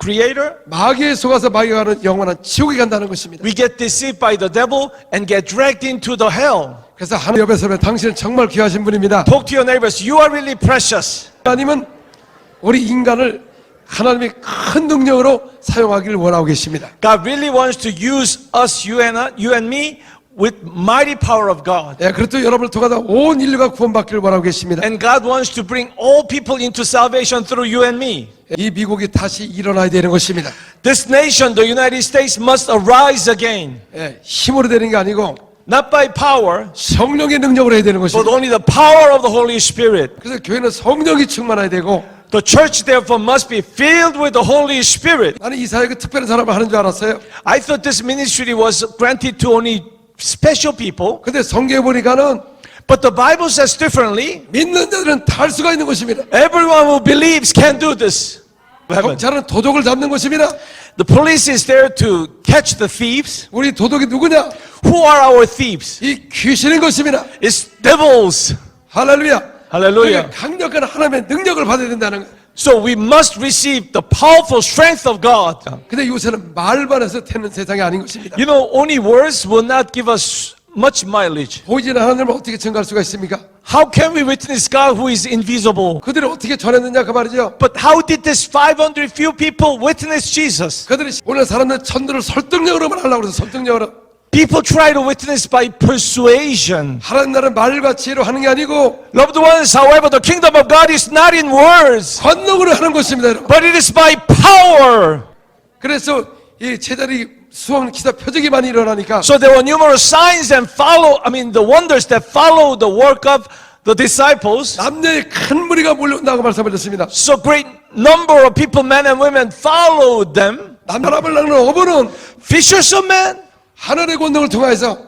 creator, 마귀에 속아서 마귀가 가는 영원한 지옥에 간다는 것입니다. we get deceived by the devil and get dragged into the hell. 그래서 하나님 옆에 서면 당신은 정말 귀하신 분입니다. Talk to your neighbors. You are really precious. 하나님은 우리 인간을 하나님의 큰 능력으로 사용하기를 원하고 계십니다. God really wants to use us, you and me, with mighty power of God. 예, 그렇도 여러분을 통하여 온 인류가 구원받기를 원하고 계십니다. And God wants to bring all people into salvation through you and me. 이 미국이 다시 일어나야 되는 것입니다. This nation, the United States, must arise again. 예, 힘으로 되는 게 아니고 Not by power, 성령의 능력으로 해야 되는 but 것입니다. only the power of the Holy Spirit. 그래서 교회는 성령이 충만해야 되고 The church, therefore, must be filled with the Holy Spirit. 나는 이 사회가 특별한 사람을 하는 줄 알았어요. I thought this ministry was granted to only special people, 근데 성경에 보니까는 but the Bible says differently. 믿는 자들은 다 할 수가 있는 것입니다. Everyone who believes can do this. 경찰은 도둑을 잡는 것입니다. The police is there to catch the thieves. 우리 도둑이 누구냐? Who are our thieves? 이 귀신인 것입니다. It's devils. 할렐루야. Hallelujah. 그러니까 강력한 하나님의 능력을 받아야 된다는 거예요. So we must receive the powerful strength of God. 근데 요새는 말만 해서 되는 세상이 아닌 것입니다. You know, only words will not give us much mileage. 보이지는 하나님을 어떻게 증거할 수가 있습니까? How can we witness God who is invisible? 그들이 어떻게 전했느냐 그 말이죠. But how did this 500 few people witness Jesus? 그들이 오늘 사람들 천들을 설득력으로만 하려고 그래서 설득력으로. People try to witness by persuasion. 하나님 나라는 말과 지혜로 하는 게 아니고 Loved ones, however, the kingdom of God is not in words, 권능으로 하는 것입니다, 여러분. but it is by power. 그래서 이 제자리 수원 기사 표적이 많이 일어나니까 So there were numerous signs and the wonders that follow the work of the disciples. 남녀의 큰 무리가 몰려온다고 말씀드렸습니다. So great number of people, men and women, followed them. 남사람을 나누는 어부는 Fishers of men, 하늘의 권능을 통해서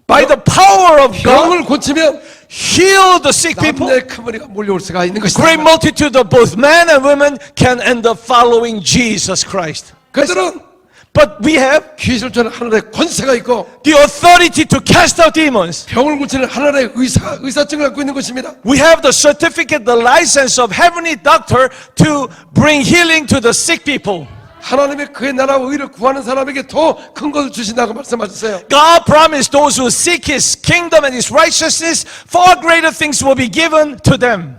by the power of God, 병을 고치면 heal the sick people. 남녀의 큰 무리가 몰려올 수가 있는 Great 것이다. multitude of both men and women can end up following Jesus Christ. 그들은 But we have 귀신을 쫓는 하늘의 권세가 있고 the authority to cast out demons. 병을 고치는 하늘의 의사증을 갖고 있는 것입니다. We have the certificate, the license of heavenly doctor to bring healing to the sick people. 하나님의 그의 나라와 의를 구하는 사람에게 더 큰 것을 주신다고 말씀하셨어요. God promised those who seek His kingdom and His righteousness, far greater things will be given to them.